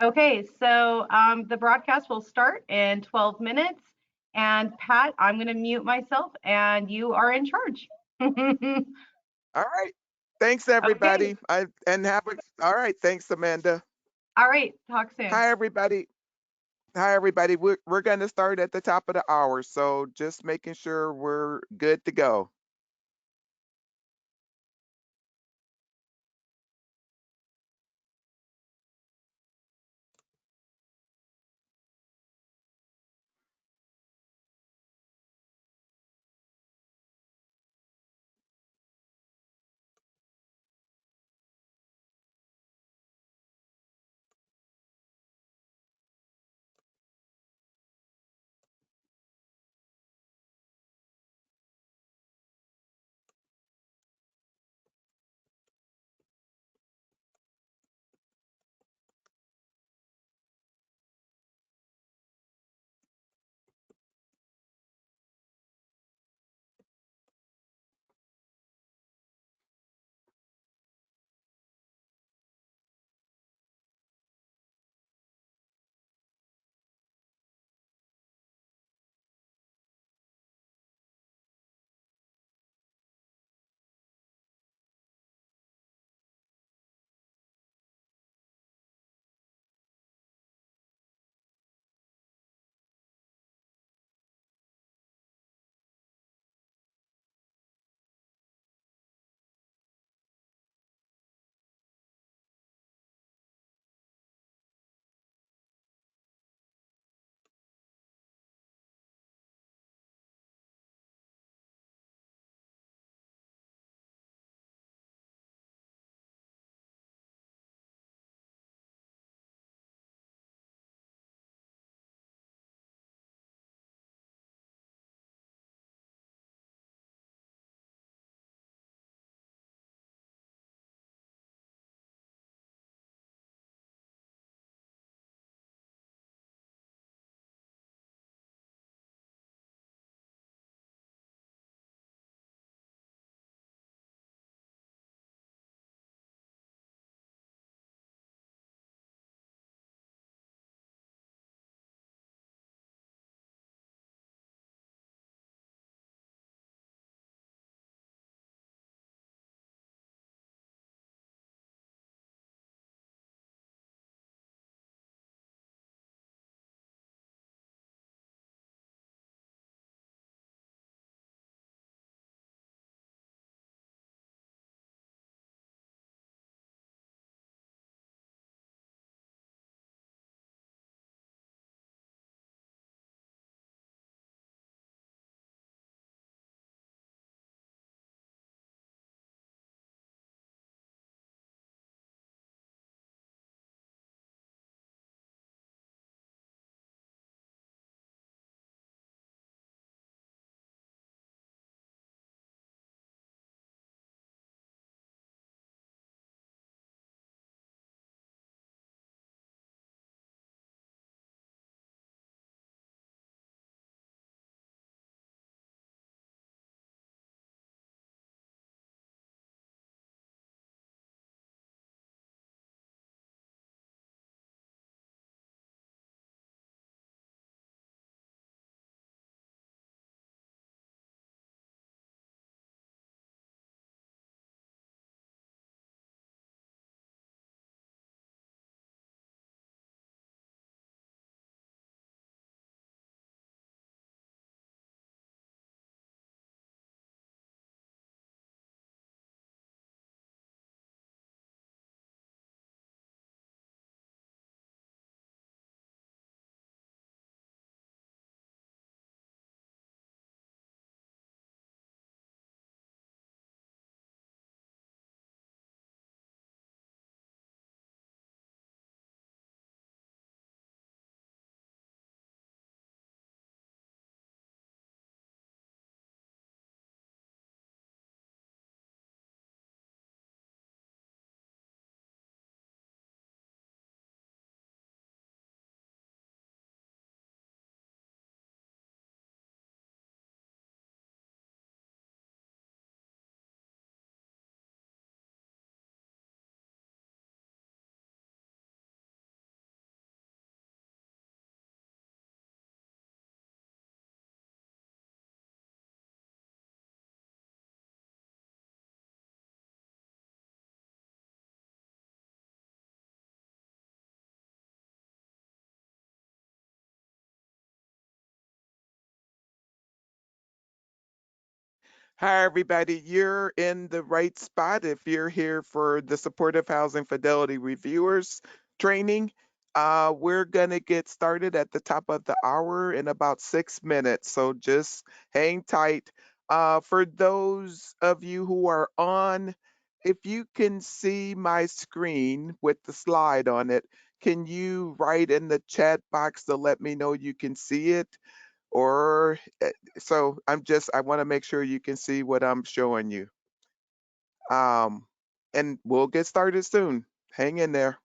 Okay, so the broadcast will start in 12 minutes. And Pat, I'm going to mute myself and you are in charge. All right. Thanks, Okay, everybody. All right. Thanks, Amanda. all right, talk soon. Hi, everybody. Hi, everybody. We're going to start at the top of the hour. So just making sure we're good to go. Hi, everybody. You're in the right spot if you're here for the Supportive Housing Fidelity Reviewers training. We're going to get started at the top of the hour in about 6 minutes, so just hang tight. For those of you who are on, if you can see my screen with the slide on it, can you write in the chat box to let me know you can see it? Or so I want to make sure you can see what I'm showing you. Um, and we'll get started soon. Hang in there.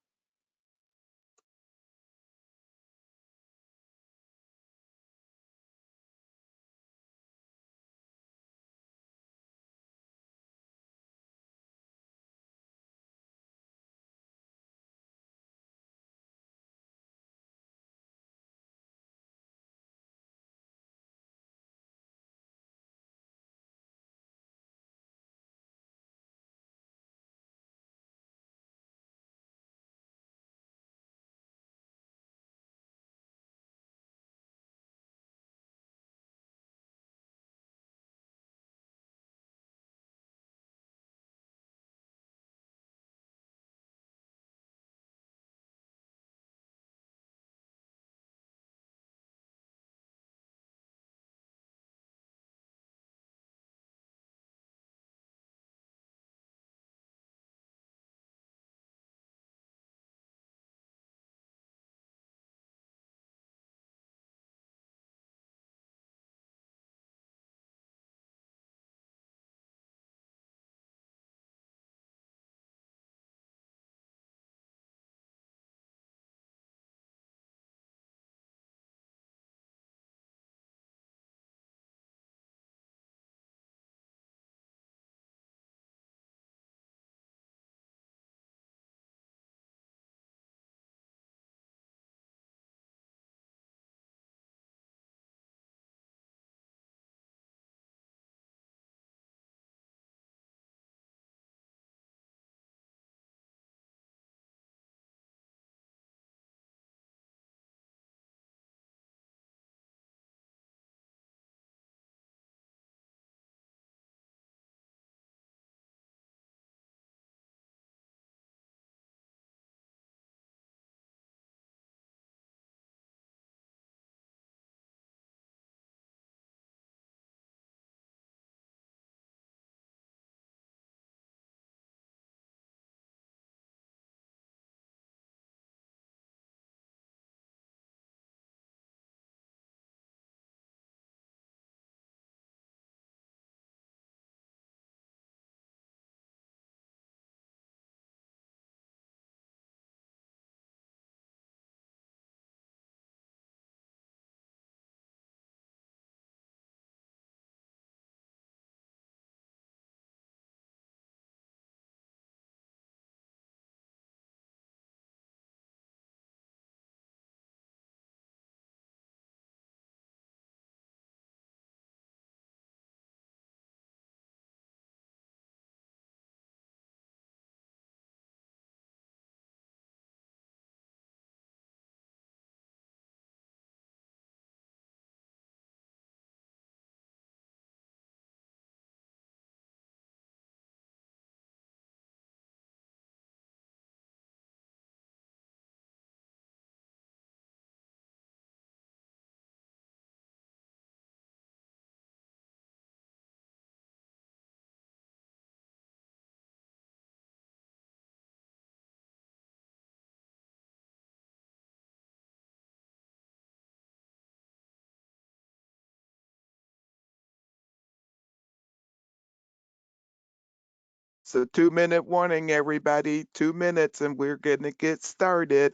So 2 minute warning, everybody. 2 minutes, and we're gonna get started.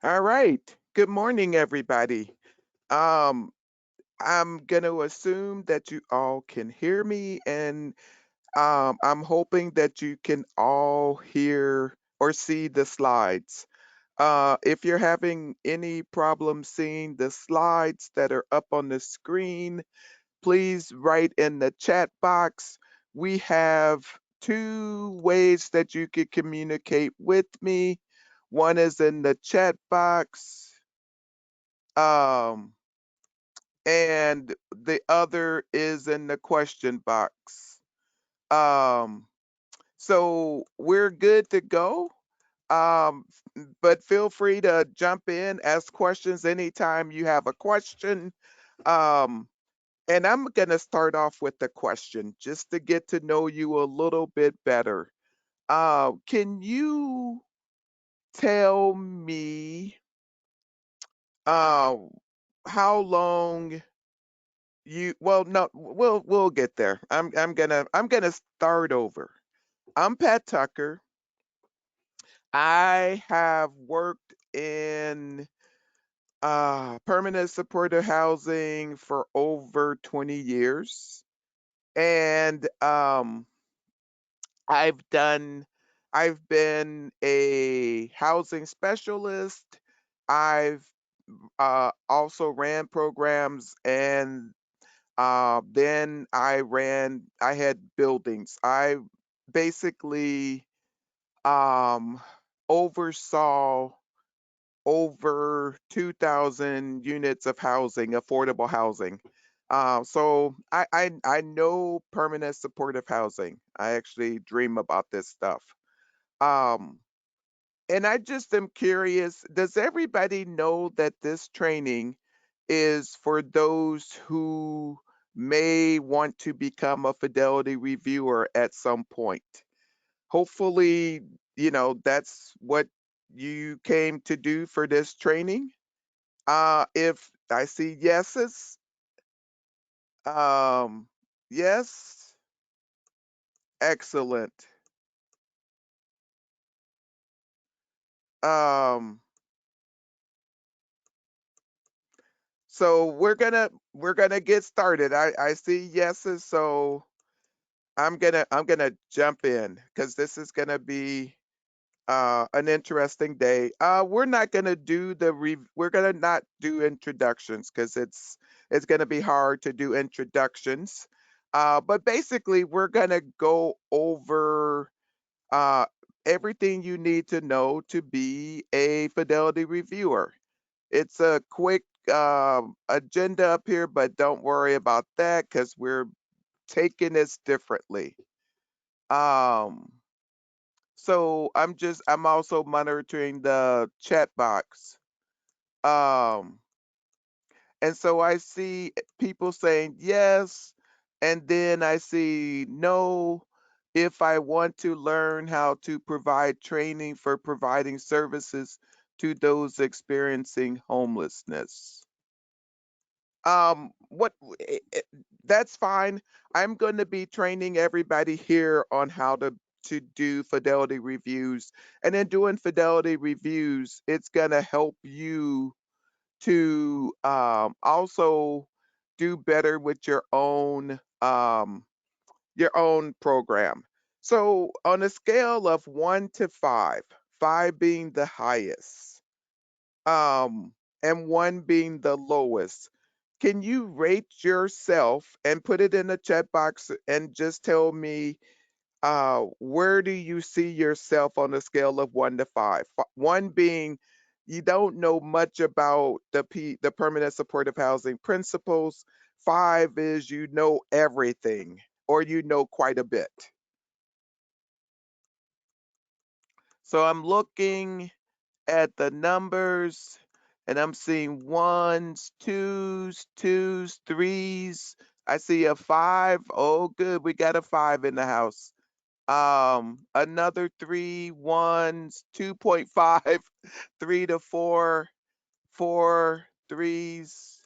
All right. Good morning, everybody. Um, I'm going to assume that you all can hear me, and I'm hoping that you can all hear or see the slides. If you're having any problem seeing the slides that are up on the screen, please write in the chat box. We have two ways that you could communicate with me. One is in the chat box, um, and the other is in the question box. Um, so we're good to go. Um, but feel free to jump in, ask questions anytime you have a question. Um, and I'm going to start off with the question just to get to know you a little bit better. Can you tell me uh, how long well, no, we'll get there. I'm gonna start over. I'm Pat Tucker. I have worked in permanent supportive housing for over 20 years. And I've done, I've been a housing specialist. I've also ran programs, and then I had buildings. I basically um, oversaw over 2,000 units of housing, affordable housing. So I know permanent supportive housing. I actually dream about this stuff. Um, and I just am curious, does everybody know that this training is for those who may want to become a Fidelity reviewer at some point? Hopefully, that's what you came to do for this training. If I see yeses, um, yes, excellent. Um, so we're gonna get started. I see yeses, so I'm gonna jump in because this is gonna be an interesting day. We're gonna not do introductions because it's gonna be hard to do introductions. But basically, we're gonna go over uh, everything you need to know to be a Fidelity reviewer. It's a quick agenda up here, but don't worry about that because we're taking this differently. Um, I'm also monitoring the chat box. Um, and so I see people saying yes, and then I see no. If I want to learn how to provide training for providing services to those experiencing homelessness. What that's fine. I'm going to be training everybody here on how to do fidelity reviews. And in doing fidelity reviews, it's going to help you to also do better with your own program. So on a scale of 1 to 5, 5 being the highest, um, and 1 being the lowest, can you rate yourself and put it in the chat box and just tell me where do you see yourself on a scale of 1 to 5? 1 being you don't know much about the permanent supportive housing principles. 5 is you know everything or you know quite a bit. So I'm looking at the numbers and I'm seeing ones, twos, threes. I see a 5. Oh, good. We got a 5 in the house. Another three ones, 2.5, 3 to 4, four threes.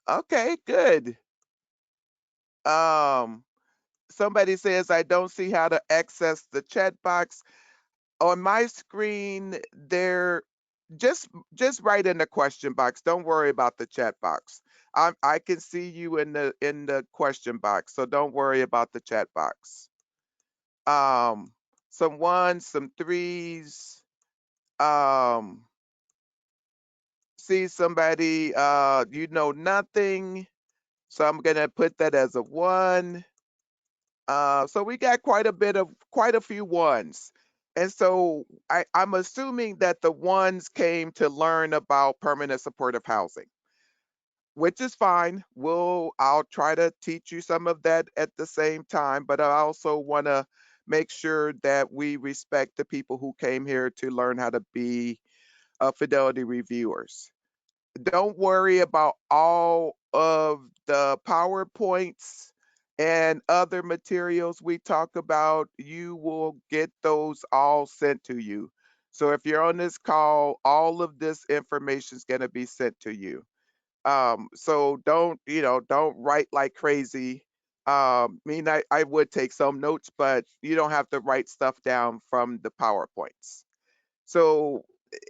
Okay, good. Um, Somebody says I don't see how to access the chat box. On my screen, there just just write in the question box. Don't worry about the chat box. I can see you in the question box, so don't worry about the chat box. Um, some ones, some threes. Um, see somebody you know nothing. So I'm gonna put that as a one. So we got quite a few ones. And so I'm assuming that the ones came to learn about permanent supportive housing, which is fine. I'll try to teach you some of that at the same time, but I also want to make sure that we respect the people who came here to learn how to be Fidelity reviewers. Don't worry about all of the PowerPoints and other materials we talk about. You will get those all sent to you. So if you're on this call, all of this information is going to be sent to you. So don't, don't write like crazy. I would take some notes, but you don't have to write stuff down from the PowerPoints. So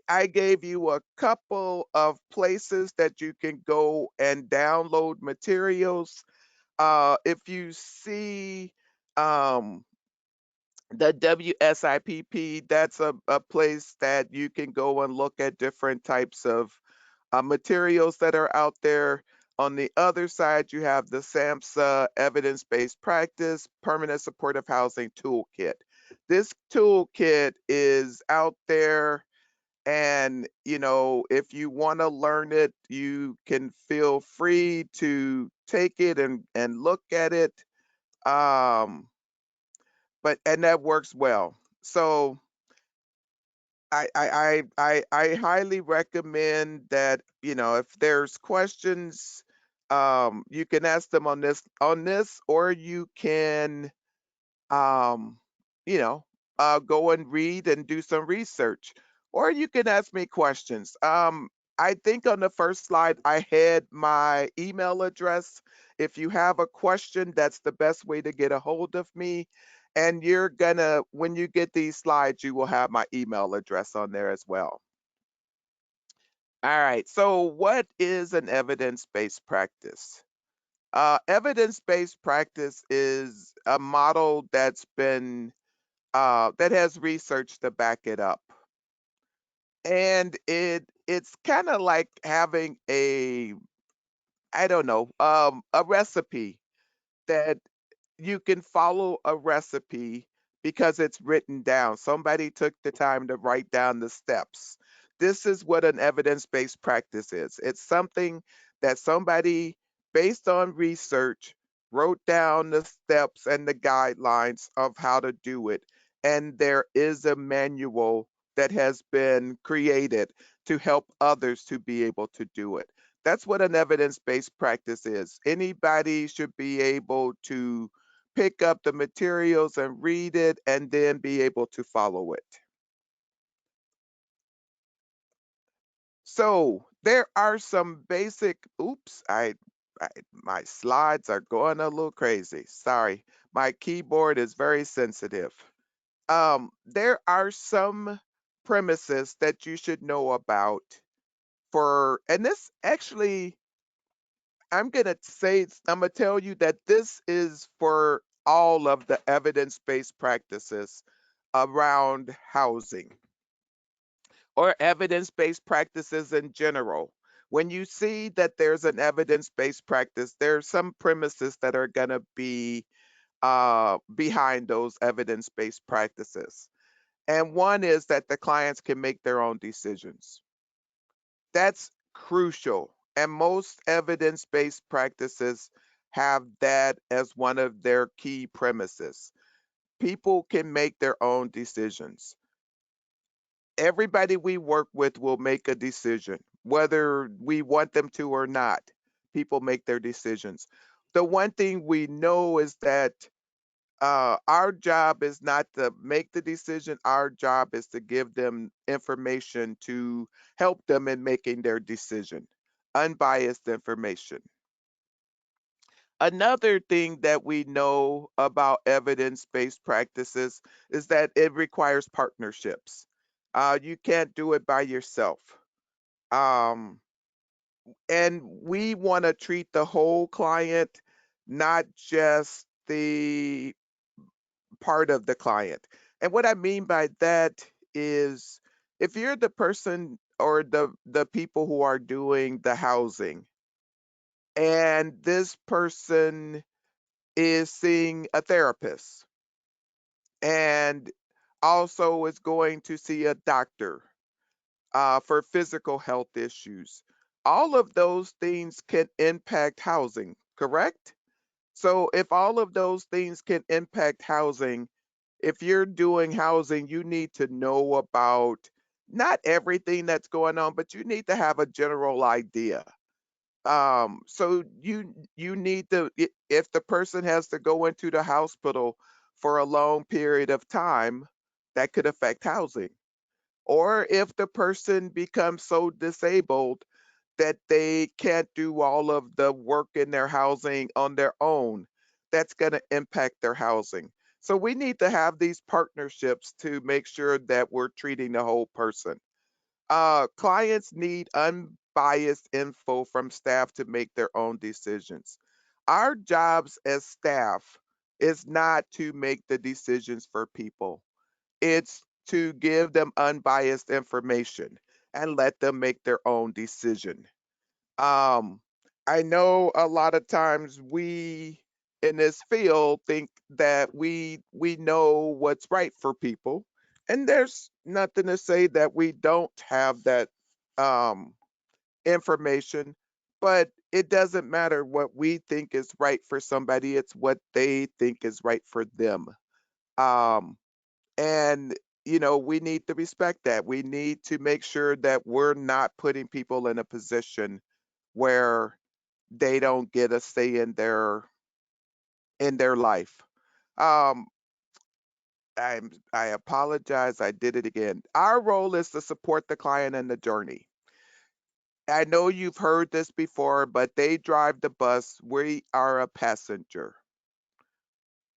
I gave you a couple of places that you can go and download materials. If you see um, the WSIPP, that's a place that you can go and look at different types of materials that are out there. On the other side, you have the SAMHSA Evidence Based Practice Permanent Supportive Housing Toolkit. This toolkit is out there, and if you want to learn it, you can feel free to take it and look at it. Um, and that works well. So I highly recommend that, if there's questions, you can ask them on this, or you can um, you know, go and read and do some research, or you can ask me questions. I think on the first slide I had my email address. If you have a question, that's the best way to get a hold of me. And when you get these slides, you will have my email address on there as well. All right. So, what is an evidence-based practice? Evidence-based practice is a model that has research to back it up. And it's kind of like having I don't know, a recipe that you can follow a recipe because it's written down. Somebody took the time to write down the steps. This is what an evidence-based practice is. It's something that somebody, based on research, wrote down the steps and the guidelines of how to do it. And there is a manual that has been created to help others to be able to do it. That's what an evidence-based practice is. Anybody should be able to pick up the materials and read it and then be able to follow it. So there are some basic, oops, my slides are going a little crazy. Sorry, my keyboard is very sensitive. There are some premises that you should know about and this actually, I'm gonna tell you that this is for all of the evidence-based practices around housing, or evidence-based practices in general. When you see that there's an evidence-based practice, there's some premises that are gonna be behind those evidence-based practices. And one is that the clients can make their own decisions. That's crucial. And most evidence based practices have that as one of their key premises. People can make their own decisions. Everybody we work with will make a decision, whether we want them to or not. People make their decisions. The one thing we know is that our job is not to make the decision. Our job is to give them information to help them in making their decision, unbiased information. Another thing that we know about evidence based practices is that it requires partnerships. You can't do it by yourself. Um, and we want to treat the whole client, not just the part of the client. And what I mean by that is if you're the person or the people who are doing the housing and this person is seeing a therapist and also is going to see a doctor for physical health issues. All of those things can impact housing, correct? So, if all of those things can impact housing, if you're doing housing, you need to know about not everything that's going on, but you need to have a general idea. So you need to if the person has to go into the hospital for a long period of time, that could affect housing. Or if the person becomes so disabled that they can't do all of the work in their housing on their own, that's going to impact their housing. So we need to have these partnerships to make sure that we're treating the whole person. Clients need unbiased info from staff to make their own decisions. Our jobs as staff is not to make the decisions for people. It's to give them unbiased information and let them make their own decision. Um, I know a lot of times we in this field think that we know what's right for people, and there's nothing to say that we don't have that um, information, but it doesn't matter what we think is right for somebody, it's what they think is right for them. Um, and we need to respect that. We need to make sure that we're not putting people in a position where they don't get a say in their life. Um, I apologize. I did it again. Our role is to support the client in the journey. I know you've heard this before, but they drive the bus. We are a passenger.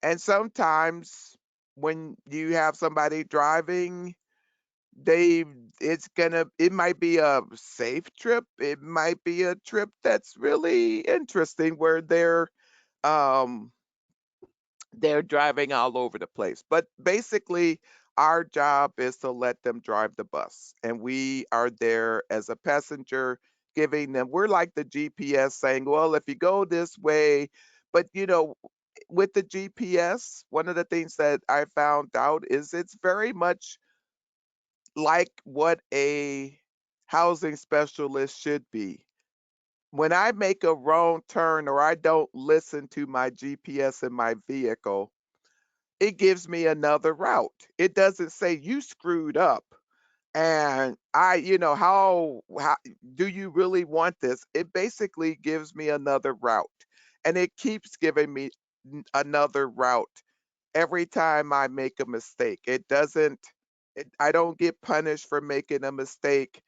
And sometimes when you have somebody driving, they it might be a safe trip. It might be a trip that's really interesting where um they're driving all over the place. But basically, our job is to let them drive the bus. And we are there as a passenger, giving them, we're like the GPS saying, well, if you go this way, but with the GPS, one of the things that I found out is it's very much like what a housing specialist should be. When I make a wrong turn or I don't listen to my GPS in my vehicle, it gives me another route. It doesn't say you screwed up and how do you really want this? It basically gives me another route and it keeps giving me another route every time I make a mistake. I don't get punished for making a mistake.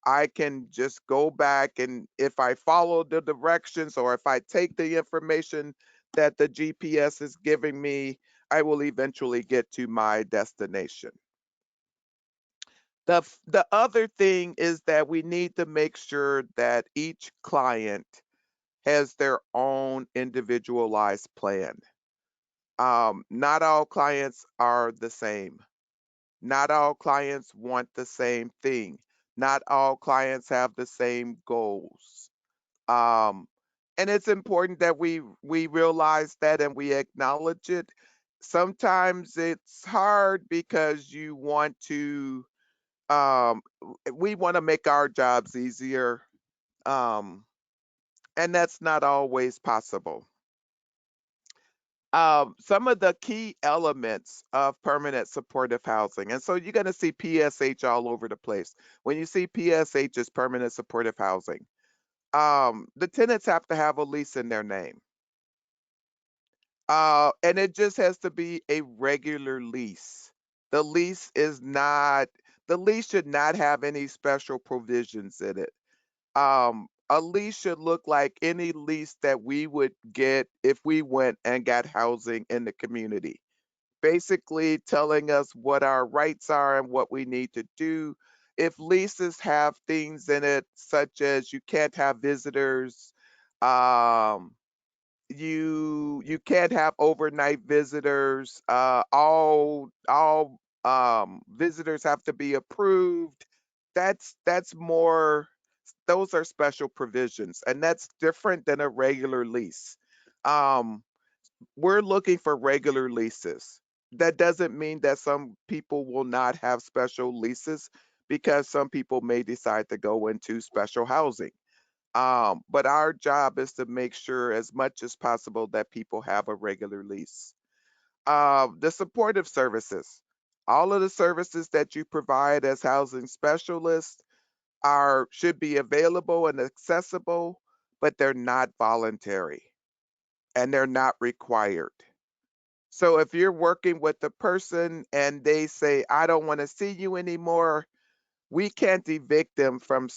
I can just go back and if I follow the directions or if I take the information that the GPS is giving me, I will eventually get to my destination. The other thing is that we need to make sure that each client has their own individualized plan. Not all clients are the same. Not all clients want the same thing. Not all clients have the same goals. Um, and it's important that we realize that and we acknowledge it. Sometimes it's hard because we want to make our jobs easier. Um, and that's not always possible. Some of the key elements of permanent supportive housing. And so you're going to see PSH all over the place. When you see PSH, it's permanent supportive housing. The tenants have to have a lease in their name. And it just has to be a regular lease. The lease is not, the lease should not have any special provisions in it. A lease should look like any lease that we would get if we went and got housing in the community. basically telling us what our rights are and what we need to do. If leases have things in it such as you can't have visitors, um, you can't have overnight visitors, all visitors have to be approved. That's more, those are special provisions, and that's different than a regular lease. Um, we're looking for regular leases. That doesn't mean that some people will not have special leases, because some people may decide to go into special housing. But our job is to make sure as much as possible that people have a regular lease. The supportive services. All of the services that you provide as housing specialists are should be available and accessible, but they're not voluntary and they're not required. So if you're working with a person and they say, "I don't want to see you anymore," we can't evict them from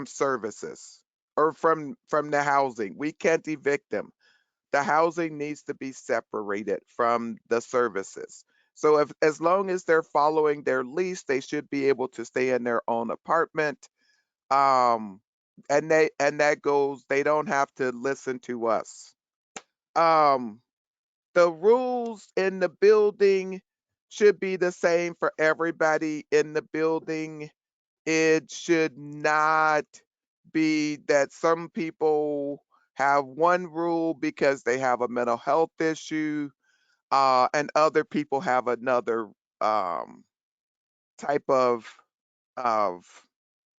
services or from the housing. We can't evict them. The housing needs to be separated from the services. So if as long as they're following their lease, they should be able to stay in their own apartment. Um, and that goes, they don't have to listen to us. Um, the rules in the building should be the same for everybody in the building. It should not be that some people have one rule because they have a mental health issue, and other people have another um, type of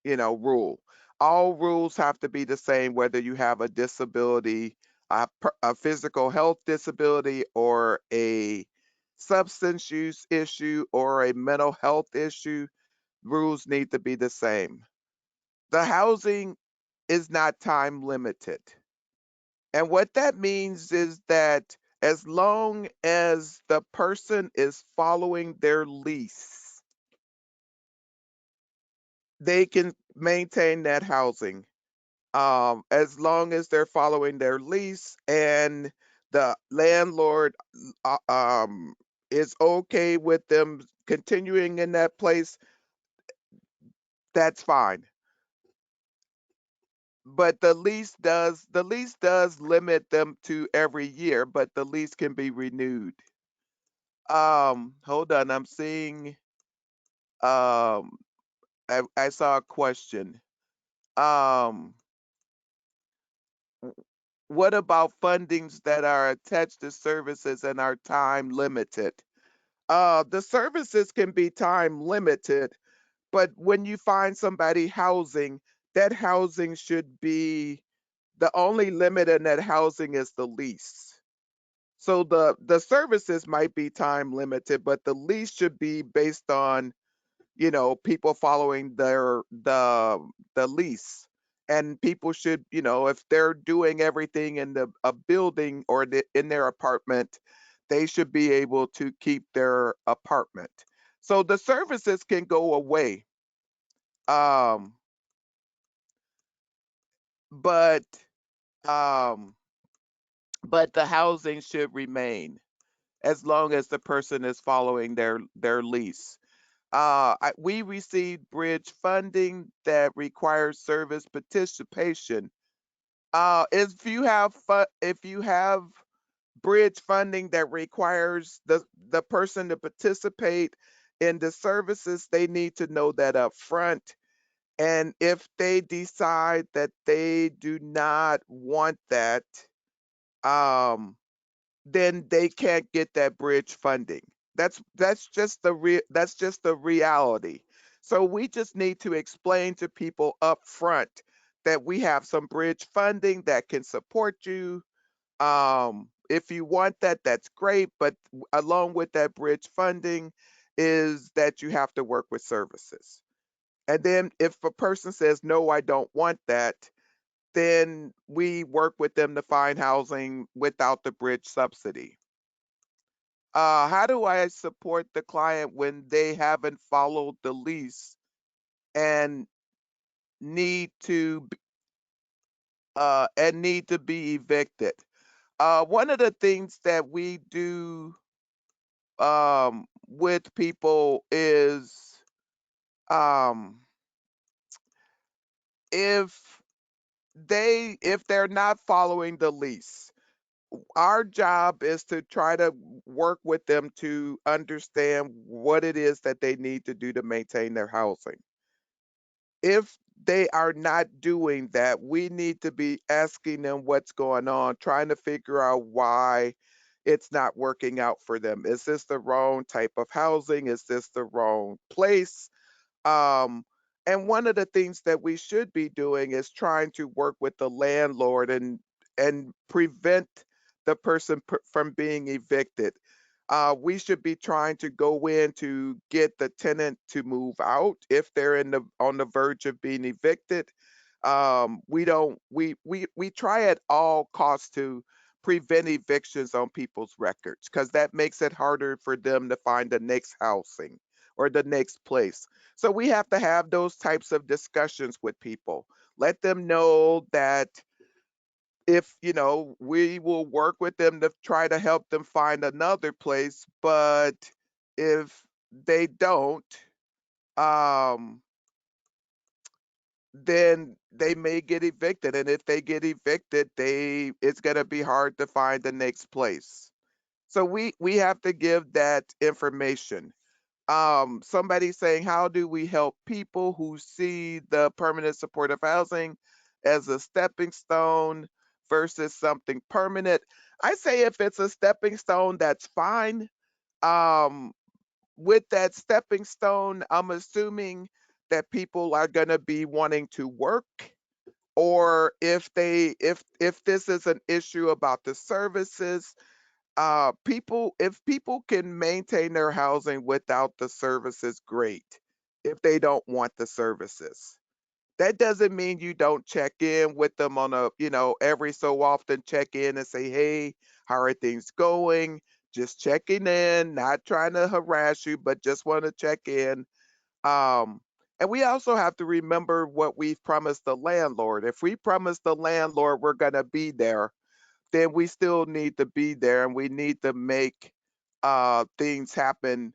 rule. All rules have to be the same, whether you have a disability, a physical health disability, or a substance use issue, or a mental health issue. Rules need to be the same. The housing is not time limited. And what that means is that as long as the person is following their lease, they can maintain that housing. As long as they're following their lease and the landlord uh, um, is okay with them continuing in that place, that's fine. But the lease does limit them to every year, but the lease can be renewed. Hold on, I'm seeing um I saw a question. Um what about fundings that are attached to services and are time limited? The services can be time limited, but when you find somebody housing, that housing should be, the only limit in that housing is the lease. So the services might be time limited, but the lease should be based on, people following the lease. And people should, if they're doing everything in a building or in their apartment, they should be able to keep their apartment. So the services can go away. Um, but um, but the housing should remain as long as the person is following their lease. We receive bridge funding that requires service participation. If you have bridge funding that requires the person to participate in the services, they need to know that up front. And if they decide that they do not want that, um, then they can't get that bridge funding. That's just the reality. So we just need to explain to people up front that we have some bridge funding that can support you. If you want that, that's great, but along with that bridge funding is that you have to work with services. And then if a person says, "No, I don't want that," then we work with them to find housing without the bridge subsidy. How do I support the client when they haven't followed the lease and need to need to be evicted? One of the things that we do with people is um, if if they're not following the lease, our job is to try to work with them to understand what it is that they need to do to maintain their housing. If they are not doing that, we need to be asking them what's going on, trying to figure out why it's not working out for them. Is this the wrong type of housing? Is this the wrong place? Um, and one of the things that we should be doing is trying to work with the landlord and prevent the person from being evicted. We should be trying to go in to get the tenant to move out if they're on the verge of being evicted. We don't we try at all costs to prevent evictions on people's records because that makes it harder for them to find the next housing or the next place. So we have to have those types of discussions with people. Let them know that if, we will work with them to try to help them find another place, but if they don't, um, then they may get evicted. And if they get evicted, it's gonna be hard to find the next place. So we have to give that information. Somebody saying, how do we help people who see the permanent supportive housing as a stepping stone versus something permanent? I say if it's a stepping stone, that's fine. Um, with that stepping stone, I'm assuming that people are going to be wanting to work, or if this is an issue about the services, if people can maintain their housing without the services, great. If they don't want the services, that doesn't mean you don't check in with them on a, every so often check in and say, hey, how are things going? Just checking in, not trying to harass you, but just want to check in. um and we also have to remember what we've promised the landlord. If we promise the landlord we're going to be there, then we still need to be there, and we need to make things happen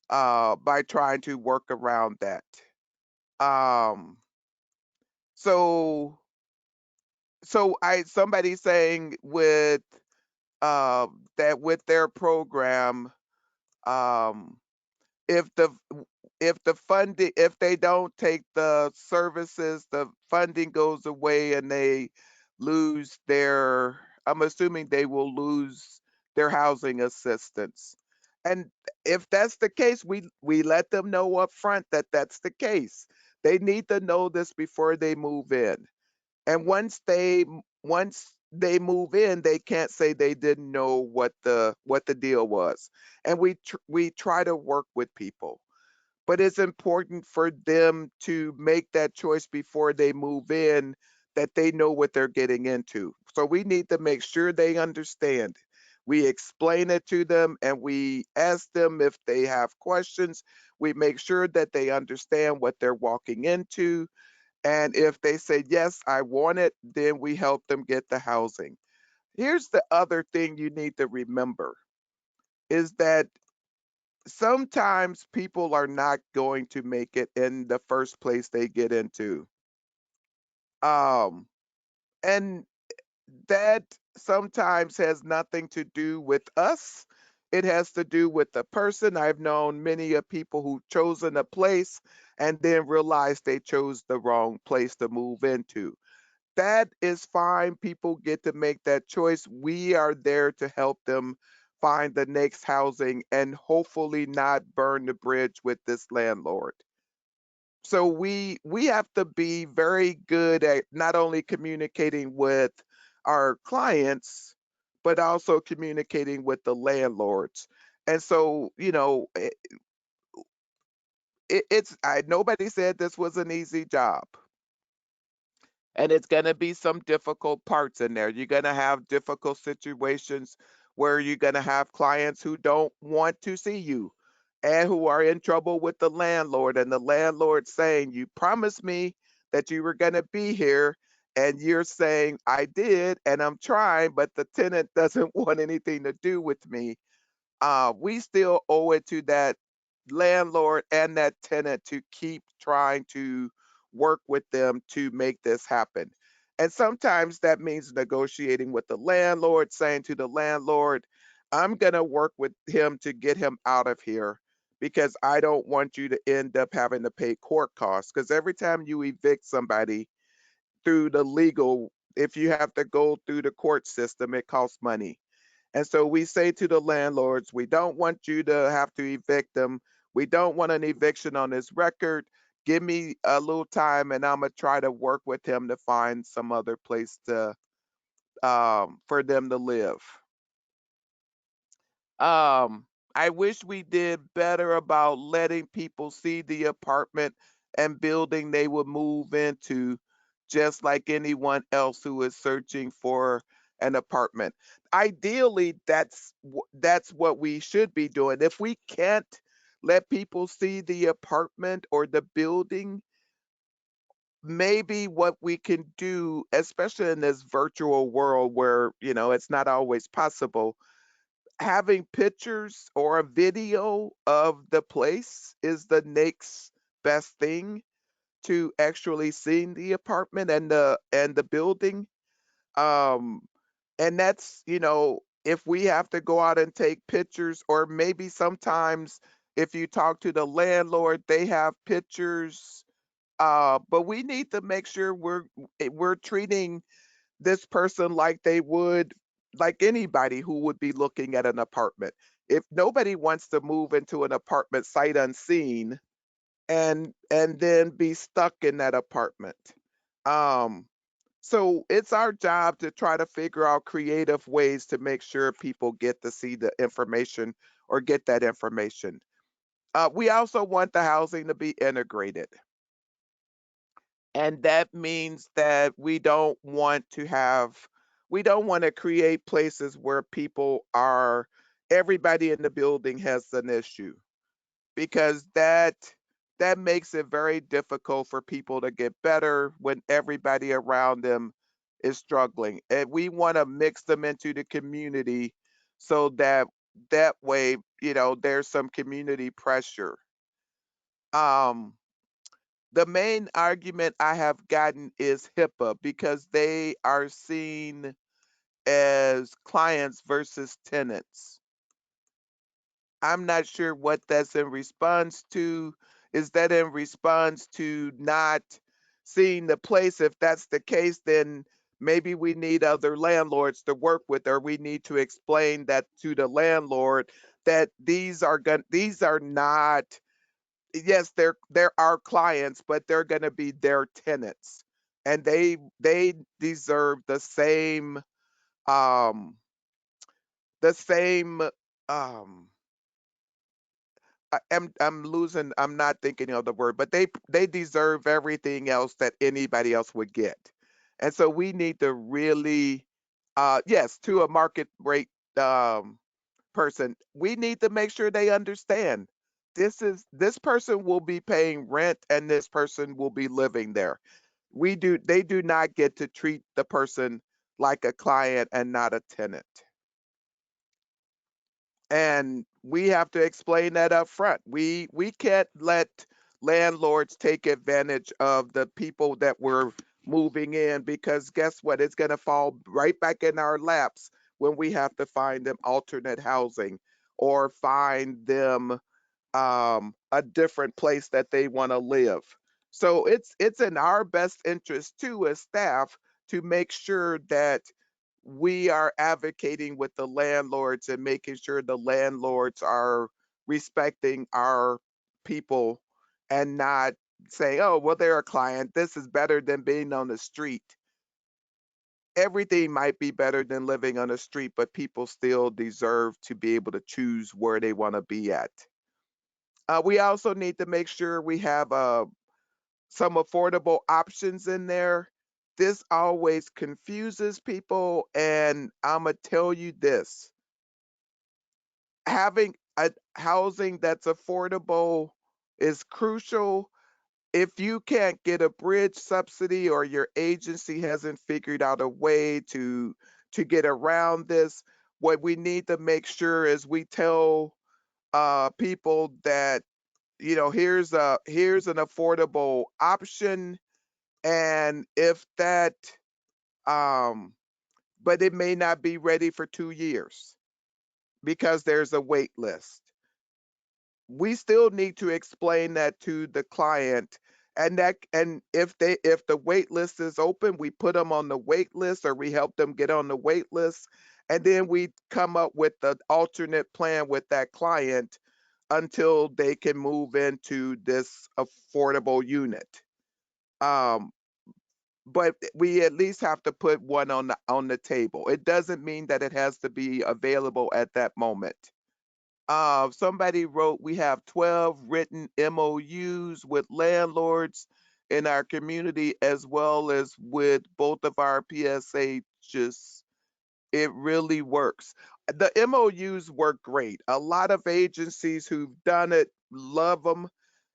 by trying to work around that. Um, so somebody saying with that with their program, um, if the funding, if they don't take the services, the funding goes away and they lose their, I'm assuming they will lose their housing assistance. And if that's the case, we let them know up front that that's the case. They need to know this before they move in. And once they move in, they can't say they didn't know what the deal was. And we try to work with people, but it's important for them to make that choice before they move in, that they know what they're getting into. So we need to make sure they understand. We explain it to them and we ask them if they have questions. We make sure that they understand what they're walking into. And if they say, yes, I want it, then we help them get the housing. Here's the other thing you need to remember is that sometimes people are not going to make it in the first place they get into. Um, and that sometimes has nothing to do with us. It has to do with the person. I've known many of people who've chosen a place and then realized they chose the wrong place to move into. That is fine. People get to make that choice. We are there to help them find the next housing and hopefully not burn the bridge with this landlord. So we have to be very good at not only communicating with our clients, but also communicating with the landlords. And so, it's nobody said this was an easy job. And it's going to be some difficult parts in there. You're going to have difficult situations where you're going to have clients who don't want to see you and who are in trouble with the landlord, and the landlord saying, you promised me that you were going to be here, and you're saying, I did and I'm trying, but the tenant doesn't want anything to do with me. we still owe it to that landlord and that tenant to keep trying to work with them to make this happen. And sometimes that means negotiating with the landlord, saying to the landlord, I'm going to work with him to get him out of here because I don't want you to end up having to pay court costs. Because every time you evict somebody through the legal, if you have to go through the court system, it costs money. And so we say to the landlords, we don't want you to have to evict them. We don't want an eviction on his record. Give me a little time and I'm gonna try to work with him to find some other place to for them to live. Um, I wish we did better about letting people see the apartment and building they would move into, just like anyone else who is searching for an apartment. Ideally, that's what we should be doing. If we can't let people see the apartment or the building, maybe what we can do, especially in this virtual world where, it's not always possible, having pictures or a video of the place is the next best thing to actually seeing the apartment and the building. Um, and that's, if we have to go out and take pictures, or maybe sometimes if you talk to the landlord, they have pictures. But we need to make sure we're treating this person like they would, like anybody who would be looking at an apartment. If nobody wants to move into an apartment sight unseen and then be stuck in that apartment. Um, so it's our job to try to figure out creative ways to make sure people get to see the information or get that information. We also want the housing to be integrated. And that means that we don't want to create places where everybody in the building has an issue, because that makes it very difficult for people to get better when everybody around them is struggling. And we want to mix them into the community so that way, there's some community pressure. Um, the main argument I have gotten is HIPAA, because they are seen as clients versus tenants. I'm not sure what that's in response to. Is that in response to not seeing the place? If that's the case, then maybe we need other landlords to work with, or we need to explain that to the landlord that these are not, yes, they're our clients, but they're going to be their tenants, and they deserve um the same um I'm not thinking of the word, but they deserve everything else that anybody else would get. And so we need to really, yes, to a market rate um person, we need to make sure they understand this person will be paying rent and this person will be living there. They do not get to treat the person like a client and not a tenant. And we have to explain that up front. We can't let landlords take advantage of the people that we're moving in, because guess what? It's going to fall right back in our laps when we have to find them alternate housing or find them a different place that they want to live. So it's in our best interest too, as staff, to make sure that we are advocating with the landlords and making sure the landlords are respecting our people and not saying, oh, well, they're a client. This is better than being on the street. Everything might be better than living on the street, but people still deserve to be able to choose where they want to be at. We also need to make sure we have some affordable options in there. This always confuses people, and I'm gonna tell you this: having a housing that's affordable is crucial. If you can't get a bridge subsidy, or your agency hasn't figured out a way to get around this, what we need to make sure is we tell people that, here's an affordable option, and if that um but it may not be ready for 2 years because there's a wait list. We still need to explain that to the client, and if the wait list is open, we put them on the wait list, or we help them get on the wait list, and then we come up with the alternate plan with that client until they can move into this affordable unit. um but we at least have to put one on the table. It doesn't mean that it has to be available at that moment. Somebody wrote, we have 12 written MOUs with landlords in our community, as well as with both of our PSHs. It really works. The MOUs work great. A lot of agencies who've done it love them.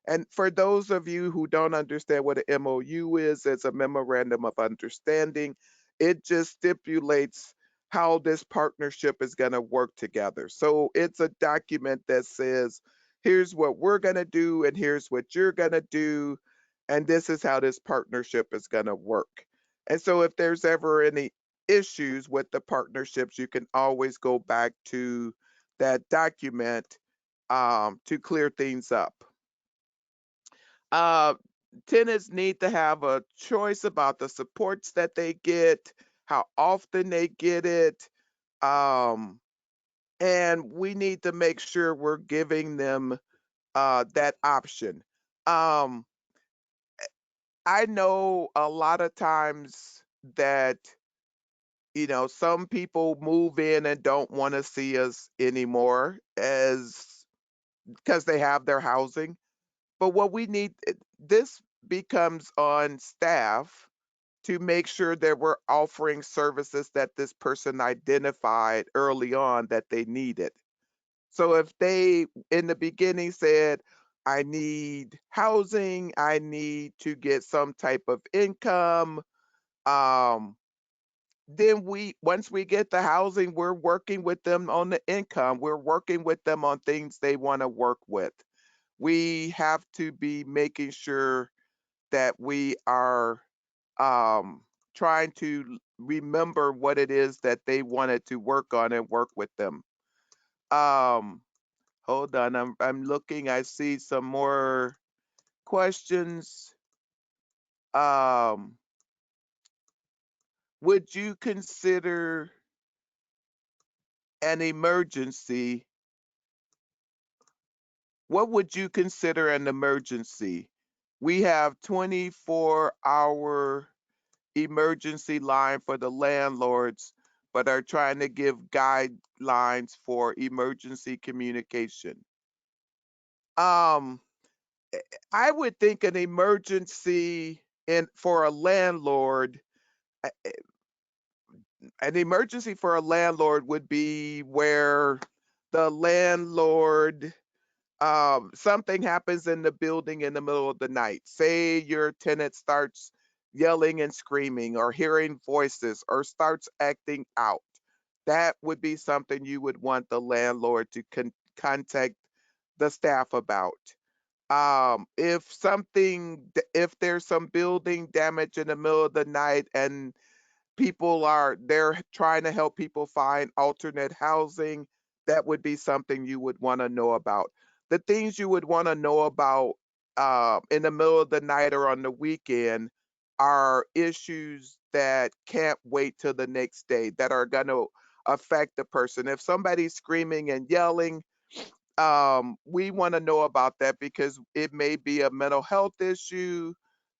And for those of you who don't understand what an MOU is, it's a memorandum of understanding. It just stipulates how this partnership is going to work together. So it's a document that says, here's what we're going to do, and here's what you're going to do, and this is how this partnership is going to work. And so if there's ever any issues with the partnerships, you can always go back to that document to clear things up. Uh, Tenants need to have a choice about the supports that they get, how often they get it, um, and we need to make sure we're giving them that option. Um, I know a lot of times that, some people move in and don't want to see us anymore as because they have their housing. But what we need, this becomes on staff to make sure that we're offering services that this person identified early on that they needed. So if they in the beginning said, I need housing, I need to get some type of income, um, then once we get the housing, we're working with them on the income. We're working with them on things they want to work with. We have to be making sure that we are trying to remember what it is that they wanted to work on and work with them. Um, Hold on, I'm looking. I see some more questions. Um, would you consider an emergency? What would you consider an emergency? We have 24-hour emergency line for the landlords, but are trying to give guidelines for emergency communication. Um, I would think an emergency for a landlord, a- an emergency for a landlord would be where the landlord, something happens in the building in the middle of the night. Say your tenant starts yelling and screaming, or hearing voices, or starts acting out. That would be something you would want the landlord to contact the staff about. If there's some building damage in the middle of the night, and they're trying to help people find alternate housing, that would be something you would want to know about. The things you would want to know about in the middle of the night or on the weekend are issues that can't wait till the next day, that are going to affect the person. If somebody's screaming and yelling, we want to know about that because it may be a mental health issue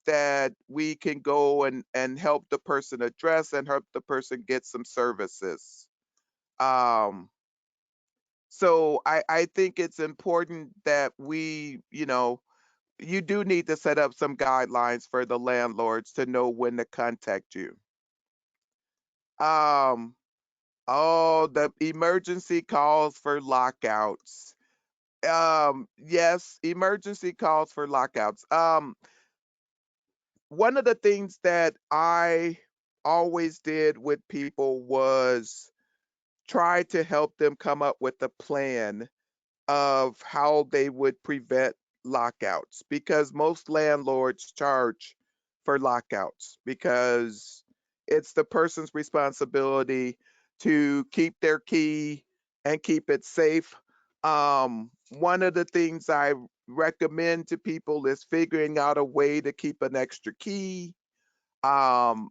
that we can go and help the person address and help the person get some services. Um, so I think it's important that you do need to set up some guidelines for the landlords to know when to contact you. Um, oh, the emergency calls for lockouts. Yes, emergency calls for lockouts. One of the things that I always did with people was try to help them come up with a plan of how they would prevent lockouts, because most landlords charge for lockouts because it's the person's responsibility to keep their key and keep it safe. One of the things I recommend to people is figuring out a way to keep an extra key. Can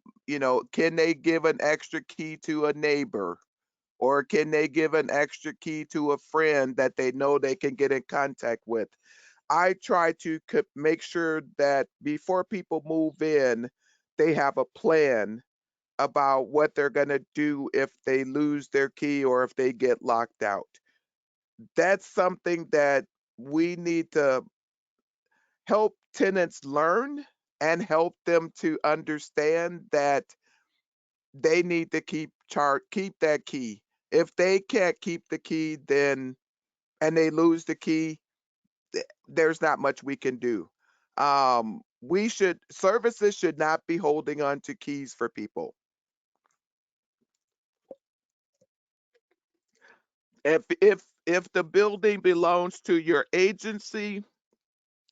they give an extra key to a neighbor? Or can they give an extra key to a friend that they know they can get in contact with? I try to make sure that before people move in, they have a plan about what they're going to do if they lose their key or if they get locked out. That's something that we need to help tenants learn and help them to understand that they need to keep that key. If they can't keep the key, then and they lose the key, there's not much we can do. Services should not be holding on to keys for people. If the building belongs to your agency,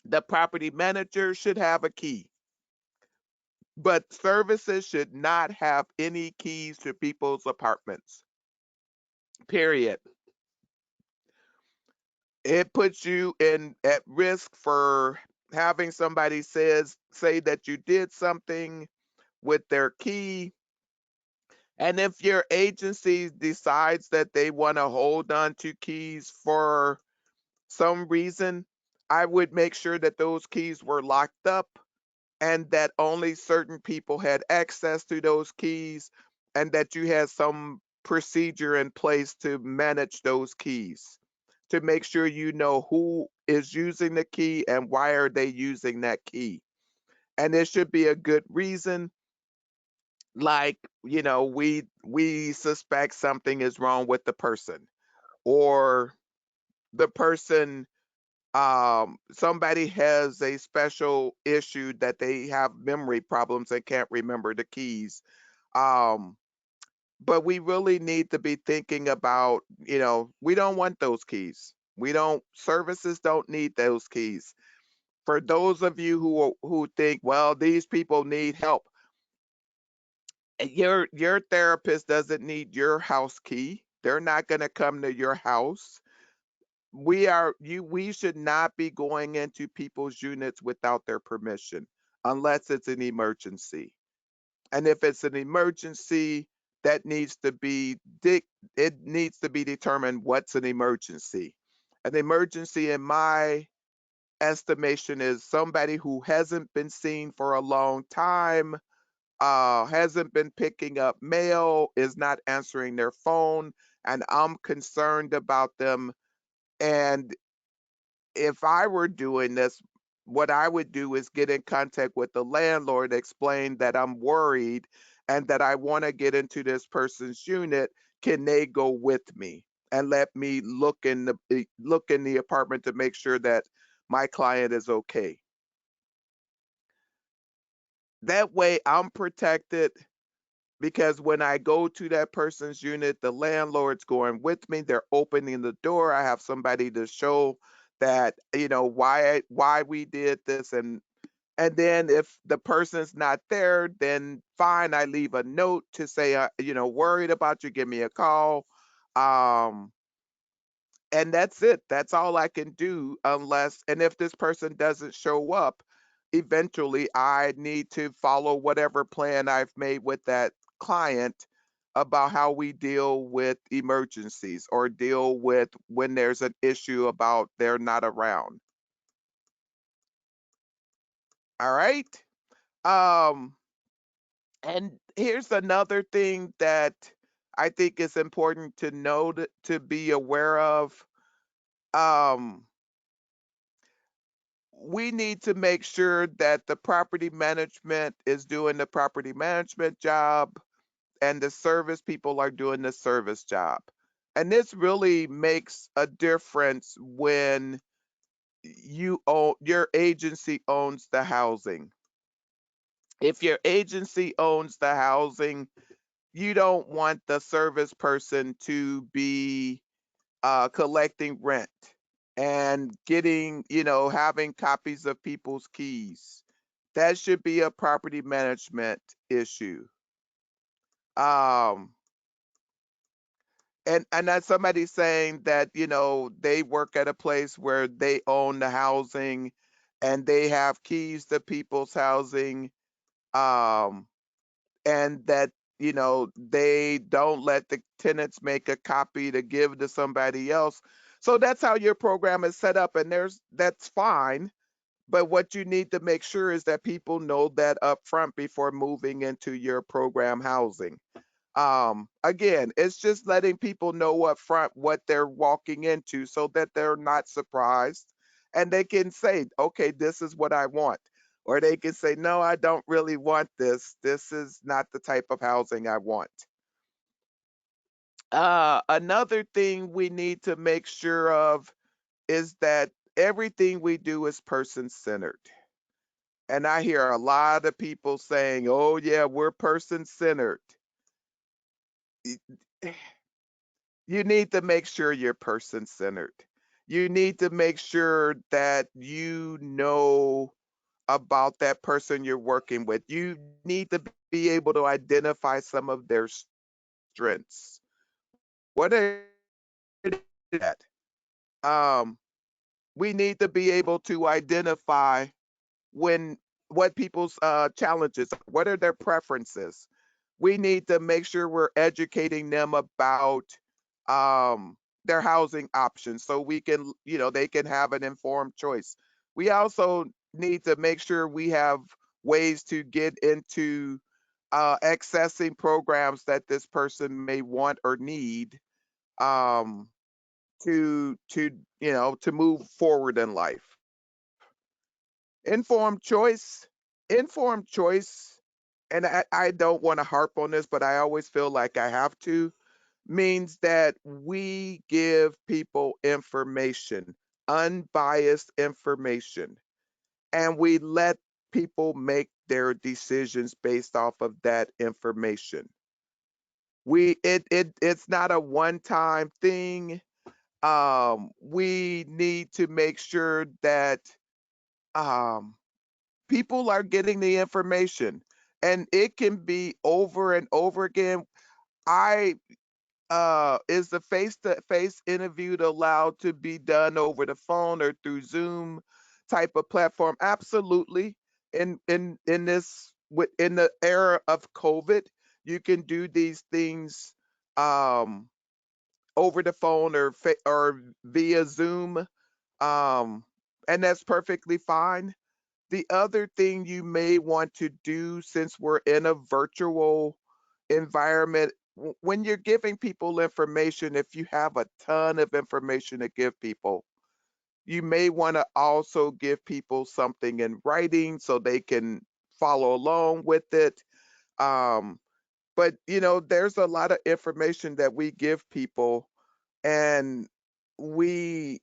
the property manager should have a key. But services should not have any keys to people's apartments. Period. It puts you in at risk for having somebody say that you did something with their key. And if your agency decides that they want to hold on to keys for some reason, I would make sure that those keys were locked up and that only certain people had access to those keys, and that you had some procedure in place to manage those keys, to make sure you know who is using the key and why are they using that key. And there should be a good reason, like, we suspect something is wrong with the person, or the person, somebody has a special issue that they have memory problems and can't remember the keys. um but we really need to be thinking about, we don't want those keys. We don't Services don't need those keys. For those of you who think, well, these people need help, your therapist doesn't need your house key. They're not going to come to your house. We should not be going into people's units without their permission unless it's an emergency. And if it's an emergency, that needs to be it needs to be determined what's an emergency. An emergency, in my estimation, is somebody who hasn't been seen for a long time, hasn't been picking up mail, is not answering their phone, and I'm concerned about them. And if I were doing this, what I would do is get in contact with the landlord, explain that I'm worried and that I want to get into this person's unit. Can they go with me and let me look in the apartment to make sure that my client is okay? That way I'm protected, because when I go to that person's unit, the landlord's going with me. They're opening the door. I have somebody to show that, why we did this. And then if the person's not there, then fine, I leave a note to say, worried about you, give me a call. Um, and that's it. That's all I can do, and if this person doesn't show up, eventually I need to follow whatever plan I've made with that client about how we deal with emergencies or deal with when there's an issue about they're not around. All right. Um, and here's another thing that I think is important to know, to be aware of. Um, we need to make sure that the property management is doing the property management job and the service people are doing the service job. And this really makes a difference when your agency owns the housing. If your agency owns the housing, you don't want the service person to be collecting rent and getting, having copies of people's keys. That should be a property management issue. Um, and that's somebody saying that, they work at a place where they own the housing and they have keys to people's housing, um, and that, they don't let the tenants make a copy to give to somebody else. So that's how your program is set up, and that's fine. But what you need to make sure is that people know that up front before moving into your program housing. Again, it's just letting people know up front what they're walking into so that they're not surprised, and they can say, okay, this is what I want. Or they can say, no, I don't really want this. This is not the type of housing I want. Another thing we need to make sure of is that everything we do is person centered. And I hear a lot of people saying, oh, yeah, we're person centered. You need to make sure you're person centered. You need to make sure that you know about that person you're working with. You need to be able to identify some of their strengths. What are that? Um, we need to be able to identify when what people's challenges are. What are their preferences? We need to make sure we're educating them about their housing options so we can, they can have an informed choice. We also need to make sure we have ways to get into accessing programs that this person may want or need, um, to move forward in life. Informed choice, informed choice, and I don't want to harp on this, but I always feel like I have to, means that we give people information, unbiased information, and we let people make their decisions based off of that information. It's not a one-time thing. We need to make sure that um people are getting the information, and it can be over and over again. I Is the face-to-face interview allowed to be done over the phone or through Zoom type of platform? Absolutely. In this in the era of COVID, you can do these things um over the phone or via Zoom, um and that's perfectly fine. The other thing you may want to do, since we're in a virtual environment, when you're giving people information, if you have a ton of information to give people, you may want to also give people something in writing so they can follow along with it. Um, but there's a lot of information that we give people, and we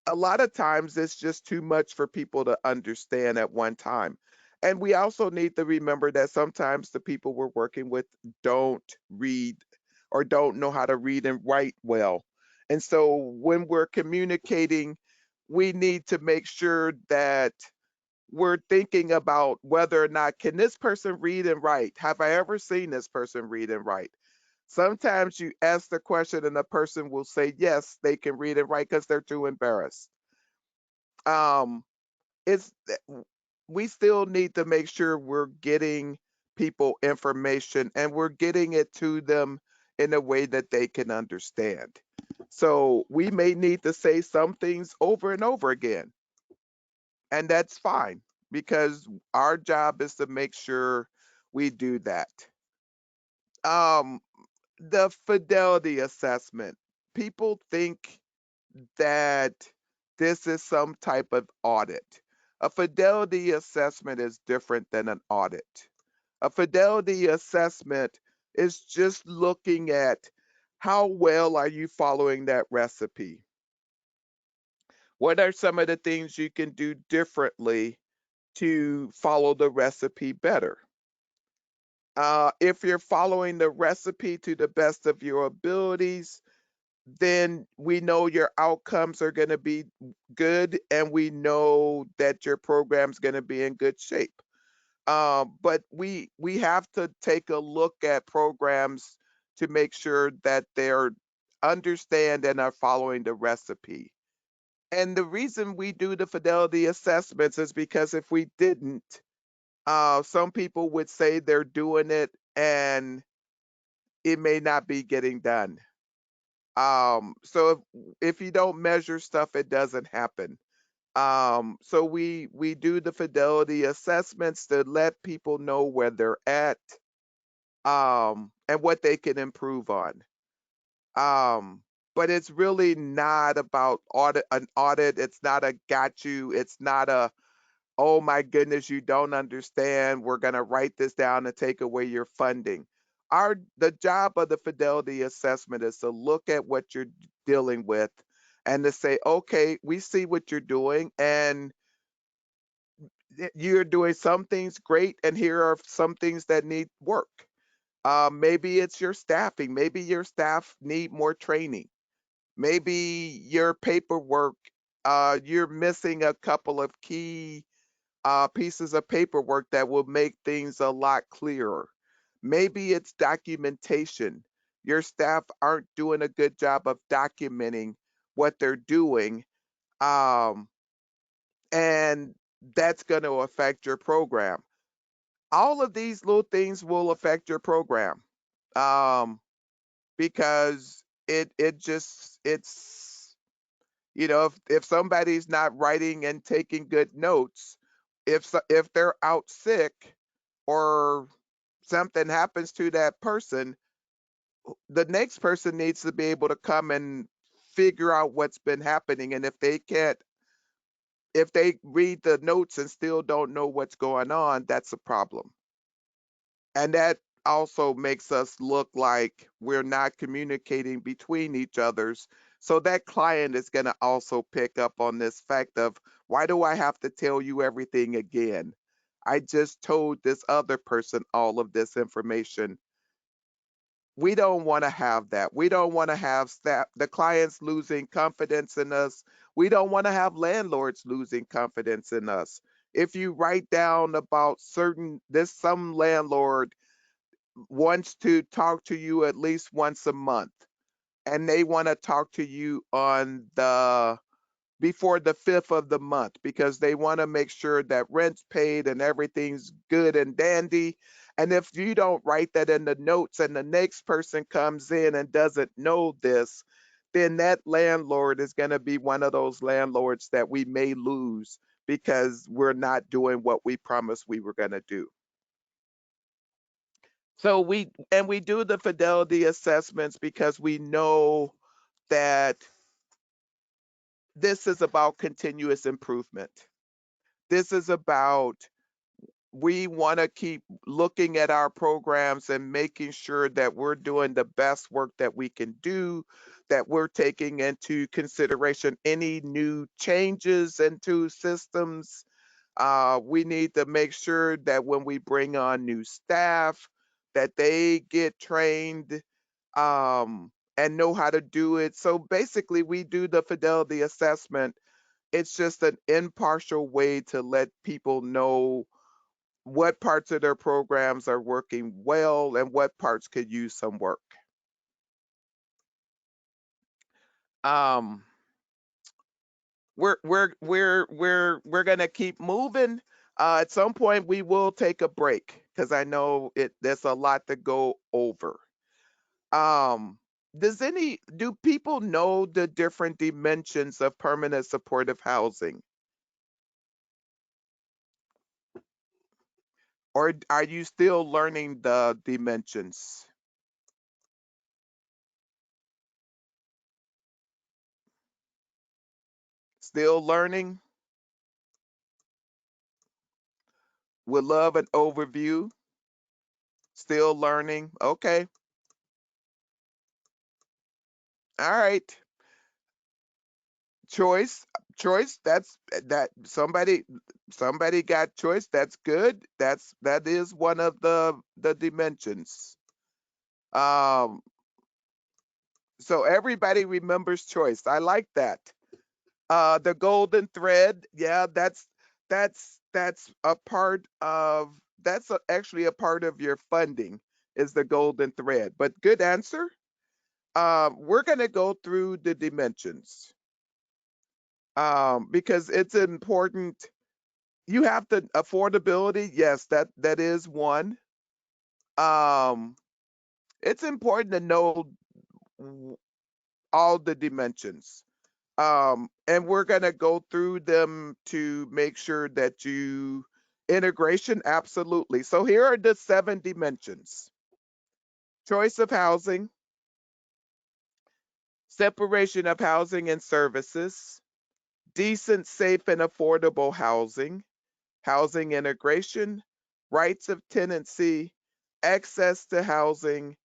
a lot of times it's just too much for people to understand at one time. And we also need to remember that sometimes the people we're working with don't read or don't know how to read and write well. And so when we're communicating, we need to make sure that we're thinking about whether or not, can this person read and write? Have I ever seen this person read and write? Sometimes you ask the question and the person will say yes, they can read and write because they're too embarrassed. um it's We still need to make sure we're getting people information and we're getting it to them in a way that they can understand. So we may need to say some things over and over again, and that's fine, because our job is to make sure we do that. um the fidelity assessment, people think that this is some type of audit. A fidelity assessment is different than an audit. A fidelity assessment is just looking at how well are you following that recipe? What are some of the things you can do differently to follow the recipe better? If you're following the recipe to the best of your abilities, then we know your outcomes are going to be good, and we know that your program's going to be in good shape. But we have to take a look at programs to make sure that they're understand and are following the recipe. And the reason we do the fidelity assessments is because if we didn't, some people would say they're doing it and it may not be getting done. So if you don't measure stuff, it doesn't happen. So we do the fidelity assessments to let people know where they're at, and what they can improve on. Um, but it's really not about an audit. It's not a got you. It's not a, oh my goodness, you don't understand. We're going to write this down and take away your funding. The job of the fidelity assessment is to look at what you're dealing with and to say, okay, we see what you're doing, and you're doing some things great, and here are some things that need work. Maybe it's your staffing. Maybe your staff need more training. Maybe your paperwork, you're missing a couple of key pieces of paperwork that will make things a lot clearer. Maybe it's documentation. Your staff aren't doing a good job of documenting what they're doing, um, and that's going to affect your program. All of these little things will affect your program, um, because it's if somebody's not writing and taking good notes, if they're out sick or something happens to that person, the next person needs to be able to come and figure out what's been happening. And if they read the notes and still don't know what's going on, that's a problem. And that also makes us look like we're not communicating between each others. So that client is going to also pick up on this fact of, why do I have to tell you everything again? I just told this other person all of this information. We don't want to have that. We don't want to have the clients losing confidence in us. We don't want to have landlords losing confidence in us. If you write down about some landlord wants to talk to you at least once a month, and they want to talk to you on the before the 5th of the month because they want to make sure that rent's paid and everything's good and dandy. And if you don't write that in the notes and the next person comes in and doesn't know this, then that landlord is going to be one of those landlords that we may lose because we're not doing what we promised we were going to do. So we do the fidelity assessments because we know that this is about continuous improvement. This is about, we want to keep looking at our programs and making sure that we're doing the best work that we can do, that we're taking into consideration any new changes into systems. We need to make sure that when we bring on new staff, that they get trained, and know how to do it. So basically, we do the fidelity assessment. It's just an impartial way to let people know what parts of their programs are working well and what parts could use some work. Um, we're gonna keep moving. At some point, we will take a break because I know there's a lot to go over. Um, do people know the different dimensions of permanent supportive housing? Or are you still learning the dimensions? Still learning? Would love an overview. Still learning. Okay. All right. Choice. choice, that somebody got choice, that's good. That is one of the dimensions. Um, so everybody remembers choice. I like that. The golden thread, yeah, that's a part of actually a part of your funding is the golden thread. But good answer. We're gonna go through the dimensions because it's important. You have the affordability, yes, that is one. Um, it's important to know w- all the dimensions. And we're going to go through them to make sure that you integration, absolutely. So here are the 7 dimensions: choice of housing, separation of housing and services, decent, safe, and affordable housing, housing integration, rights of tenancy, access to housing,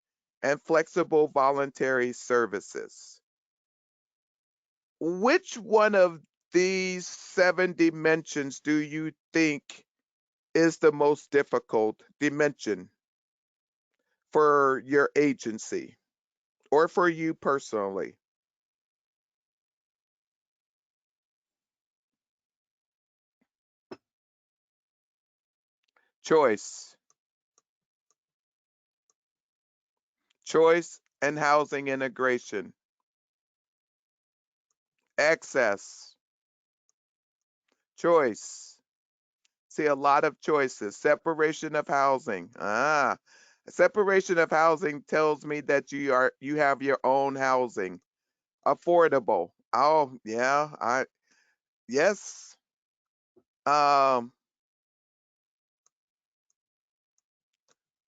and flexible voluntary services. Which one of these 7 dimensions do you think is the most difficult dimension for your agency or for you personally? Choice, choice and housing integration, access, choice. See a lot of choices. Separation of housing. Separation of housing tells me that you have your own housing. Affordable. Oh, yeah. I yes. Um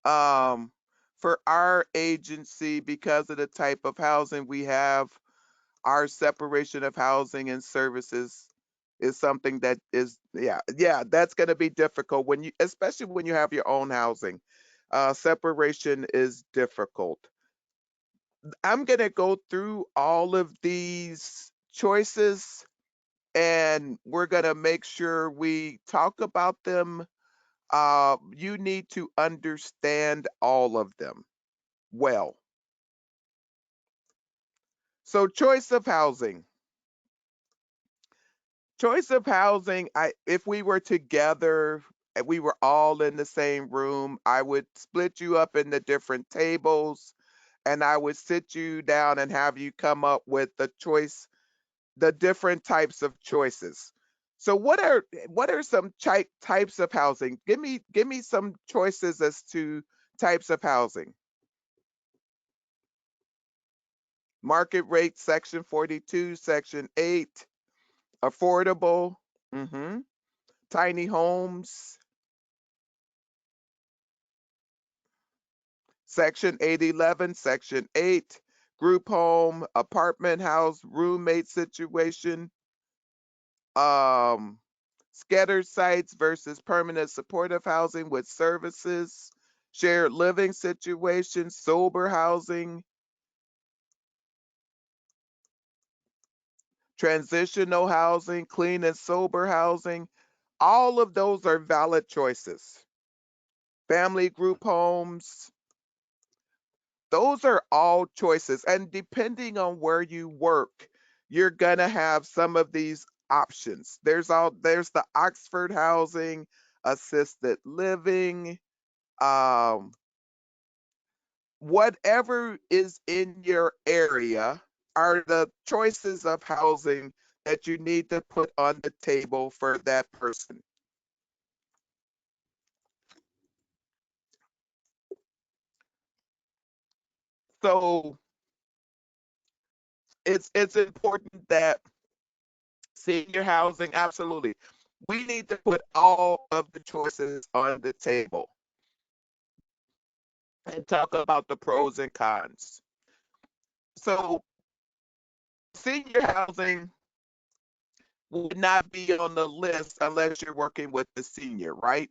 um for our agency, because of the type of housing we have, our separation of housing and services is something that is, yeah, that's going to be difficult when you, especially when you have your own housing. Separation is difficult. I'm going to go through all of these choices and we're going to make sure we talk about them. You need to understand all of them well. So, choice of housing. Choice of housing, if we were together, we were all in the same room, I would split you up into different tables and I would sit you down and have you come up with the different types of choices. So what are some types of housing? Give me some choices as to types of housing. Market rate, section 42, section 8, affordable, mhm, tiny homes, section 811, section 8, group home, apartment house, roommate situation, um, scattered sites versus permanent supportive housing with services, shared living situations, sober housing, transitional housing, clean and sober housing. All of those are valid choices. Family group homes, those are all choices. And depending on where you work, you're gonna have some of these options. There's the Oxford housing, assisted living, um, whatever is in your area are the choices of housing that you need to put on the table for that person. So it's important that senior housing, absolutely. We need to put all of the choices on the table and talk about the pros and cons. So senior housing would not be on the list unless you're working with the senior, right?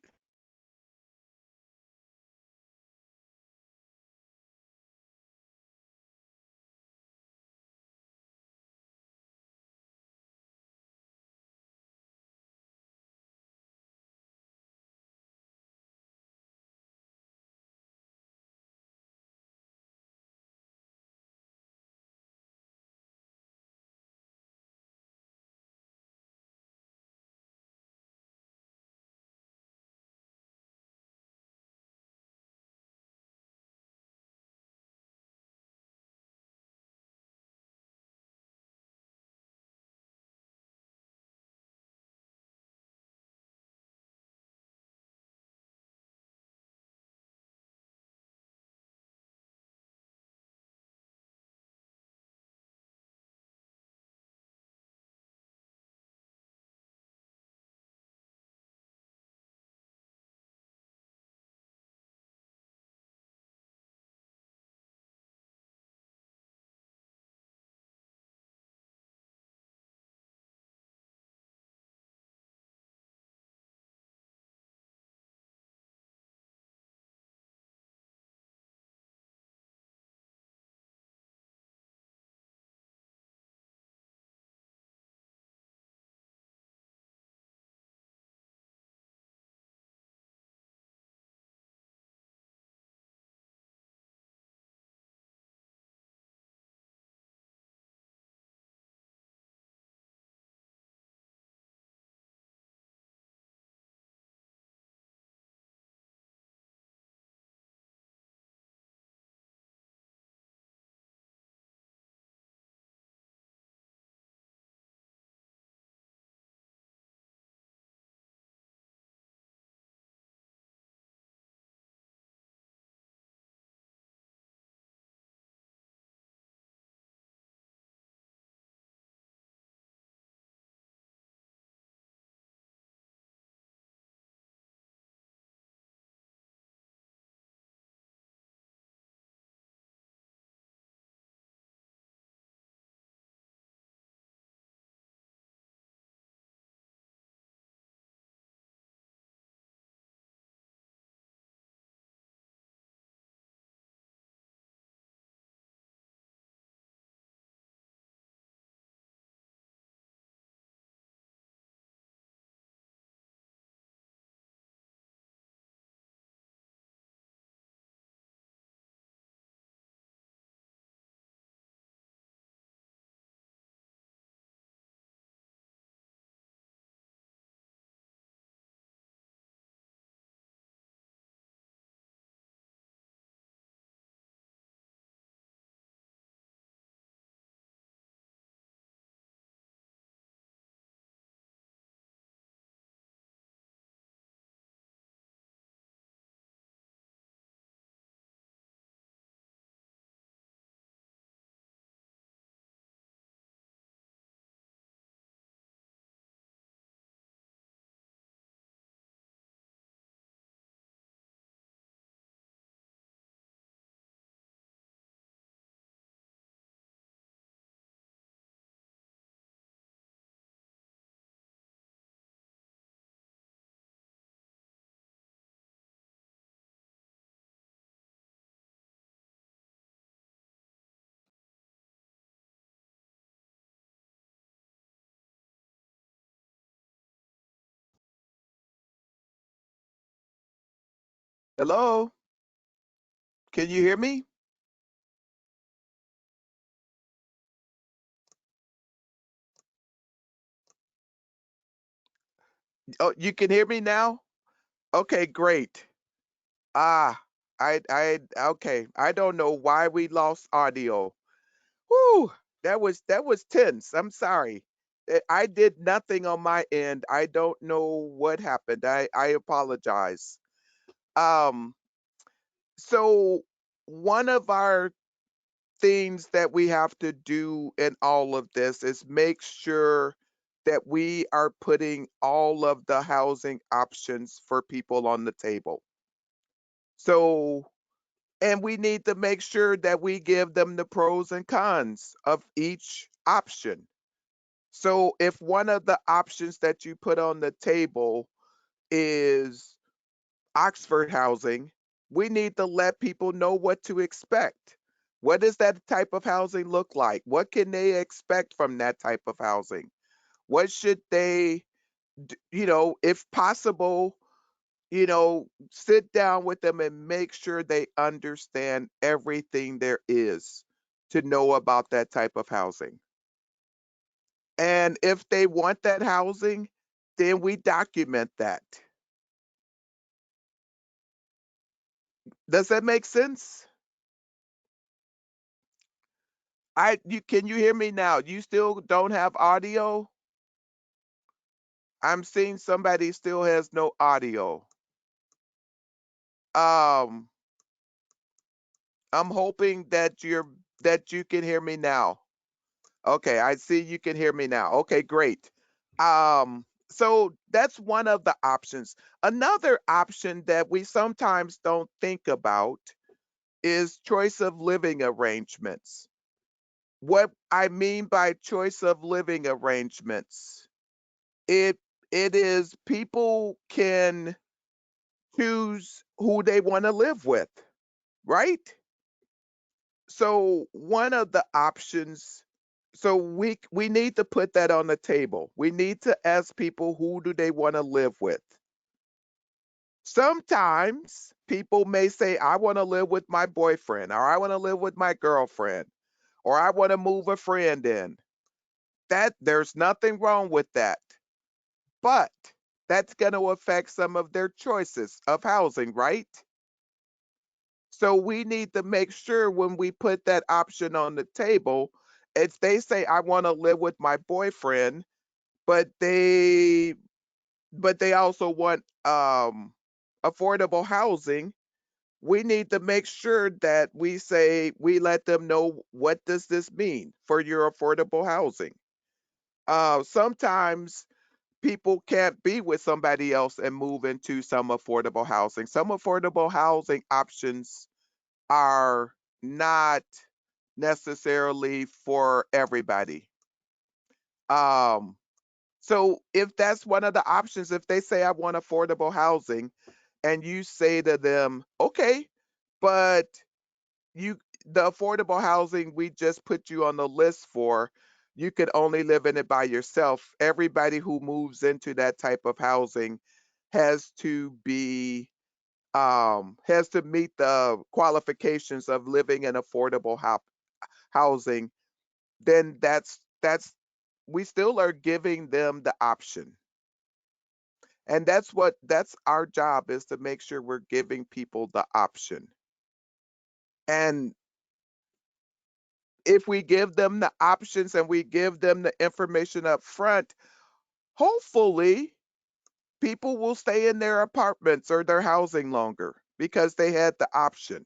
Hello? Can you hear me? Oh, you can hear me now? Okay, great. Ah, okay. I don't know why we lost audio. Whew, that was tense. I'm sorry. I did nothing on my end. I don't know what happened. I apologize. Um, so one of our things that we have to do in all of this is make sure that we are putting all of the housing options for people on the table. So, and we need to make sure that we give them the pros and cons of each option. So, if one of the options that you put on the table is Oxford housing, we need to let people know what to expect. What does that type of housing look like? What can they expect from that type of housing? What should they, if possible, sit down with them and make sure they understand everything there is to know about that type of housing. And if they want that housing, then we document that. Does that make sense? Can you hear me now? You still don't have audio? I'm seeing somebody still has no audio. Um, I'm hoping that you can hear me now. Okay, I see you can hear me now. Okay, great. So that's one of the options. Another option that we sometimes don't think about is choice of living arrangements. What I mean by choice of living arrangements, it it is people can choose who they want to live with, right? So one of the options, so we need to put that on the table. We need to ask people who do they want to live with. Sometimes people may say, I want to live with my boyfriend, or I want to live with my girlfriend, or I want to move a friend in. That there's nothing wrong with that. But that's going to affect some of their choices of housing, right? So we need to make sure when we put that option on the table, if they say I want to live with my boyfriend, but they also want affordable housing, we need to make sure that we say we let them know what does this mean for your affordable housing. Sometimes people can't be with somebody else and move into some affordable housing. Some affordable housing options are not necessarily for everybody. Um, so if that's one of the options, if they say I want affordable housing, and you say to them, okay, but you the affordable housing we just put you on the list for, you could only live in it by yourself. Everybody who moves into that type of housing has to be has to meet the qualifications of living in affordable housing. Then that's we still are giving them the option. And that's our job, is to make sure we're giving people the option. And if we give them the options and we give them the information up front, hopefully people will stay in their apartments or their housing longer because they had the option.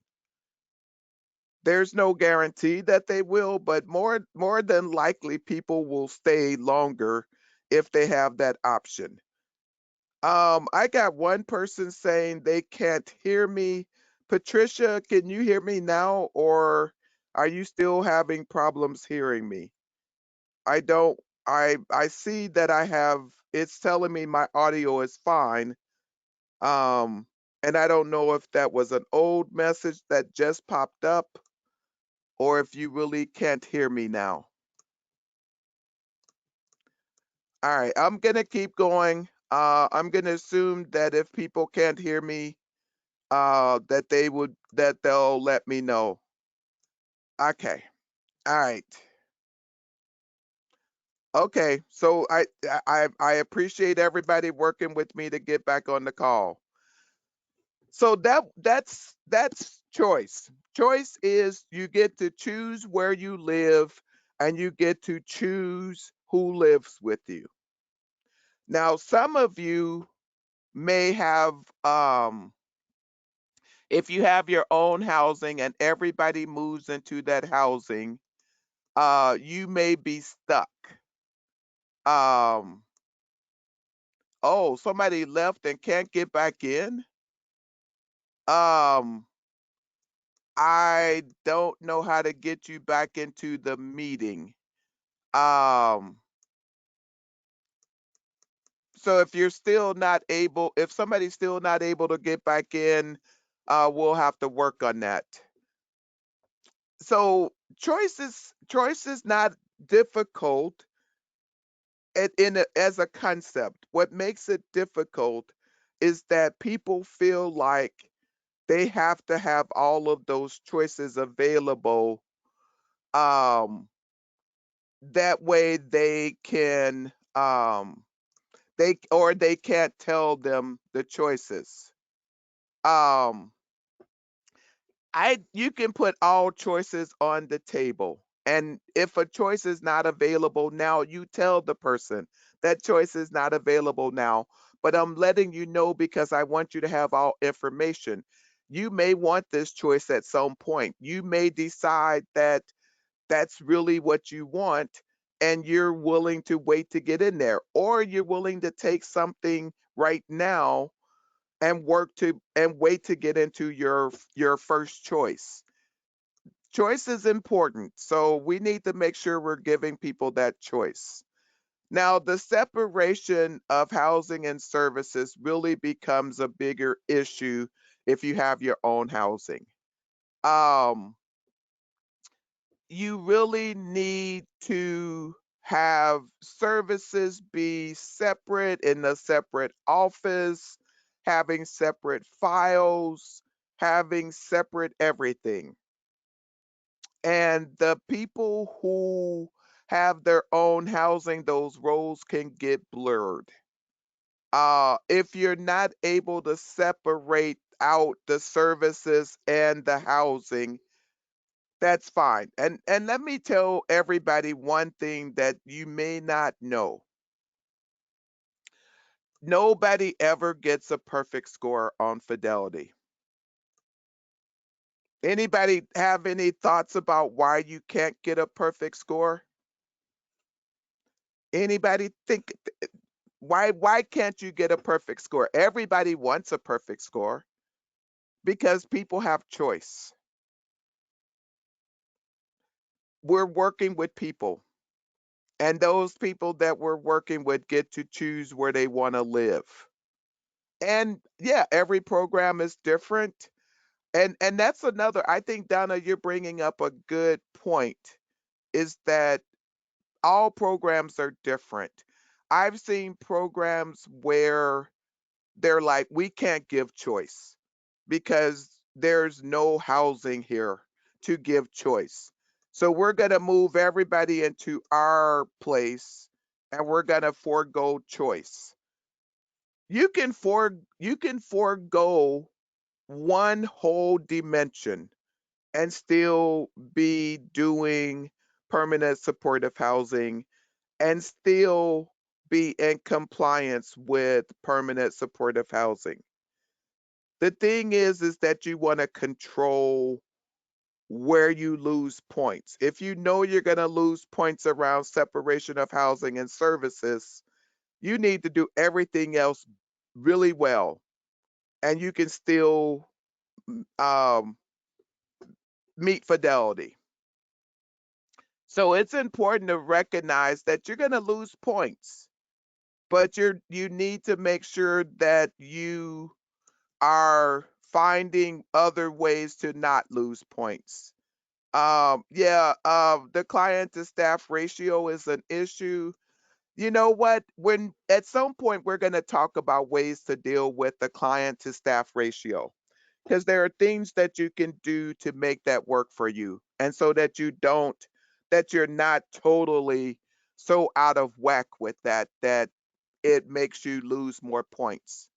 There's no guarantee that they will, but more than likely people will stay longer if they have that option. I got one person saying they can't hear me. Patricia, can you hear me now, or are you still having problems hearing me? I don't I see that I have, it's telling me my audio is fine. Um and I don't know if that was an old message that just popped up or if you really can't hear me now. All right, I'm going to keep going. I'm going to assume that if people can't hear me, that they'll let me know. Okay. All right. Okay. So I appreciate everybody working with me to get back on the call. So that's choice. Choice is you get to choose where you live and you get to choose who lives with you. Now, some of you may have if you have your own housing and everybody moves into that housing, you may be stuck. Um, oh, somebody left and can't get back in. Um, I don't know how to get you back into the meeting. Um, so if somebody's still not able to get back in, we'll have to work on that. So choice is not difficult as a concept. What makes it difficult is that people feel like they have to have all of those choices available. That way they can they can't tell them the choices. Um, you can put all choices on the table. And if a choice is not available now, you tell the person that choice is not available now. But I'm letting you know because I want you to have all information. You may want this choice at some point. You may decide that that's really what you want and you're willing to wait to get in there, or you're willing to take something right now and wait to get into your first choice. Choice is important, so we need to make sure we're giving people that choice. Now, the separation of housing and services really becomes a bigger issue if you have your own housing. Um, you really need to have services be separate in a separate office, having separate files, having separate everything. And the people who have their own housing, those roles can get blurred. If you're not able to separate out the services and the housing, that's fine. And let me tell everybody one thing that you may not know. Nobody ever gets a perfect score on Fidelity. Anybody have any thoughts about why you can't get a perfect score? Anybody think why can't you get a perfect score? Everybody wants a perfect score because people have choice. We're working with people, and those people that we're working with get to choose where they want to live. And yeah, every program is different. And that's another, I think, Donna, you're bringing up a good point, is that all programs are different. I've seen programs where they're like, we can't give choice because there's no housing here to give choice. So we're going to move everybody into our place and we're going to forego choice. You can forego one whole dimension and still be doing permanent supportive housing and still be in compliance with permanent supportive housing. The thing is that you want to control where you lose points. If you know you're going to lose points around separation of housing and services, you need to do everything else really well, and you can still um, meet Fidelity. So it's important to recognize that you're going to lose points, but you need to make sure that you are finding other ways to not lose points. The client to staff ratio is an issue. You know what? When at some point we're going to talk about ways to deal with the client to staff ratio. because there are things that you can do to make that work for you. And so that that you're not totally so out of whack with that it makes you lose more points.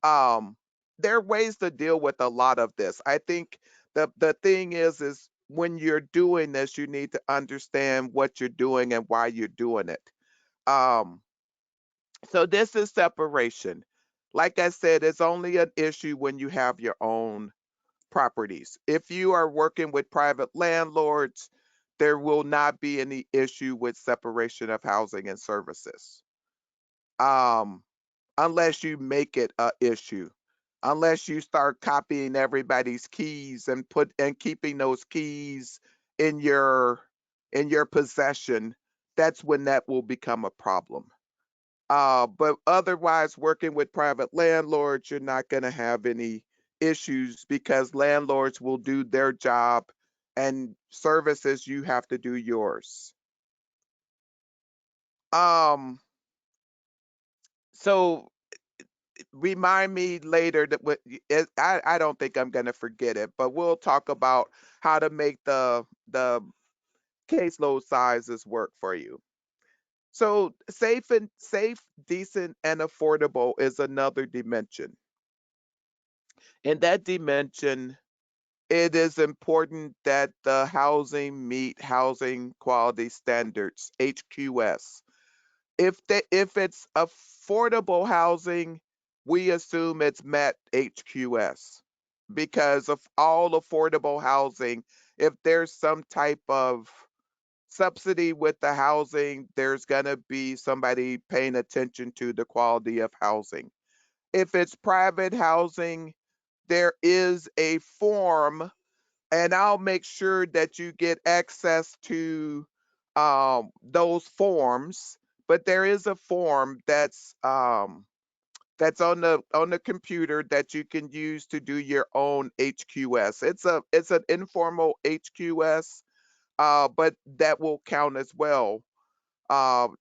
Um, there are ways to deal with a lot of this. I think the thing is when you're doing this, you need to understand what you're doing and why you're doing it. Um, so this is separation. Like I said, it's only an issue when you have your own properties. If you are working with private landlords, there will not be any issue with separation of housing and services. Um, unless you make it a issue. Unless you start copying everybody's keys and keeping those keys in your possession, that's when that will become a problem. But otherwise, working with private landlords, you're not going to have any issues because landlords will do their job and services you have to do yours. Um, so remind me later that I don't think I'm going to forget it, but we'll talk about how to make the caseload sizes work for you. So safe, decent, and affordable is another dimension. In that dimension, it is important that the housing meet housing quality standards, HQS. If it's affordable housing, we assume it's met HQS because of all affordable housing. If there's some type of subsidy with the housing, there's going to be somebody paying attention to the quality of housing. If it's private housing, there is a form, and I'll make sure that you get access to those forms. But there is a form that's on the computer that you can use to do your own HQS. It's an informal HQS, but that will count as well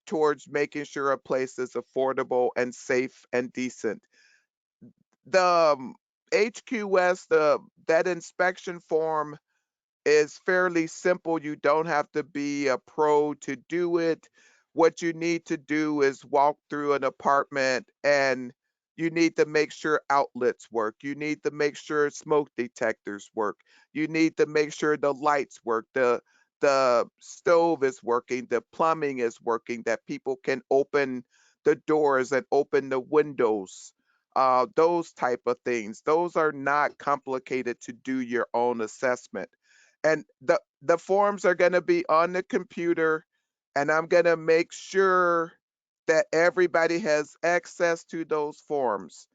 towards making sure a place is affordable and safe and decent. The HQS, that inspection form is fairly simple. You don't have to be a pro to do it. What you need to do is walk through an apartment and you need to make sure outlets work. You need to make sure smoke detectors work. You need to make sure the lights work, the stove is working, the plumbing is working, that people can open the doors and open the windows. Those type of things. Those are not complicated to do your own assessment, and the forms are going to be on the computer, and I'm going to make sure that everybody has access to those forms.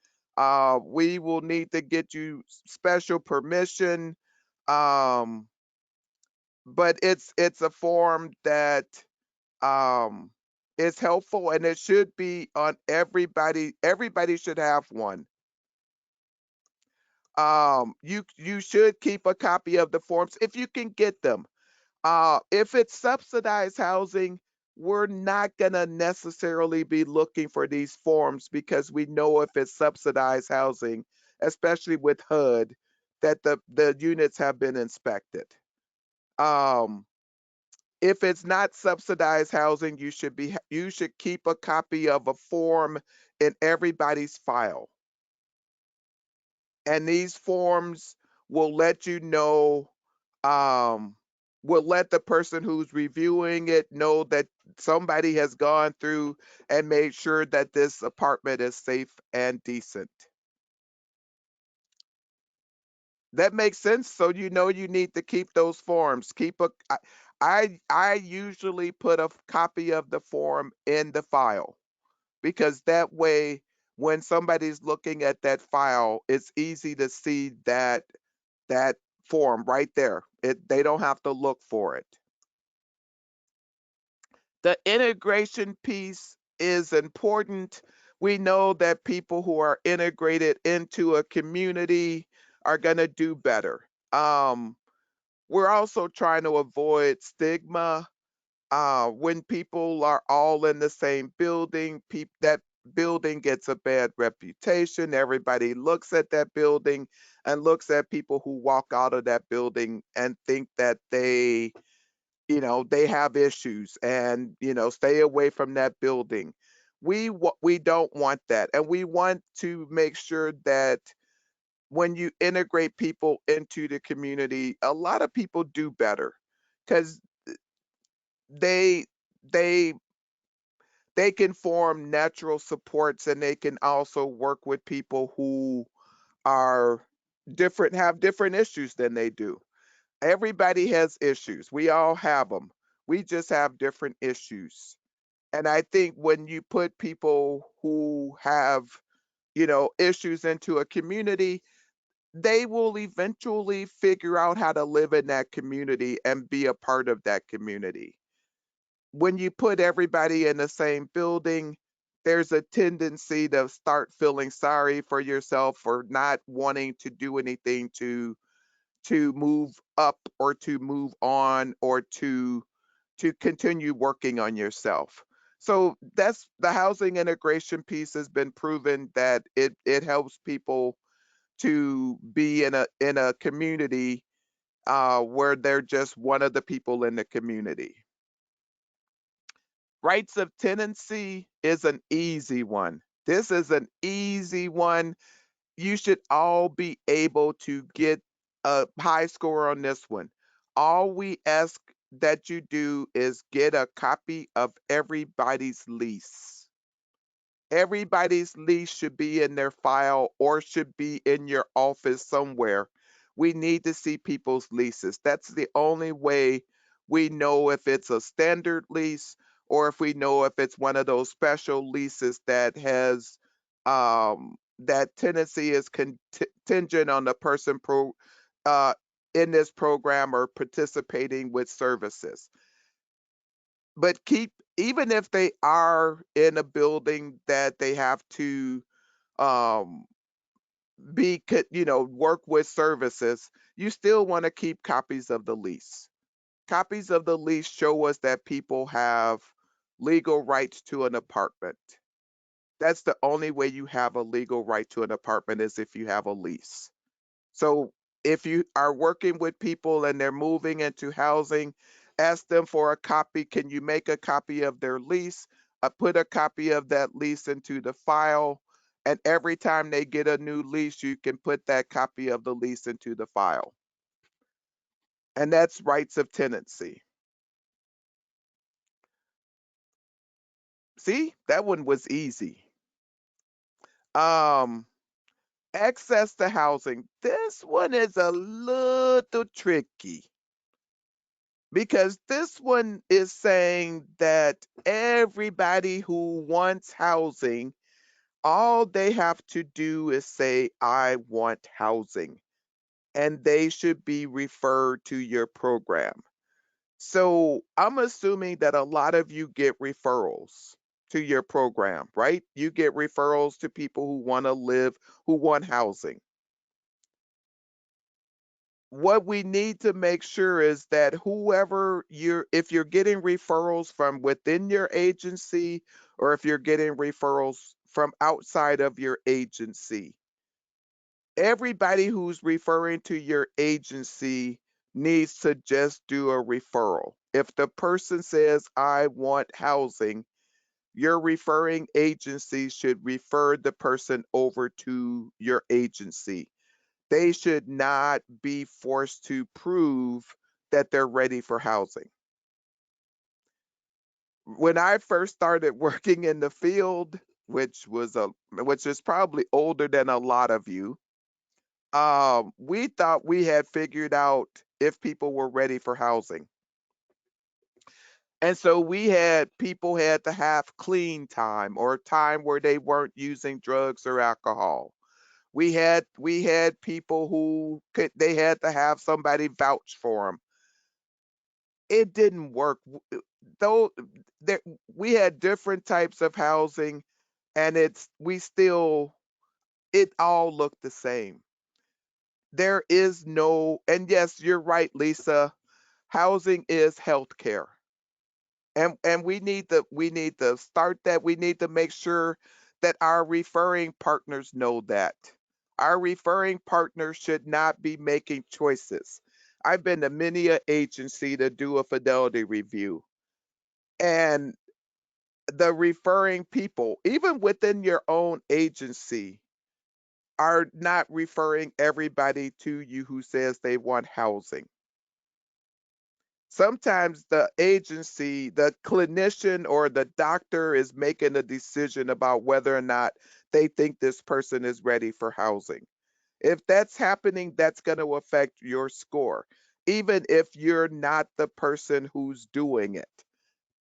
We will need to get you special permission, um, but it's a form that um, is helpful, and it should be on everybody. Everybody should have one. You should keep a copy of the forms if you can get them. If it's subsidized housing, we're not going to necessarily be looking for these forms because we know if it's subsidized housing, especially with HUD, that the units have been inspected. Um, if it's not subsidized housing, you should keep a copy of a form in everybody's file. And these forms will let you know, um, will let the person who's reviewing it know that somebody has gone through and made sure that this apartment is safe and decent. That makes sense. So you know you need to keep those forms. I usually put a copy of the form in the file because that way when somebody's looking at that file, it's easy to see that form right there. They don't have to look for it. The integration piece is important. We know that people who are integrated into a community are going to do better. We're also trying to avoid stigma when people are all in the same building. That building gets a bad reputation. Everybody looks at that building and looks at people who walk out of that building and think that they have issues and, stay away from that building. We don't want that. And we want to make sure that when you integrate people into the community, a lot of people do better because they they they can form natural supports, and they can also work with people who are different, have different issues than they do. Everybody has issues. We all have them. We just have different issues. And I think when you put people who have, issues into a community, they will eventually figure out how to live in that community and be a part of that community. When you put everybody in the same building, there's a tendency to start feeling sorry for yourself for not wanting to do anything to move up or to move on or to continue working on yourself. So that's the housing integration piece has been proven that it helps people to be in a community where they're just one of the people in the community. Rights of tenancy is an easy one. This is an easy one. You should all be able to get a high score on this one. All we ask that you do is get a copy of everybody's lease. Everybody's lease should be in their file or should be in your office somewhere. We need to see people's leases. That's the only way we know if it's a standard lease or if we know if it's one of those special leases that has that tenancy is contingent on the person uh, in this program or participating with services. But even if they are in a building that they have to um work with services, you still want to keep copies of the lease. Copies of the lease show us that people have legal rights to an apartment. That's the only way you have a legal right to an apartment is if you have a lease. So if you are working with people and they're moving into housing, ask them for a copy. Can you make a copy of their lease? Put a copy of that lease into the file. And every time they get a new lease, you can put that copy of the lease into the file. And that's rights of tenancy. See, that one was easy. Um, Access to housing. This one is a little tricky because this one is saying that everybody who wants housing, all they have to do is say, I want housing, and they should be referred to your program. So I'm assuming that a lot of you get referrals to your program, right? You get referrals to people who want to live, who want housing. What we need to make sure is that if you're getting referrals from within your agency or if you're getting referrals from outside of your agency, everybody who's referring to your agency needs to just do a referral. If the person says, I want housing, your referring agency should refer the person over to your agency. They should not be forced to prove that they're ready for housing. When I first started working in the field, which is probably older than a lot of you, we thought we had figured out if people were ready for housing. And so people had to have clean time or time where they weren't using drugs or alcohol. We had people they had to have somebody vouch for them. It didn't work. Though there, we had different types of housing, and it all looked the same. There is no, and yes, you're right, Lisa. Housing is healthcare, and we need to start that. We need to make sure that our referring partners know that. Our referring partners should not be making choices. I've been to many a agency to do a fidelity review, and the referring people, even within your own agency, are not referring everybody to you who says they want housing. Sometimes the agency, the clinician or the doctor is making a decision about whether or not they think this person is ready for housing. If that's happening, that's going to affect your score, even if you're not the person who's doing it.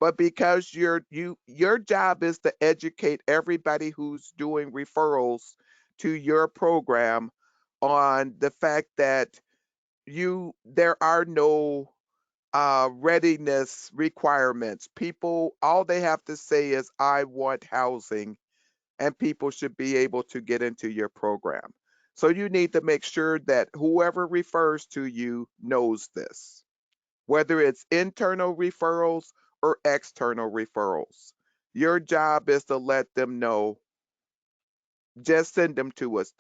But because your job is to educate everybody who's doing referrals to your program on the fact that there are no readiness requirements. People, all they have to say is, I want housing, and people should be able to get into your program. So you need to make sure that whoever refers to you knows this, whether it's internal referrals or external referrals. Your job is to let them know. Just send them to us.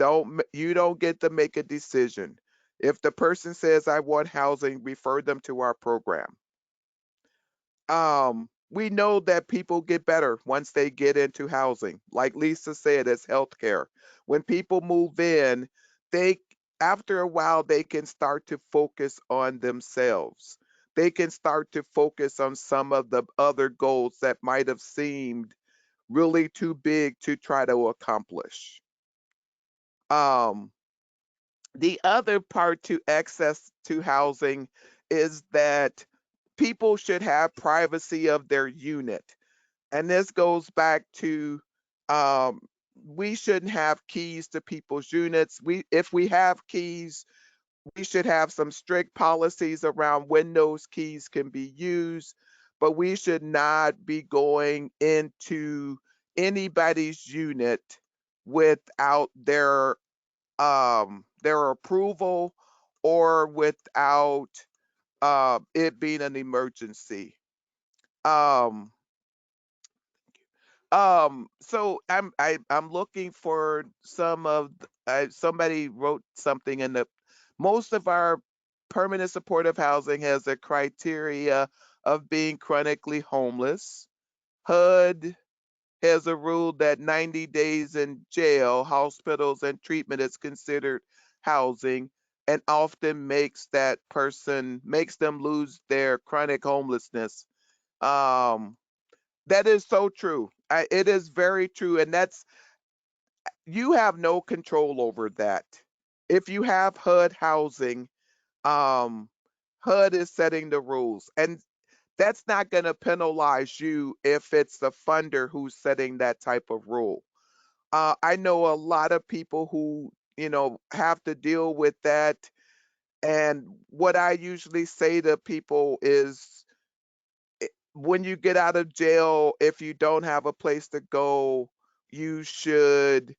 You don't get to make a decision. If the person says I want housing, refer them to our program. We know that people get better once they get into housing. Like Lisa said, it's healthcare. When people move in, they after a while they can start to focus on themselves. They can start to focus on some of the other goals that might have seemed really too big to try to accomplish. Um, the other part to access to housing is that people should have privacy of their unit. And this goes back to um, we shouldn't have keys to people's units. If we have keys, we should have some strict policies around when those keys can be used, but we should not be going into anybody's unit without their approval or without it being an emergency. Um, so I'm looking for somebody wrote something in the most of our permanent supportive housing has a criteria of being chronically homeless. HUD has a rule that 90 days in jail, hospitals, and treatment is considered housing, and often makes them lose their chronic homelessness. Um, that is so true. It is very true, and you have no control over that. If you have HUD housing, um, HUD is setting the rules, and that's not going to penalize you if it's the funder who's setting that type of rule. I know a lot of people who, have to deal with that. And what I usually say to people is when you get out of jail, if you don't have a place to go, you should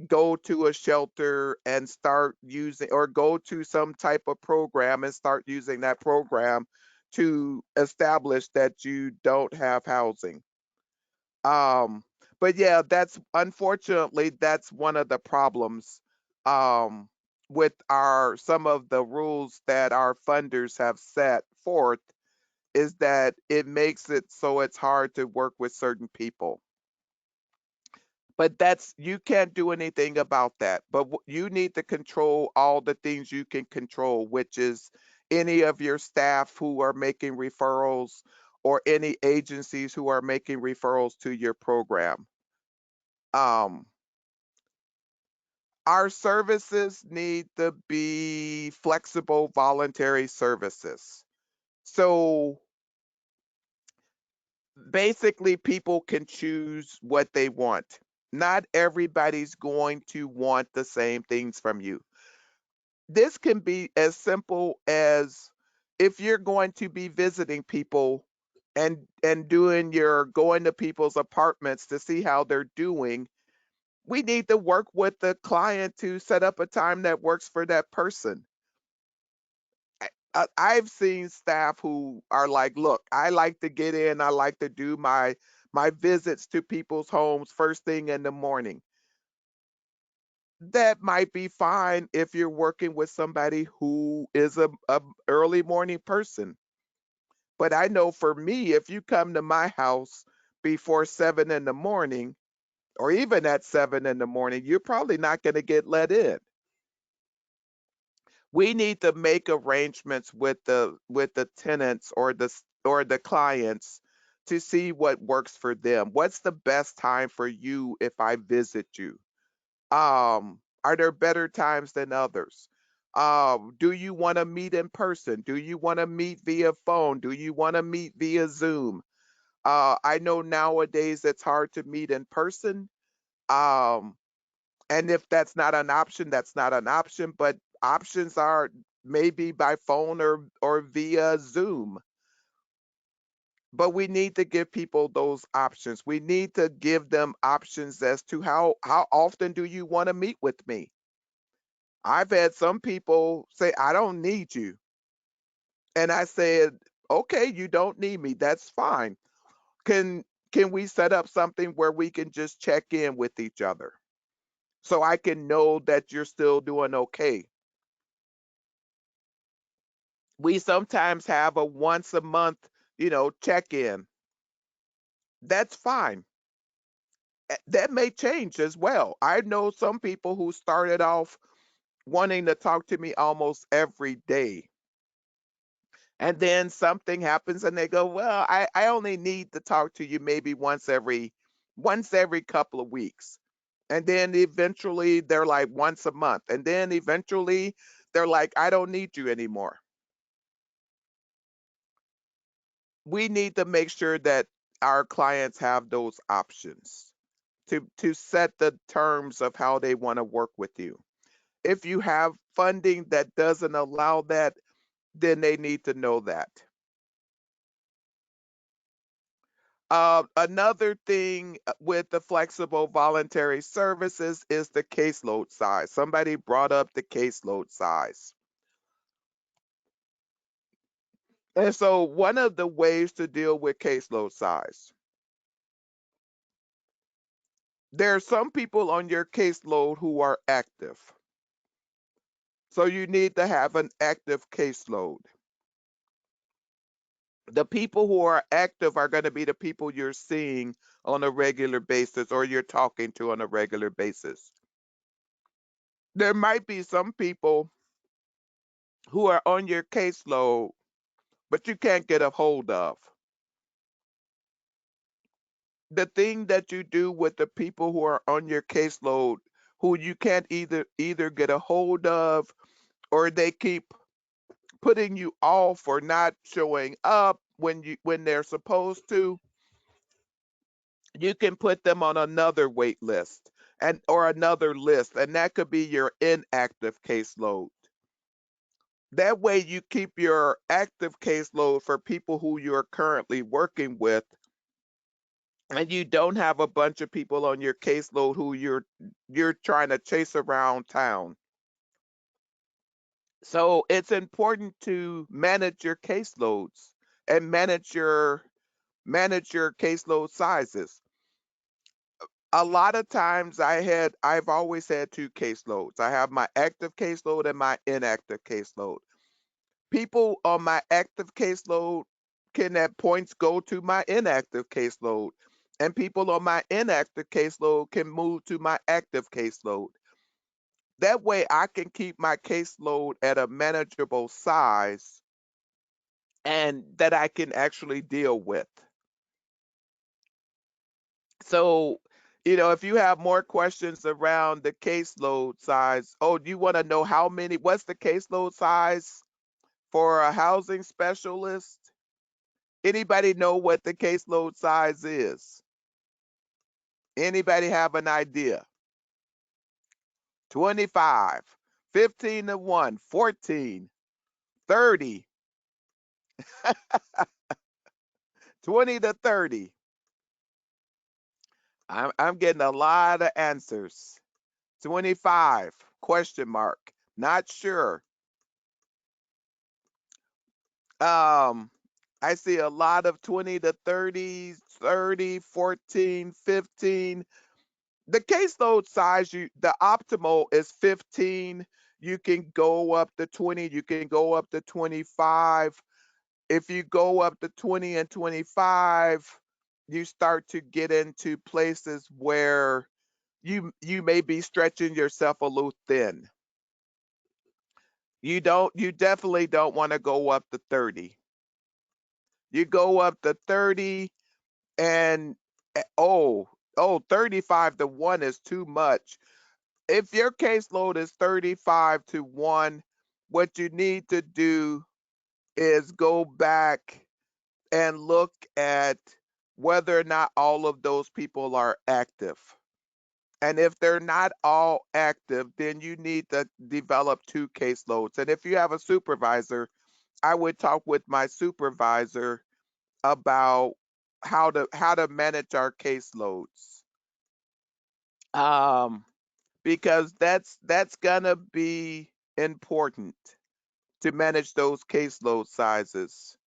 go to a shelter and start using, or go to some type of program and start using that program to establish that you don't have housing. Um, but yeah, that's unfortunately that's one of the problems um, with our some of the rules that our funders have set forth is that it makes it so it's hard to work with certain people. But you can't do anything about that. But you need to control all the things you can control, which is any of your staff who are making referrals or any agencies who are making referrals to your program. Um, our services need to be flexible, voluntary services. So basically, people can choose what they want. Not everybody's going to want the same things from you. This can be as simple as if you're going to be visiting people and doing your going to people's apartments to see how they're doing. We need to work with the client to set up a time that works for that person. I've seen staff who are like, look, I like to get in, I like to do my visits to people's homes first thing in the morning. That might be fine if you're working with somebody who is a early morning person. But I know for me, if you come to my house before 7 in the morning, or even at 7 in the morning, you're probably not going to get let in. We need to make arrangements with the tenants or the clients to see what works for them. What's the best time for you if I visit you? Are there better times than others? Do you want to meet in person? Do you want to meet via phone? Do you want to meet via Zoom? I know nowadays it's hard to meet in person. Um, and if that's not an option, that's not an option. But options are maybe by phone or via Zoom. But we need to give people those options. We need to give them options as to how often do you want to meet with me? I've had some people say, I don't need you. And I said, okay, you don't need me. That's fine. Can can we set up something where we can just check in with each other so I can know that you're still doing okay? We sometimes have a once a month, check in. That's fine. That may change as well. I know some people who started off wanting to talk to me almost every day. And then something happens and they go, well, I only need to talk to you maybe once every couple of weeks. And then eventually they're like once a month. And then eventually they're like, I don't need you anymore. We need to make sure that our clients have those options to set the terms of how they want to work with you. If you have funding that doesn't allow that, then they need to know that. Another thing with the flexible voluntary services is the caseload size. Somebody brought up the caseload size. And so, one of the ways to deal with caseload size, there are some people on your caseload who are active. So, you need to have an active caseload. The people who are active are going to be the people you're seeing on a regular basis or you're talking to on a regular basis. There might be some people who are on your caseload, but you can't get a hold of. The thing that you do with the people who are on your caseload, who you can't either get a hold of, or they keep putting you off or not showing up when they're supposed to, you can put them on another wait list and or another list, and that could be your inactive caseload. That way you keep your active caseload for people who you're currently working with, and you don't have a bunch of people on your caseload who you're trying to chase around town. So it's important to manage your caseloads and manage your caseload sizes. A lot of times I've always had two caseloads. I have my active caseload and my inactive caseload. People on my active caseload can at points go to my inactive caseload, and people on my inactive caseload can move to my active caseload. That way I can keep my caseload at a manageable size and that I can actually deal with. So, if you have more questions around the caseload size, oh, do you want to know what's the caseload size for a housing specialist? Anybody know what the caseload size is? Anybody have an idea? 25, 15 to 1, 14, 30, 20 to 30. I'm getting a lot of answers. 25, question mark. Not sure. Um, I see a lot of 20 to 30, 30, 14, 15. The caseload size, the optimal is 15. You can go up to 20, you can go up to 25. If you go up to 20 and 25, you start to get into places where you may be stretching yourself a little thin. You definitely don't want to go up to 30. You go up to 30 and oh, 35 to 1 is too much. If your caseload is 35 to 1, what you need to do is go back and look at whether or not all of those people are active. And if they're not all active, then you need to develop two caseloads. And if you have a supervisor, I would talk with my supervisor about how to manage our caseloads. Um, because that's gonna be important to manage those caseload sizes.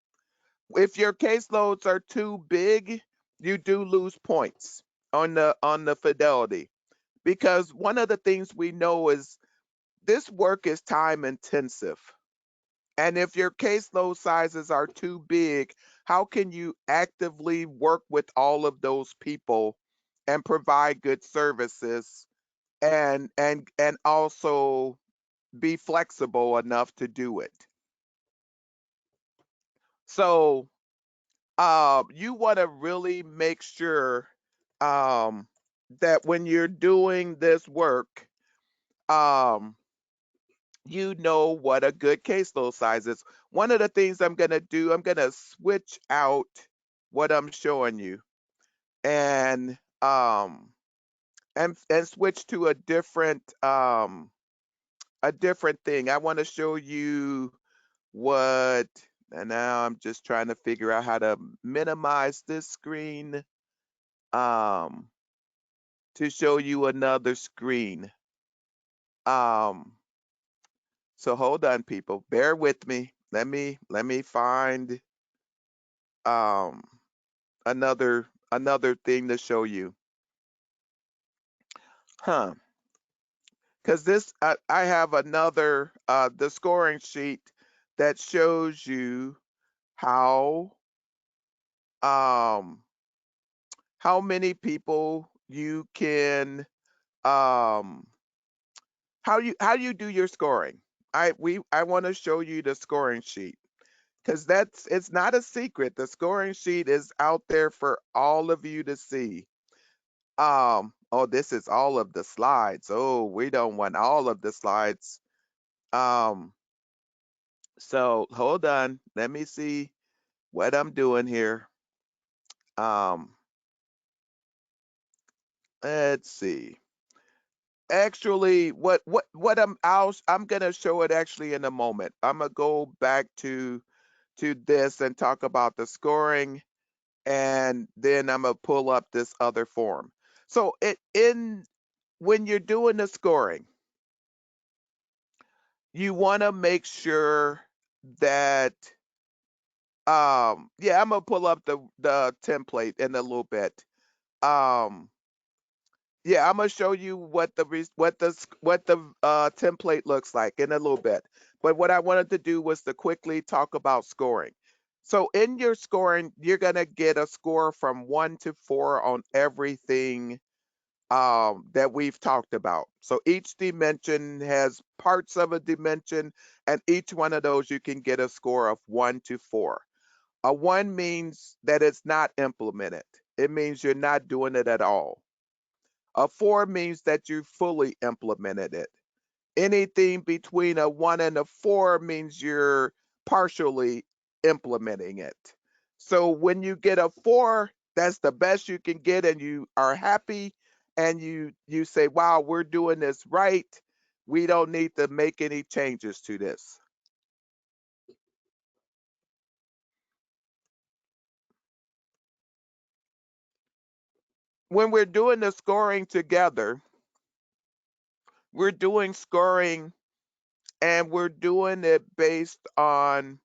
If your caseloads are too big, you do lose points on the fidelity. Because one of the things we know is this work is time intensive. And if your caseload sizes are too big, how can you actively work with all of those people and provide good services and also be flexible enough to do it? So you want to really make sure um, that when you're doing this work, um, you know what a good caseload size is. One of the things I'm going to do, I'm going to switch out what I'm showing you and and switch to a different thing. I want to show you what, and now I'm just trying to figure out how to minimize this screen um to show you another screen. Um so hold on people, bear with me. Let me find um another thing to show you. Huh. Because I have another the scoring sheet that shows you how um how many people you can um how you do your scoring. I want to show you the scoring sheet because it's not a secret. The scoring sheet is out there for all of you to see. Oh, this is all of the slides. Oh, we don't want all of the slides. Um, so hold on. Let me see what I'm doing here. Um, let's see. Actually, what I'm gonna show it actually in a moment. I'm gonna go back to this and talk about the scoring, and then I'm gonna pull up this other form. So it in when you're doing the scoring, you want to make sure that yeah, I'm gonna pull up the template in a little bit. Um yeah, I'm gonna show you what the template looks like in a little bit. But what I wanted to do was to quickly talk about scoring. So in your scoring, you're gonna get a score from 1 to 4 on everything that we've talked about. So each dimension has parts of a dimension, and each one of those you can get a score of 1 to 4. A 1 means that it's not implemented. It means you're not doing it at all. A 4 means that you fully implemented it. Anything between a 1 and a 4 means you're partially implementing it. So when you get a 4, that's the best you can get and you are happy and you say, "Wow, we're doing this right. We don't need to make any changes to this." When we're doing the scoring together, we're doing scoring and we're doing it based on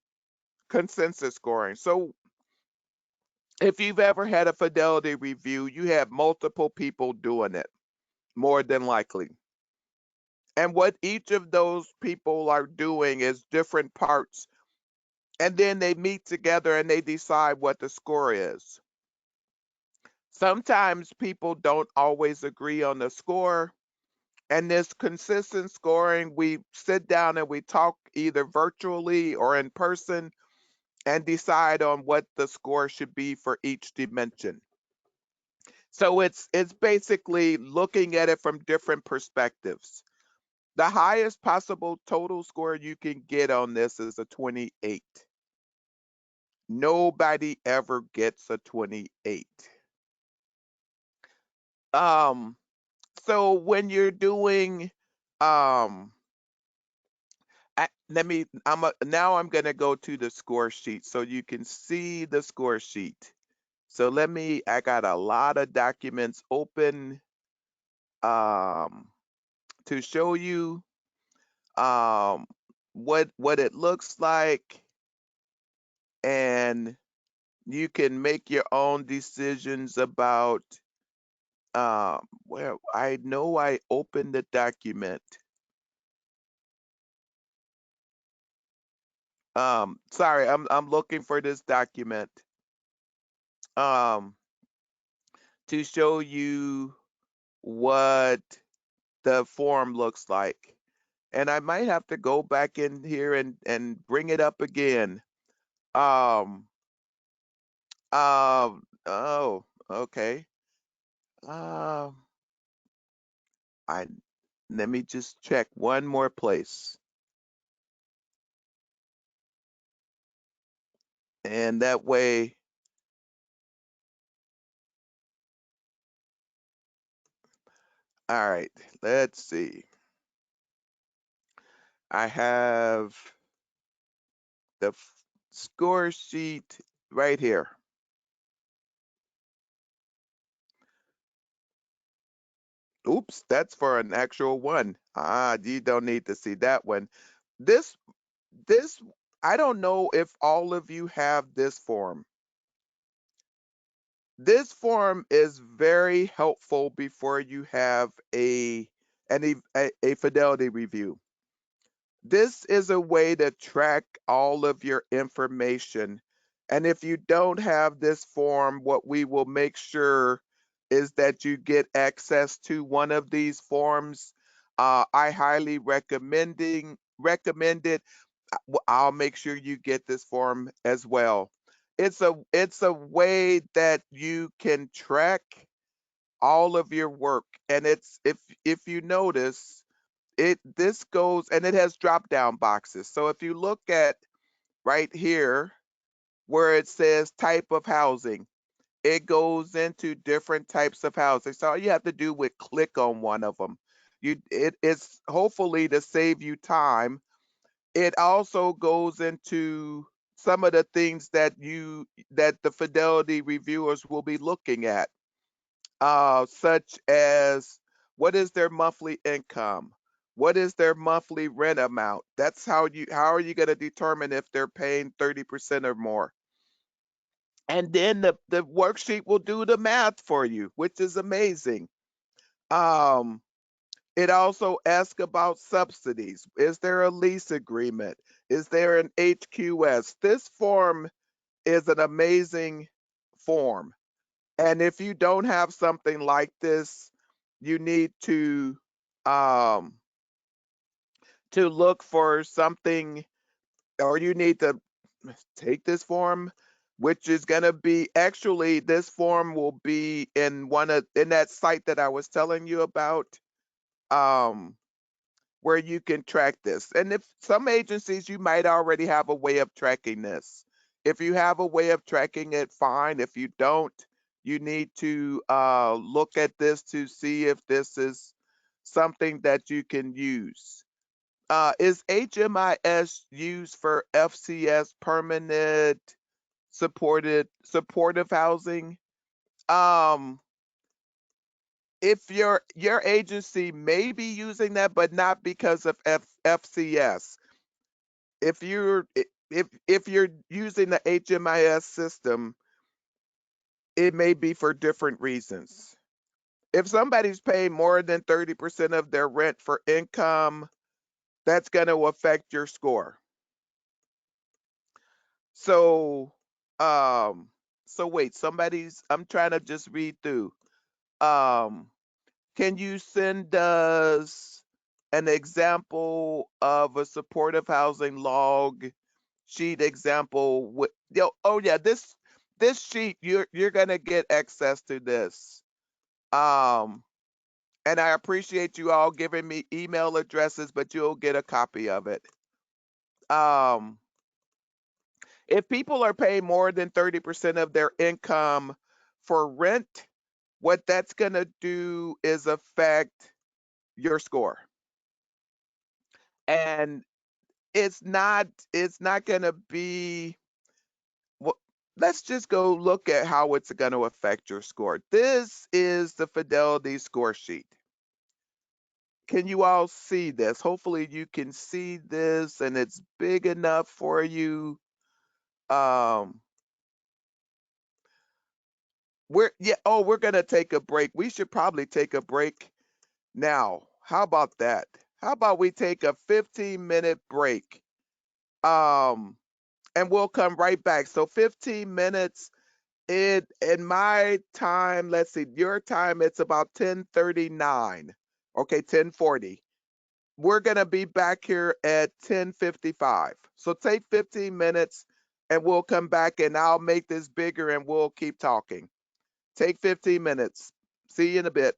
consensus scoring. So if you've ever had a fidelity review, you have multiple people doing it, more than likely. And what each of those people are doing is different parts. And then they meet together and they decide what the score is. Sometimes people don't always agree on the score. And this consistent scoring, we sit down and we talk either virtually or in person and decide on what the score should be for each dimension. So it's basically looking at it from different perspectives. The highest possible total score you can get on this is a 28. Nobody ever gets a 28. Um, so when you're doing, um, now I'm gonna go to the score sheet so you can see the score sheet. So I got a lot of documents open, um, to show you, um, what it looks like, and you can make your own decisions about, well, I know I opened the document. Sorry, I'm looking for this document, um, to show you what the form looks like. And I might have to go back in here and bring it up again. Um, oh, okay. Um, I Let me just check one more place. And that way, all right, let's see. I have the score sheet right here. Oops, that's for an actual one. You don't need to see that one. This, this, I don't know if all of you have this form. This form is very helpful before you have a fidelity review. This is a way to track all of your information. And if you don't have this form, what we will make sure is that you get access to one of these forms. I highly recommend it. I'll make sure you get this form as well. It's a way that you can track all of your work. And it's if you notice, this goes and it has drop down boxes. So if you look at right here where it says type of housing, it goes into different types of housing. So all you have to do is click on one of them. It's hopefully to save you time. It also goes into some of the things that the fidelity reviewers will be looking at, such as what is their monthly income? What is their monthly rent amount? That's how are you going to determine if they're paying 30% or more? And then the worksheet will do the math for you, which is amazing. Um, it also asks about subsidies. Is there a lease agreement? Is there an HQS? This form is an amazing form. And if you don't have something like this, you need um, to look for something, or you need to take this form, which is going to be actually this form will be in that site that I was telling you about, um, where you can track this. And if some agencies, you might already have a way of tracking this. If you have a way of tracking it, fine. If you don't, you need to look at this to see if this is something that you can use. Is HMIS used for FCS, permanent supportive housing? Um, if your agency may be using that, but not because of FCS. If you're if you're using the HMIS system, it may be for different reasons. If somebody's paying more than 30% of their rent for income, that's going to affect your score. So, um, so wait, I'm trying to just read through. Um, can you send us an example of a supportive housing log sheet example with, oh yeah, this sheet, you're gonna get access to this. Um, and I appreciate you all giving me email addresses, but you'll get a copy of it. Um, if people are paying more than 30% of their income for rent, what that's going to do is affect your score. And it's not going to be well, let's just go look at how it's going to affect your score. This is the Fidelity score sheet. Can you all see this? Hopefully you can see this and it's big enough for you. Um, we're gonna take a break. We should probably take a break now. How about that? How about we take a 15-minute break? Um, and we'll come right back. So 15 minutes in my time, let's see, your time, it's about 10:39. Okay, 10:40. We're gonna be back here at 10:55. So take 15 minutes and we'll come back and I'll make this bigger and we'll keep talking. Take 15 minutes. See you in a bit.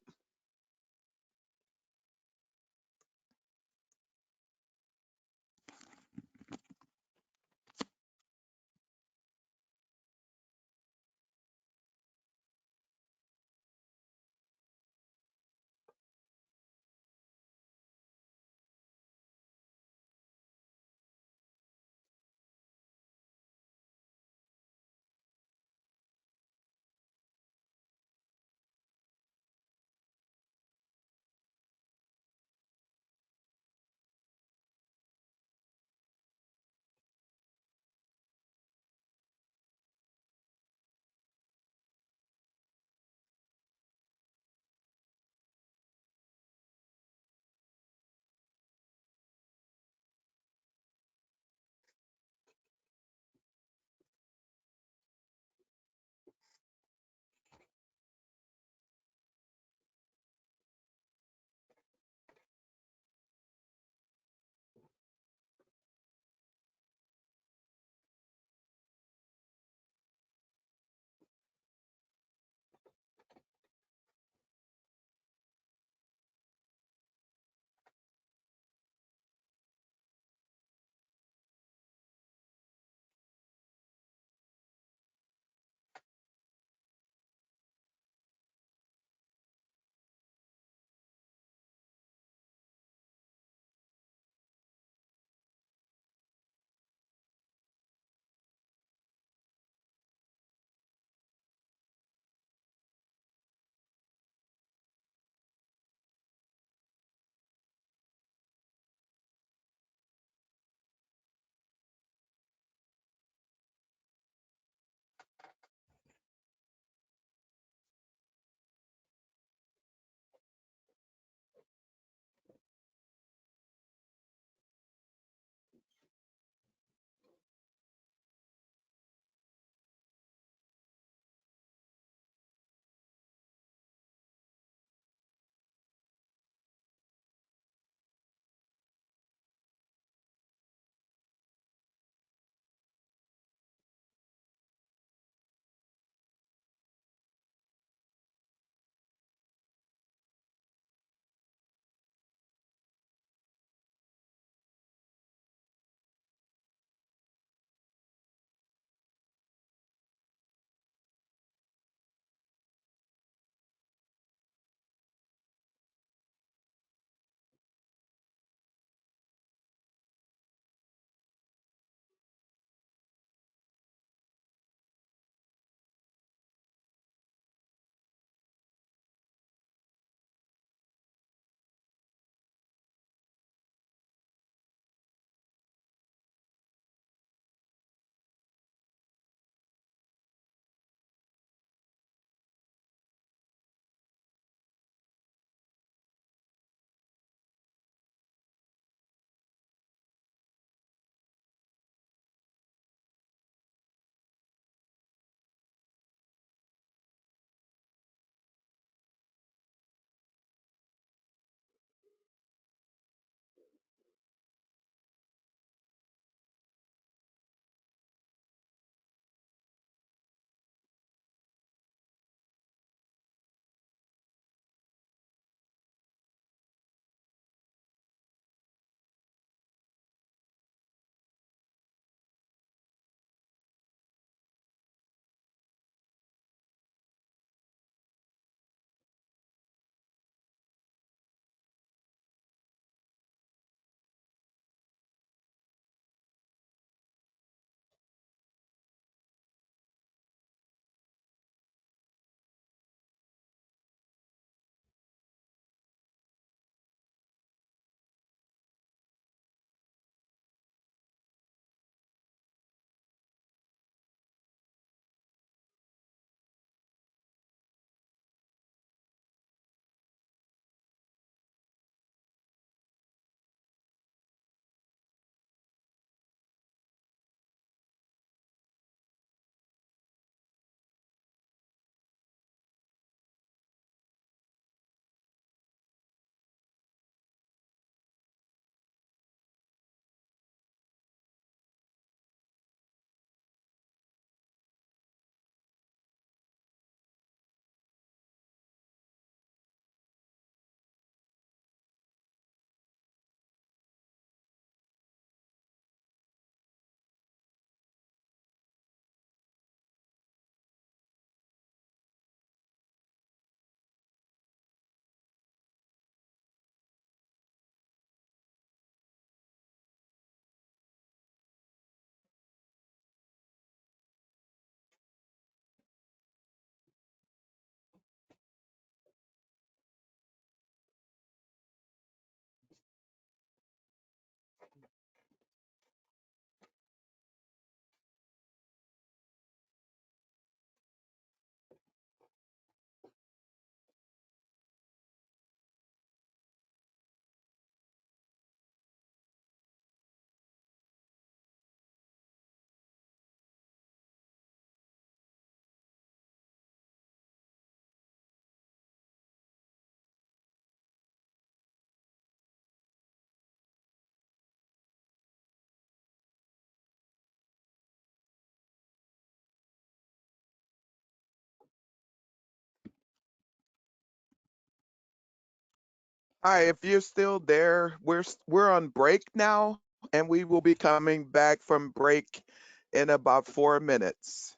Hi, if you're still there, we're on break now, and we will be coming back from break in about 4 minutes.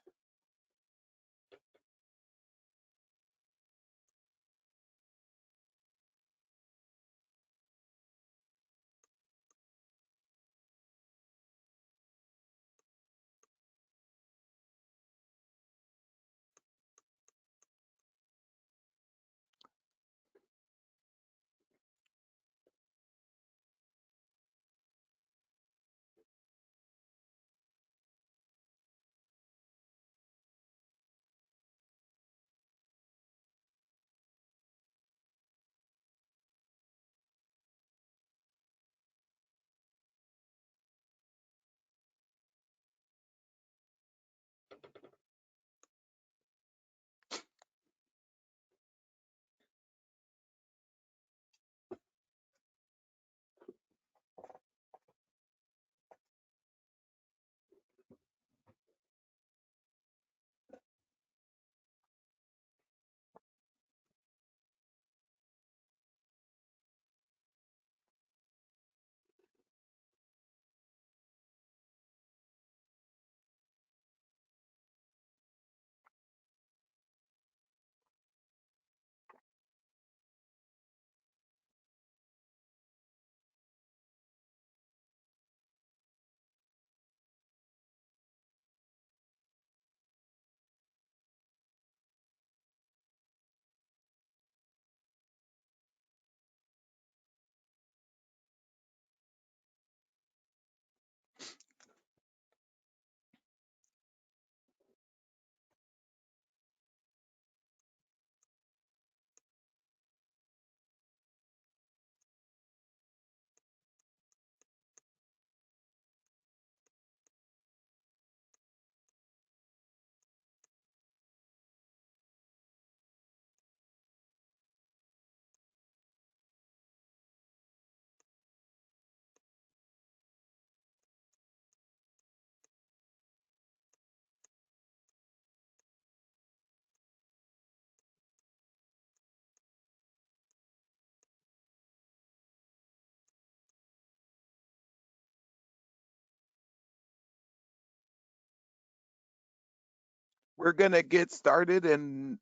We're gonna get started in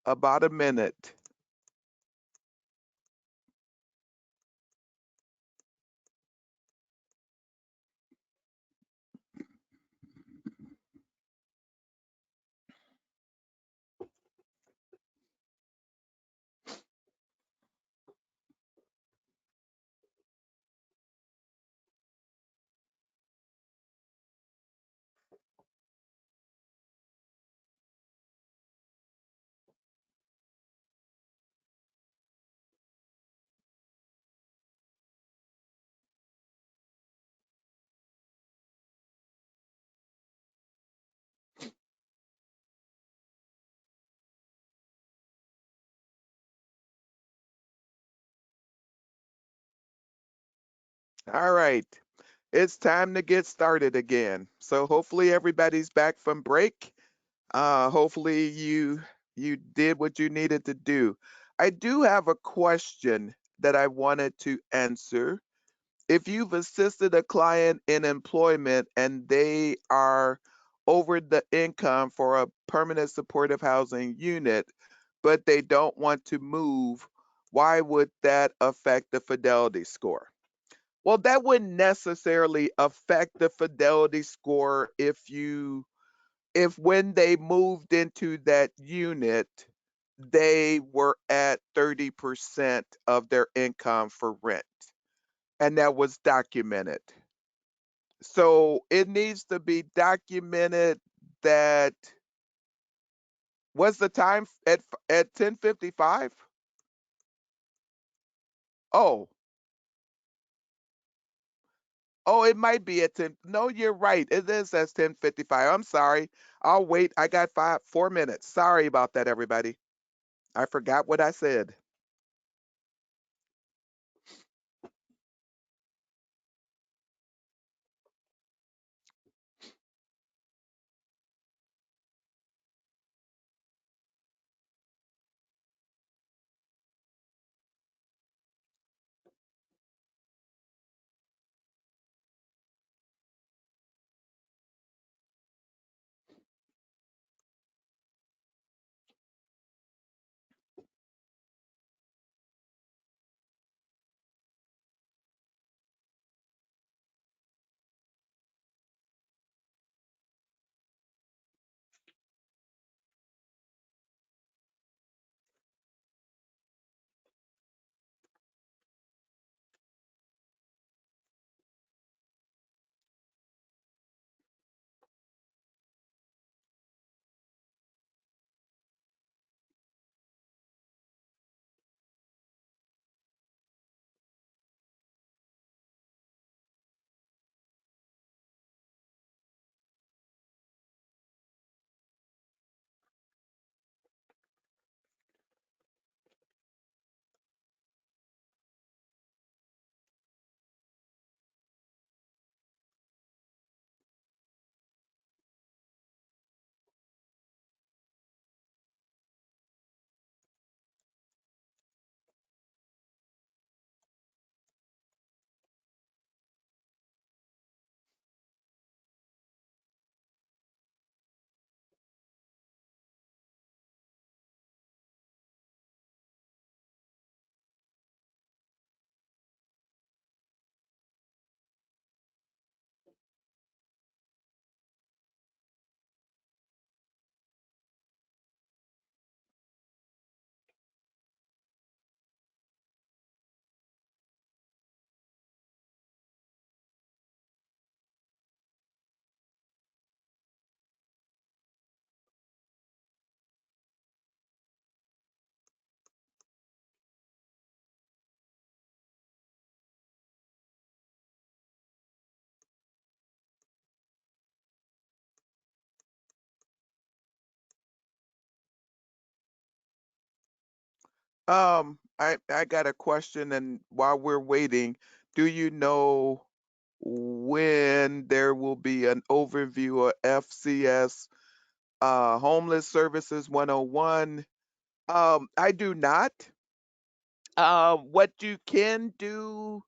about a minute. All right, it's time to get started again. So hopefully everybody's back from break. Hopefully you did what you needed to do. I do have a question that I wanted to answer. If you've assisted a client in employment and they are over the income for a permanent supportive housing unit, but they don't want to move, why would that affect the fidelity score? Well, that wouldn't necessarily affect the fidelity score if when they moved into that unit, they were at 30% of their income for rent, and that was documented. So it needs to be documented that what's the time at 10:55? Oh, oh, it might be at 10. No, you're right. It is at 10:55. I'm sorry. I'll wait. I got 4 minutes. Sorry about that, everybody. I forgot what I said. I got a question, and while we're waiting, do you know when there will be an overview of FCS Homeless Services 101? I do not. What you can do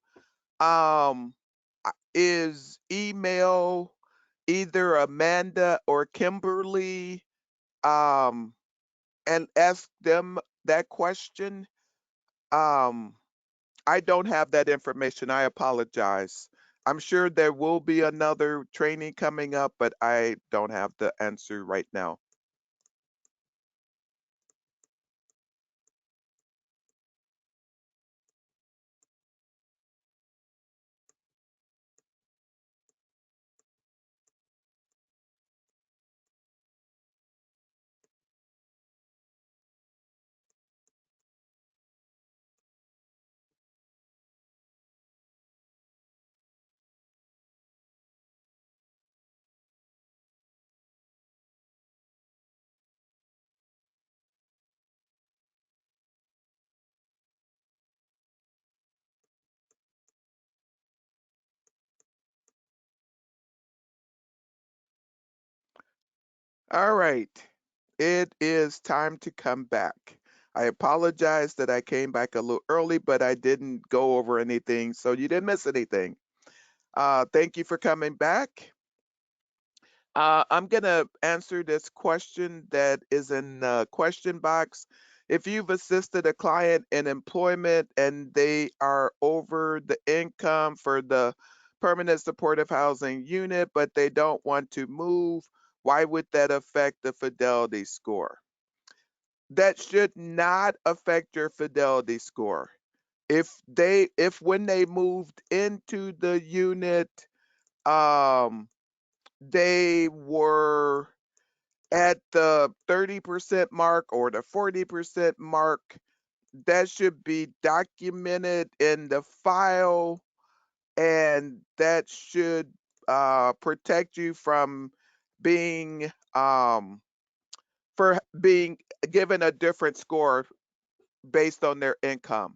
is email either Amanda or Kimberly um, and ask them that question. Um, I don't have that information. I apologize. I'm sure there will be another training coming up, but I don't have the answer right now. All right. It is time to come back. I apologize that I came back a little early, but I didn't go over anything, so you didn't miss anything. Thank you for coming back. I'm going to answer this question that is in the question box. If you've assisted a client in employment and they are over the income for the permanent supportive housing unit, but they don't want to move, why would that affect the Fidelity score? That should not affect your Fidelity score. If when they moved into the unit, um, they were at the 30% mark or the 40% mark, that should be documented in the file, and that should protect you from being for being given a different score based on their income.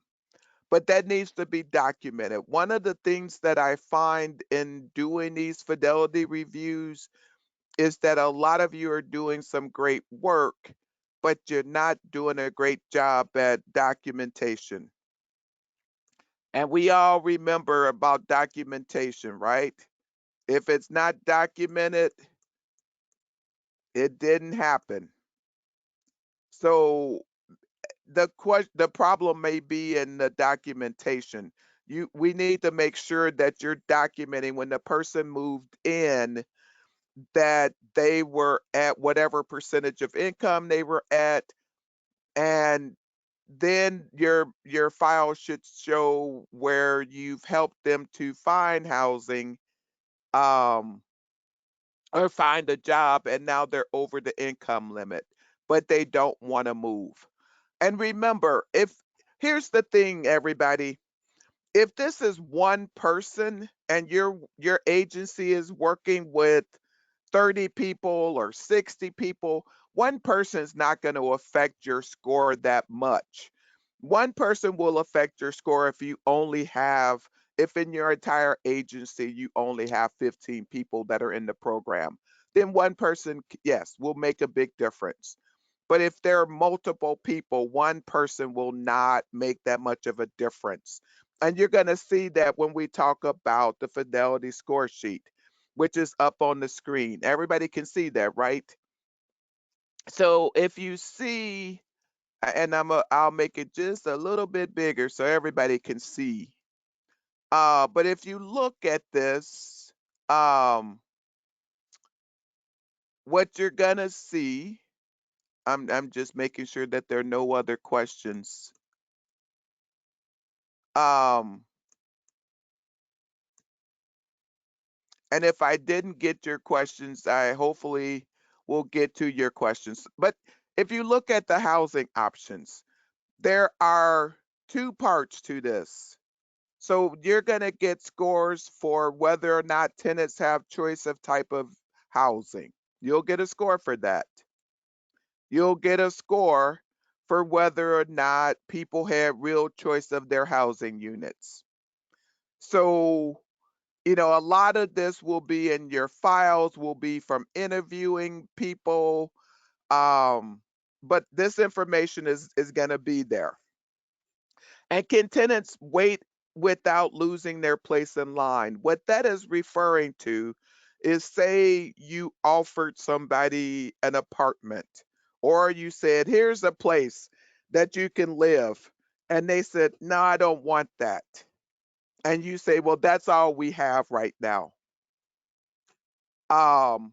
But that needs to be documented. One of the things that I find in doing these fidelity reviews is that a lot of you are doing some great work, but you're not doing a great job at documentation. And we all remember about documentation, right? If it's not documented, it didn't happen. So the problem may be in the documentation. We need to make sure that you're documenting when the person moved in that they were at whatever percentage of income they were at, and then your file should show where you've helped them to find housing um or find a job, and now they're over the income limit, but they don't want to move. And remember, if here's the thing, everybody, if this is one person and your agency is working with 30 people or 60 people, one person's not going to affect your score that much. One person will affect your score if you only have, if in your entire agency you only have 15 people that are in the program. Then one person, yes, will make a big difference. But if there are multiple people, one person will not make that much of a difference. And you're going to see that when we talk about the Fidelity score sheet, which is up on the screen. Everybody can see that, right? So if you see, and I'll make it just a little bit bigger so everybody can see. But if you look at this, um, what you're gonna see, I'm just making sure that there are no other questions. Um, and if I didn't get your questions, I hopefully will get to your questions. But if you look at the housing options, there are two parts to this. So you're going to get scores for whether or not tenants have choice of type of housing. You'll get a score for that. You'll get a score for whether or not people had real choice of their housing units. So, a lot of this will be in your files, will be from interviewing people. Um, but this information is going to be there. And can tenants wait without losing their place in line? What that is referring to is, say you offered somebody an apartment, or you said, here's a place that you can live. And they said, no, I don't want that. And you say, well, that's all we have right now. Um,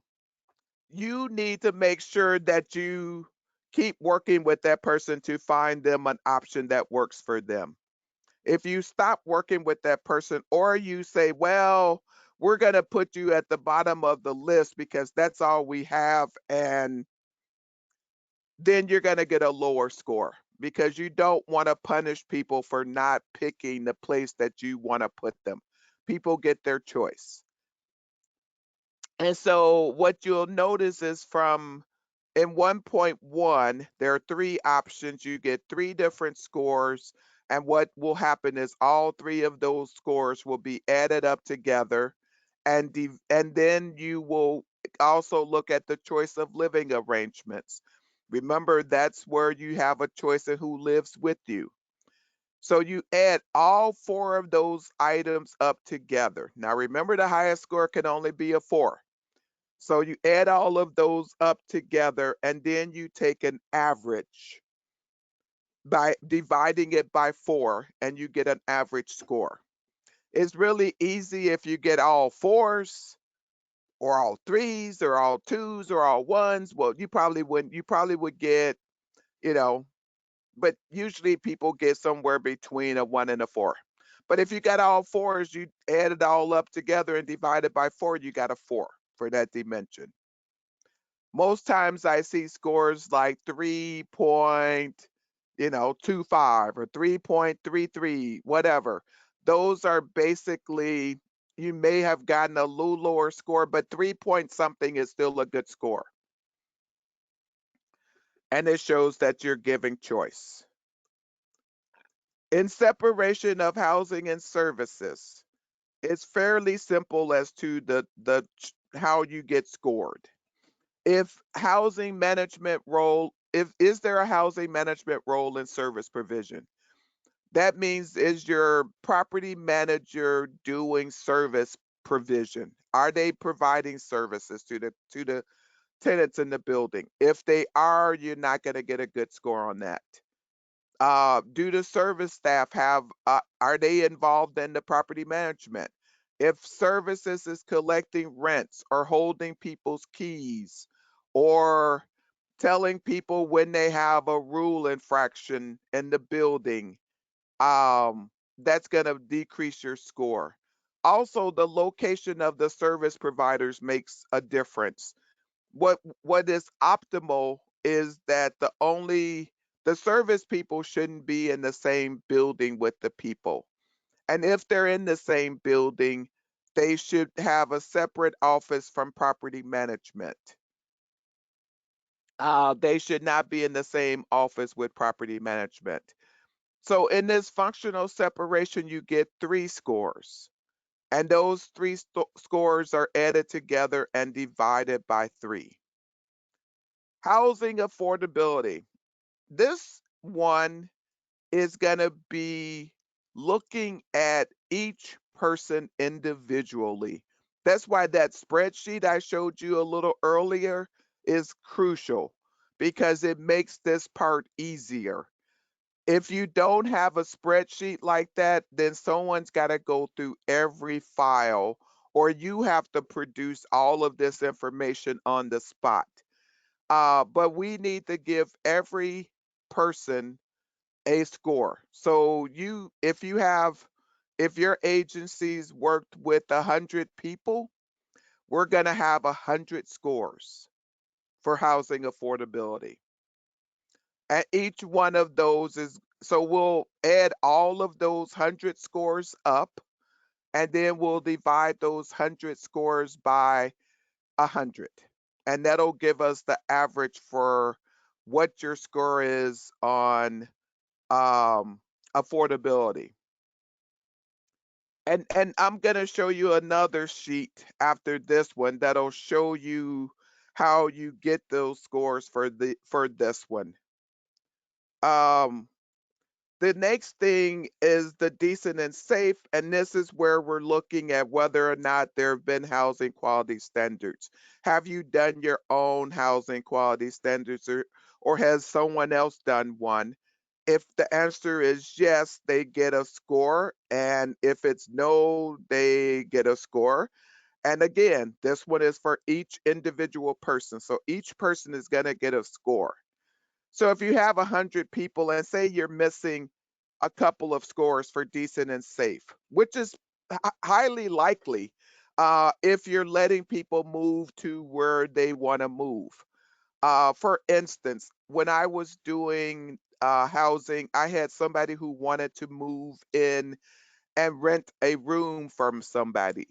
you need to make sure that you keep working with that person to find them an option that works for them. If you stop working with that person, or you say, well, we're going to put you at the bottom of the list because that's all we have, and then you're going to get a lower score because you don't want to punish people for not picking the place that you want to put them. People get their choice. And so what you'll notice is, from in 1.1, there are three options. You get three different scores. And what will happen is all three of those scores will be added up together. And then you will also look at the choice of living arrangements. Remember, that's where you have a choice of who lives with you. So you add all four of those items up together. Now remember, the highest score can only be a 4. So you add all of those up together, and then you take an average by dividing it by 4, and you get an average score. It's really easy if you get all 4s or all 3s or all 2s or all 1s. Well, you probably would get, you know, but usually people get somewhere between a 1 and a 4. But if you got all 4s, you add it all up together and divide it by 4, you got a 4 for that dimension. Most times I see scores like 3.25 or 3.33, whatever. Those are basically, you may have gotten a little lower score, but 3 point something is still a good score. And it shows that you're giving choice. In separation of housing and services, it's fairly simple as to the how you get scored. If housing management role, if is there a housing management role in service provision? That means, is your property manager doing service provision? Are they providing services to the tenants in the building? If they are, you're not going to get a good score on that. Do the service staff are they involved in the property management? If services is collecting rents or holding people's keys or telling people when they have a rule infraction in the building, that's going to decrease your score. Also, the location of the service providers makes a difference. What is optimal is that the service people shouldn't be in the same building with the people. And if they're in the same building, they should have a separate office from property management. They should not be in the same office with property management. So in this functional separation, you get 3 scores. And those 3 scores are added together and divided by 3. Housing affordability. This one is going to be looking at each person individually. That's why that spreadsheet I showed you a little earlier is crucial, because it makes this part easier. If you don't have a spreadsheet like that, then someone's got to go through every file, or you have to produce all of this information on the spot. But we need to give every person a score. So if your agency's worked with 100 people, we're going to have 100 scores for housing affordability. And each one of those so we'll add all of those 100 scores up, and then we'll divide those 100 scores by 100. And that'll give us the average for what your score is on affordability. And I'm gonna show you another sheet after this one that'll show you how you get those scores for this one. Um, the next thing is the decent and safe, and this is where we're looking at whether or not there have been housing quality standards. Have you done your own housing quality standards, or has someone else done one? If the answer is yes, they get a score, and if it's no, they get a score. And again, this one is for each individual person, so each person is going to get a score. So if you have 100 people and say you're missing a couple of scores for decent and safe, which is highly likely if you're letting people move to where they want to move. For instance, when I was doing housing, I had somebody who wanted to move in and rent a room from somebody.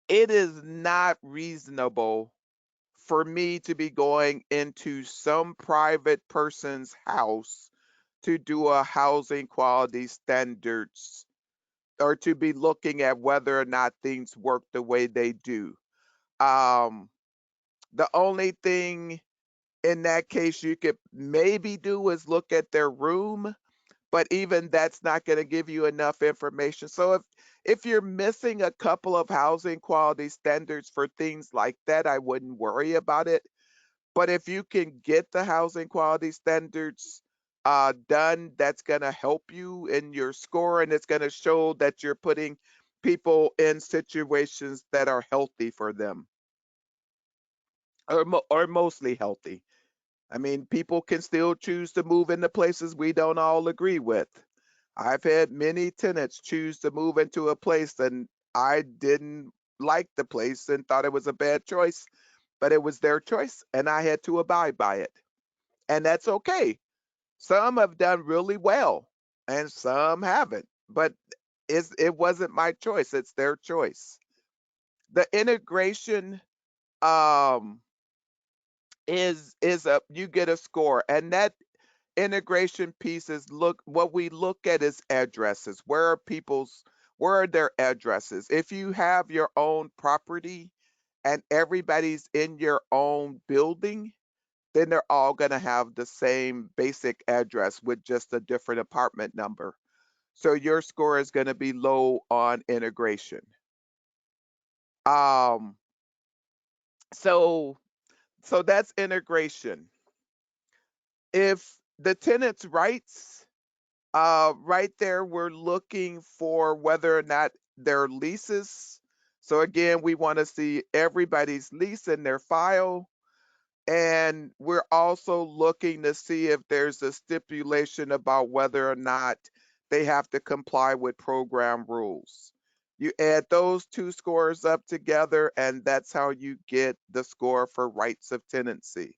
It is not reasonable for me to be going into some private person's house to do a housing quality standards or to be looking at whether or not things work the way they do. Um, the only thing in that case you could maybe do is look at their room, but even that's not going to give you enough information. So if you're missing a couple of housing quality standards for things like that, I wouldn't worry about it. But if you can get the housing quality standards done, that's going to help you in your score, and it's going to show that you're putting people in situations that are healthy for them, or mostly healthy. I mean, people can still choose to move into places we don't all agree with. I've had many tenants choose to move into a place and I didn't like the place and thought it was a bad choice, but it was their choice and I had to abide by it. And that's okay. Some have done really well and some haven't, but it wasn't my choice. It's their choice. The integration um, is a you get a score, and that integration pieces look what we look at is addresses. Where are their addresses? If you have your own property and everybody's in your own building, then they're all going to have the same basic address with just a different apartment number. So your score is going to be low on integration. Um, so so that's integration. If the tenant's rights, right there, we're looking for whether or not their leases. So again, we want to see everybody's lease in their file. And we're also looking to see if there's a stipulation about whether or not they have to comply with program rules. You add those two scores up together, and that's how you get the score for rights of tenancy.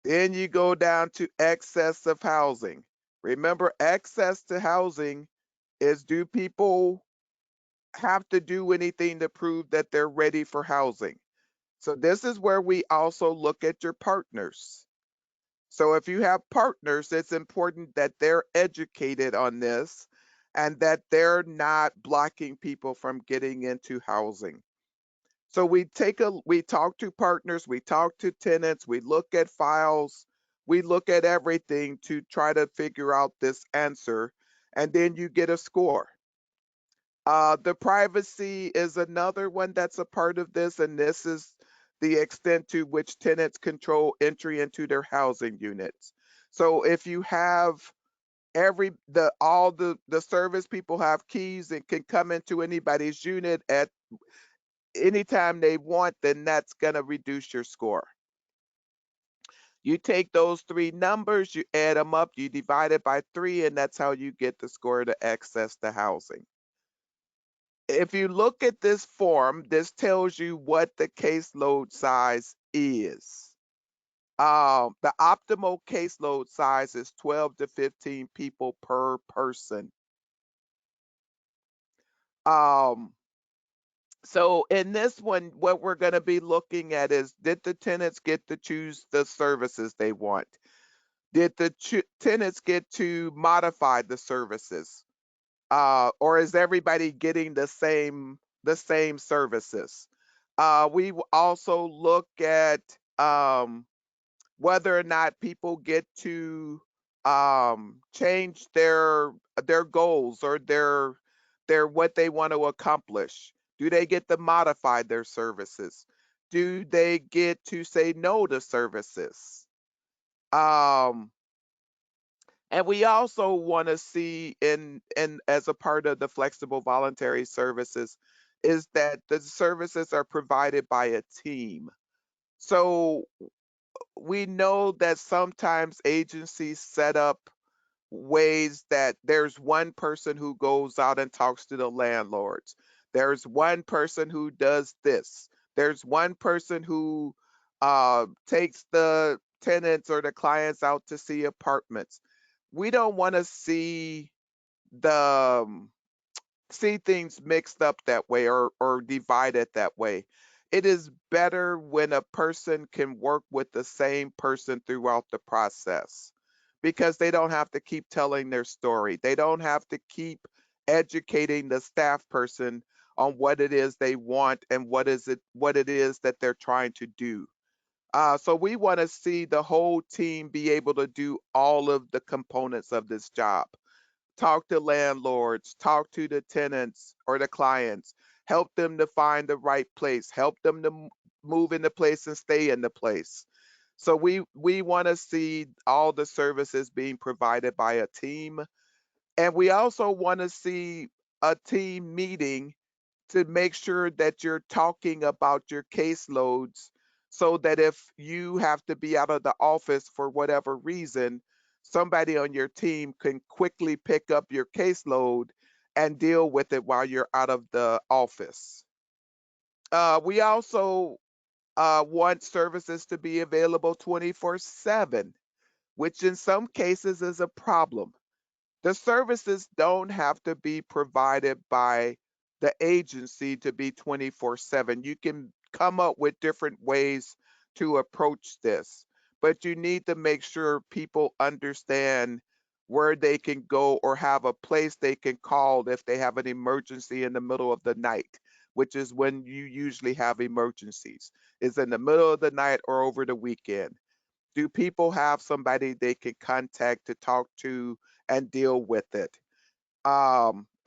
Then you go down to excess of housing. Remember, access to housing is, do people have to do anything to prove that they're ready for housing? So this is where we also look at your partners. So if you have partners, it's important that they're educated on this and that they're not blocking people from getting into housing. So we talk to partners, we talk to tenants, we look at files, we look at everything to try to figure out this answer, and then you get a score. The privacy is another one that's a part of this, and this is the extent to which tenants control entry into their housing units. So if you have all the service people have keys and can come into anybody's unit at anytime they want, then that's going to reduce your score. You take those three numbers, you add them up, you divide it by 3, and that's how you get the score to access the housing. If you look at this form, this tells you what the caseload size is. The optimal caseload size is 12 to 15 people per person. Um, So in this one, what we're going to be looking at is, did the tenants get to choose the services they want? Did the tenants get to modify the services? Or is everybody getting the same services? We also look at whether or not people get to change their goals or their what they want to accomplish. Do they get to modify their services? Do they get to say no to services? Um, and we also want to see in as a part of the flexible voluntary services is that the services are provided by a team. So we know that sometimes agencies set up ways that there's one person who goes out and talks to the landlords. There's one person who does this. There's one person who takes the tenants or the clients out to see apartments. We don't want to the see things mixed up that way or divided that way. It is better when a person can work with the same person throughout the process because they don't have to keep telling their story. They don't have to keep educating the staff person on what it is they want and what it is that they're trying to do. So we want to see the whole team be able to do all of the components of this job. Talk to landlords, talk to the tenants or the clients, help them to find the right place, help them to move in the place and stay in the place. So we want to see all the services being provided by a team, and we also want to see a team meeting to make sure that you're talking about your caseloads so that if you have to be out of the office for whatever reason, somebody on your team can quickly pick up your caseload and deal with it while you're out of the office. We also want services to be available 24/7, which in some cases is a problem. The services don't have to be provided by the agency to be 24/7. You can come up with different ways to approach this, but you need to make sure people understand where they can go or have a place they can call if they have an emergency in the middle of the night, which is when you usually have emergencies, is in the middle of the night or over the weekend. Do people have somebody they can contact to talk to and deal with it?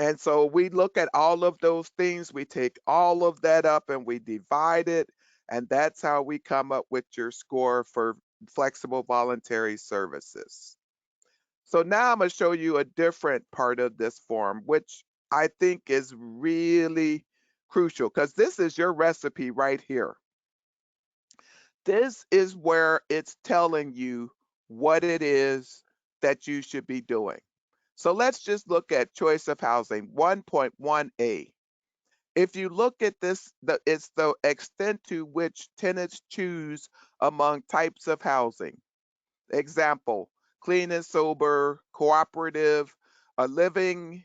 And so we look at all of those things, we take all of that up and we divide it, and that's how we come up with your score for flexible voluntary services. So now I'm going to show you a different part of this form, which I think is really crucial because this is your recipe right here. This is where it's telling you what it is that you should be doing. So let's just look at choice of housing 1.1a. If you look at this, it's the extent to which tenants choose among types of housing. Example, clean and sober, living,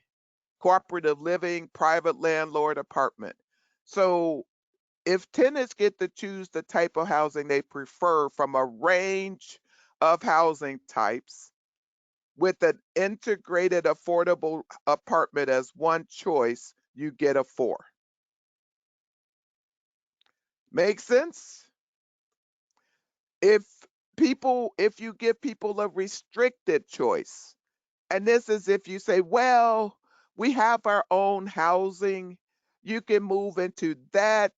cooperative living, private landlord apartment. So if tenants get to choose the type of housing they prefer from a range of housing types with an integrated affordable apartment as one choice, you get a 4. Make sense? If if you give people a restricted choice, and this is if you say, well, we have our own housing, you can move into that,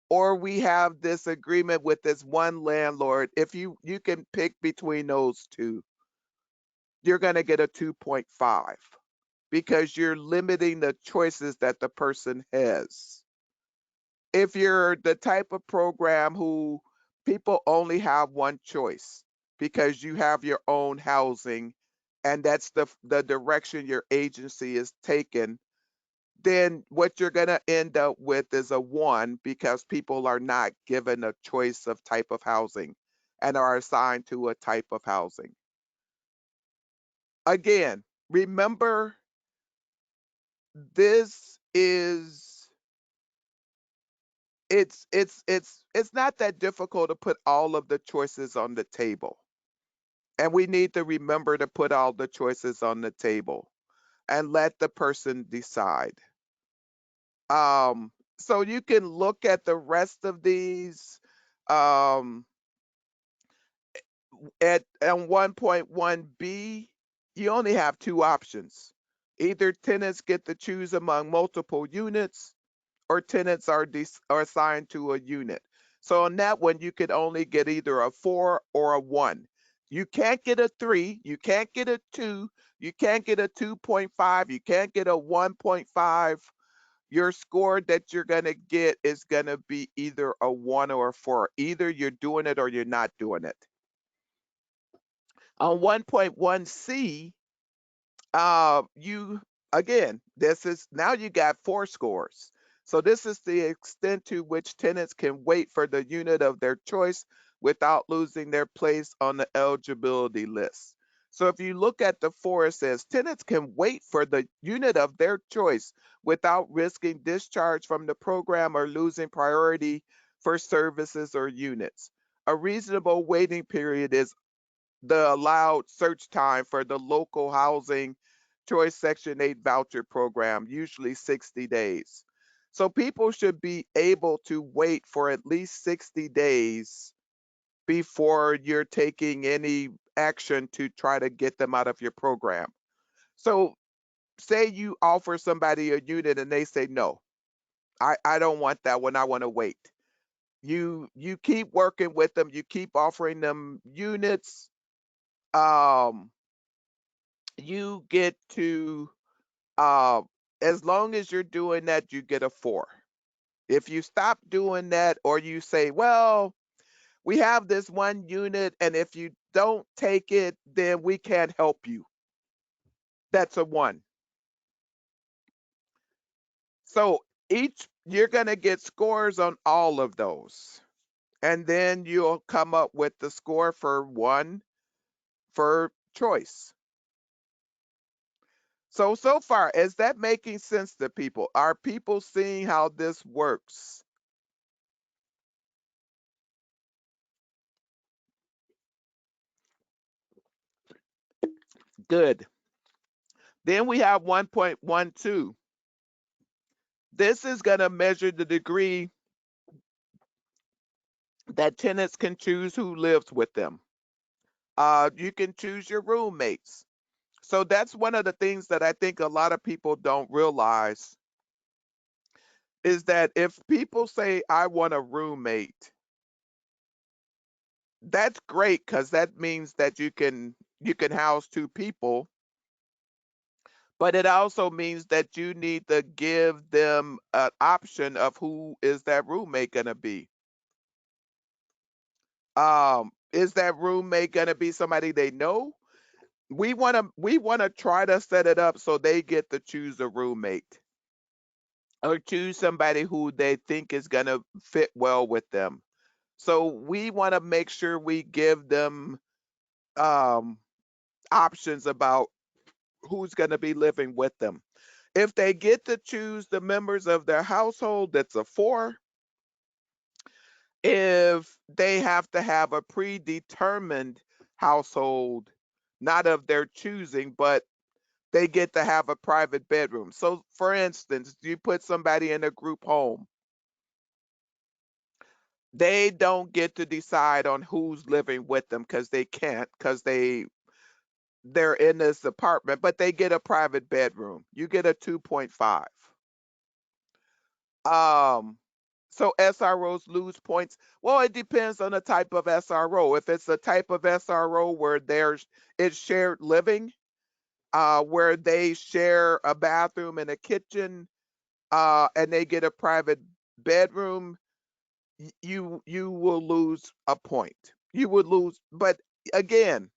or we have this agreement with this one landlord. If you can pick between those two, you're going to get a 2.5 because you're limiting the choices that the person has. If you're the type of program who people only have one choice because you have your own housing and that's the direction your agency is taken, then what you're going to end up with is a 1 because people are not given a choice of type of housing and are assigned to a type of housing. Again, remember, this is it's not that difficult to put all of the choices on the table. And we need to remember to put all the choices on the table and let the person decide. So you can look at the rest of these. Um, at on 1.1b, you only have two options. Either tenants get to choose among multiple units, or tenants are assigned to a unit. So on that one, you could only get either a 4 or a 1. You can't get a 3, you can't get a 2, you can't get a 2.5, you can't get a 1.5. Your score that you're going to get is going to be either a 1 or a 4. Either you're doing it or you're not doing it. On 1.1c, you again, this is now you got 4 scores. So this is the extent to which tenants can wait for the unit of their choice without losing their place on the eligibility list. So if you look at the 4, it says tenants can wait for the unit of their choice without risking discharge from the program or losing priority for services or units. A reasonable waiting period is the allowed search time for the local housing choice Section 8 voucher program, usually 60 days. So people should be able to wait for at least 60 days before you're taking any action to try to get them out of your program. So say you offer somebody a unit and they say, no, I don't want that one. I want to wait. You keep working with them. You keep offering them units. Um, you get to uh, as long as you're doing that, you get a 4. If you stop doing that or you say, well, we have this one unit and if you don't take it, then we can't help you, that's a 1. So each you're going to get scores on all of those, and then you'll come up with the score for 1 for choice. So far, is that making sense to people? Are people seeing how this works? Good. Then we have 1.12. This is going to measure the degree that tenants can choose who lives with them. You can choose your roommates. So that's one of the things that I think a lot of people don't realize is that if people say, I want a roommate, that's great because that means that you can house 2 people, but it also means that you need to give them an option of who is that roommate going to be. Is that roommate going to be somebody they know? We want to try to set it up so they get to choose a roommate or choose somebody who they think is going to fit well with them. So we want to make sure we give them um, options about who's going to be living with them. If they get to choose the members of their household, that's a 4. If they have to have a predetermined household, not of their choosing, but they get to have a private bedroom. So, for instance, you put somebody in a group home, they don't get to decide on who's living with them because they can't, because they're in this apartment, but they get a private bedroom. You get a 2.5. Um, so SROs lose points. Well, it depends on the type of SRO. If it's a type of SRO where it's shared living, where they share a bathroom and a kitchen, and they get a private bedroom, you will lose a point. You would lose, but again,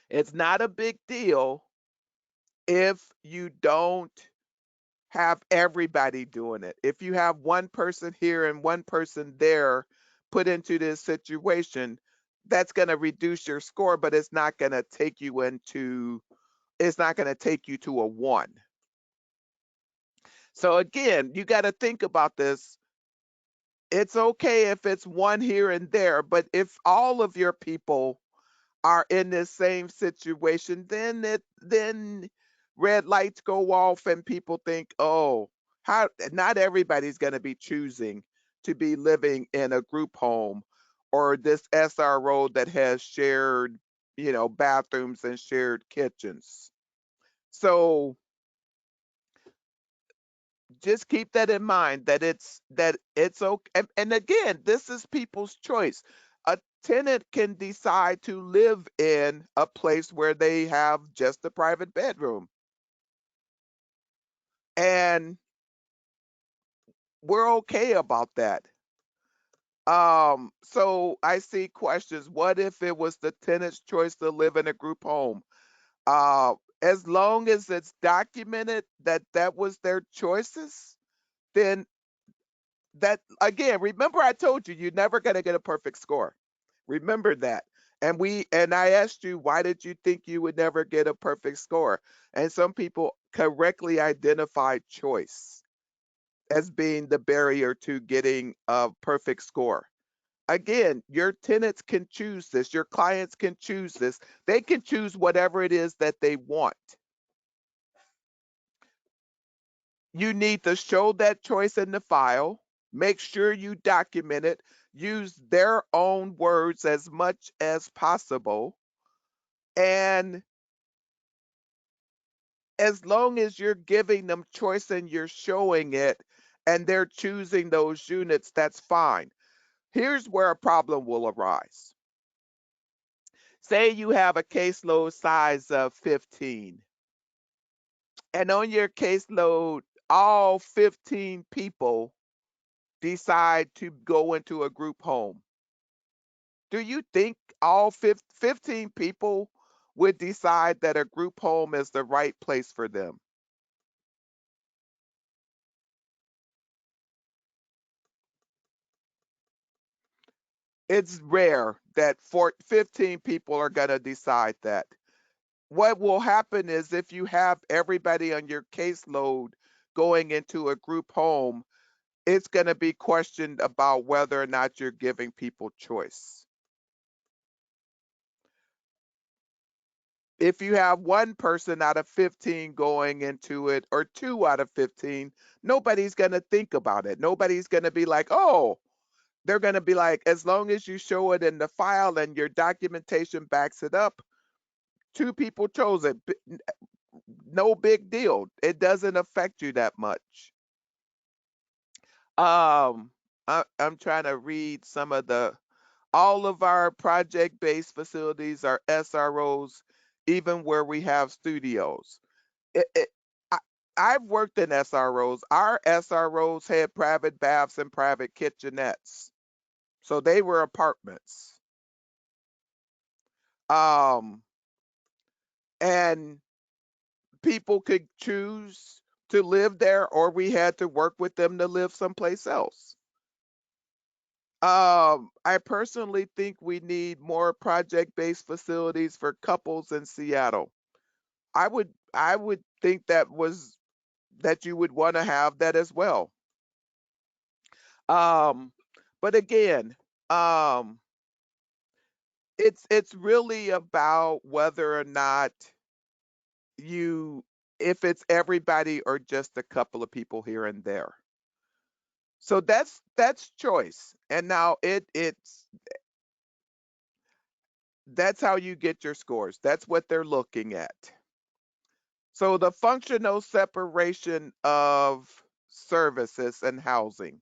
it's not a big deal if you don't have everybody doing it. If you have one person here and one person there put into this situation, that's going to reduce your score, but it's not going to take you to a 1. So again, you got to think about this. it's okay if it's one here and there, but if all of your people are in this same situation, then red lights go off and people think, oh, how not everybody's going to be choosing to be living in a group home or this SRO that has shared, bathrooms and shared kitchens. So just keep that in mind that it's okay. And again, this is people's choice. A tenant can decide to live in a place where they have just a private bedroom, and we're okay about that. So I see questions. What if it was the tenant's choice to live in a group home? uh as long as it's documented that that was their choices, then that again, remember I told you you're never going to get a perfect score. Remember that. And I asked you, why did you think you would never get a perfect score? And some people correctly identified choice as being the barrier to getting a perfect score. Again, your tenants can choose this, your clients can choose this. They can choose whatever it is that they want. You need to show that choice in the file. Make sure you document it. Use their own words as much as possible. And as long as you're giving them choice and you're showing it and they're choosing those units, that's fine. Here's where a problem will arise. Say you have a caseload size of 15, and on your caseload, all 15 people decide to go into a group home. Do you think all 15 people would decide that a group home is the right place for them? It's rare that 15 people are going to decide that. What will happen is if you have everybody on your caseload going into a group home, it's going to be questioned about whether or not you're giving people choice. If you have one person out of 15 going into it or two out of 15, nobody's going to think about it. Nobody's going to be like, oh, they're going to be like, as long as you show it in the file and your documentation backs it up, two people chose it. No big deal. It doesn't affect you that much. I'm trying to read some of all of our project-based facilities are SROs, even where we have studios. It, it, I, I've worked in SROs. Our SROs had private baths and private kitchenettes, so they were apartments. Um, and people could choose to live there, or we had to work with them to live someplace else. I personally think we need more project-based facilities for couples in Seattle. I would think that you would want to have that as well. Um, but again, um, it's really about whether or not you if it's everybody or just a couple of people here and there. So that's choice. And now that's how you get your scores. That's what they're looking at. So the functional separation of services and housing.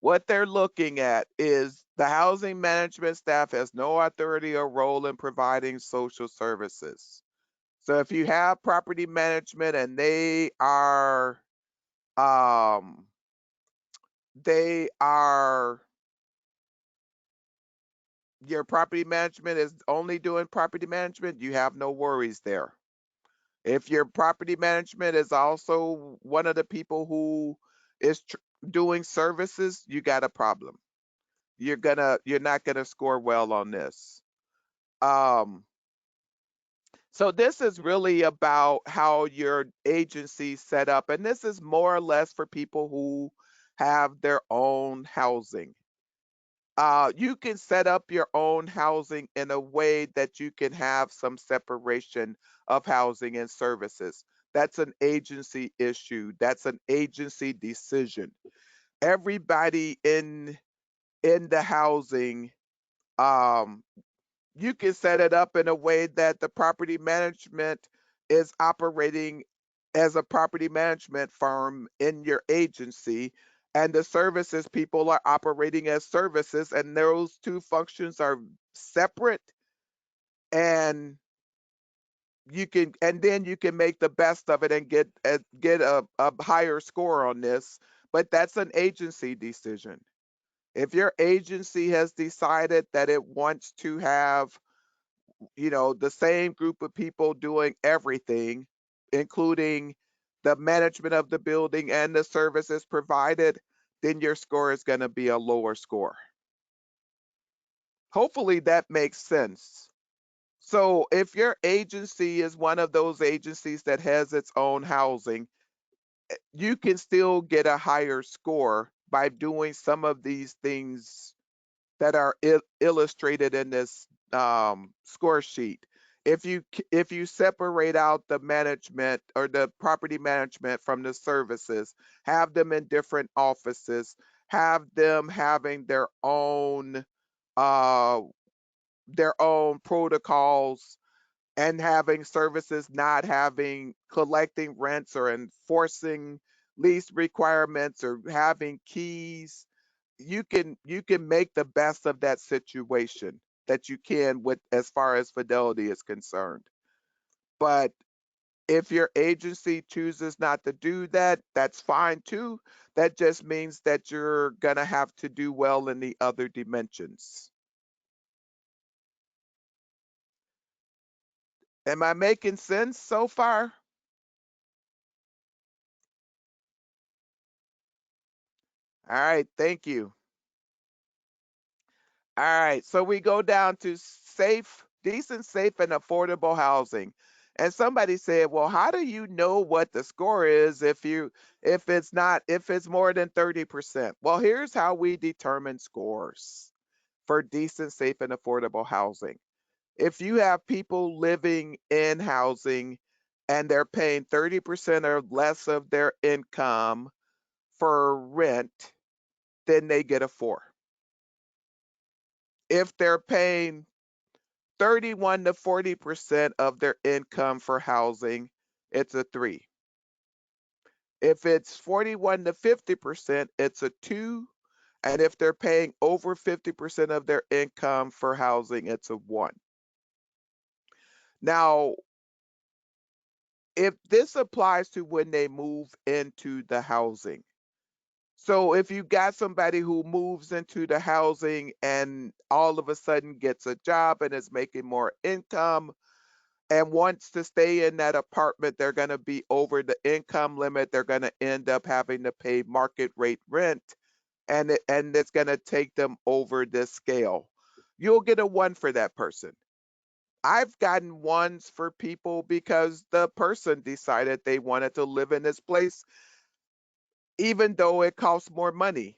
What they're looking at is the housing management staff has no authority or role in providing social services. So if you have property management and um they are your property management is only doing property management, you have no worries there. If your property management is also one of the people who is doing services, you got a problem. You're not gonna score well on this. Um, so this is really about how your agency set up, and this is more or less for people who have their own housing. You can set up your own housing in a way that you can have some separation of housing and services. That's an agency issue. That's an agency decision. Everybody in the housing, um, you can set it up in a way that the property management is operating as a property management firm in your agency, and the services people are operating as services, and those two functions are separate, and then you can make the best of it and get a higher score on this. But that's an agency decision. If your agency has decided that it wants to have, the same group of people doing everything, including the management of the building and the services provided, then your score is going to be a lower score. Hopefully that makes sense. So if your agency is one of those agencies that has its own housing, you can still get a higher score by doing some of these things that are illustrated in this score sheet. If you separate out the management or the property management from the services, have them in different offices, have them having uh, their own protocols, and having services not having collecting rents or enforcing lease requirements or having keys, you can make the best of that situation that you can with as far as Fidelity is concerned. But if your agency chooses not to do that, that's fine too. That just means that you're gonna have to do well in the other dimensions. Am I making sense so far? All right, thank you. All right, so we go down to safe, decent, safe, and affordable housing. And somebody said, "Well, how do you know what the score is if it's more than 30%?" Well, here's how we determine scores for decent, safe, and affordable housing. If you have people living in housing and they're paying 30% or less of their income for rent, then they get a 4. If they're paying 31 to 40% of their income for housing, it's a 3. If it's 41 to 50%, it's a 2. And if they're paying over 50% of their income for housing, it's a 1. Now, if this applies to when they move into the housing. So if you got somebody who moves into the housing and all of a sudden gets a job and is making more income, and wants to stay in that apartment, they're going to be over the income limit. They're going to end up having to pay market rate rent, and it's going to take them over this scale. You'll get a 1 for that person. I've gotten 1s for people because the person decided they wanted to live in this place, even though it costs more money.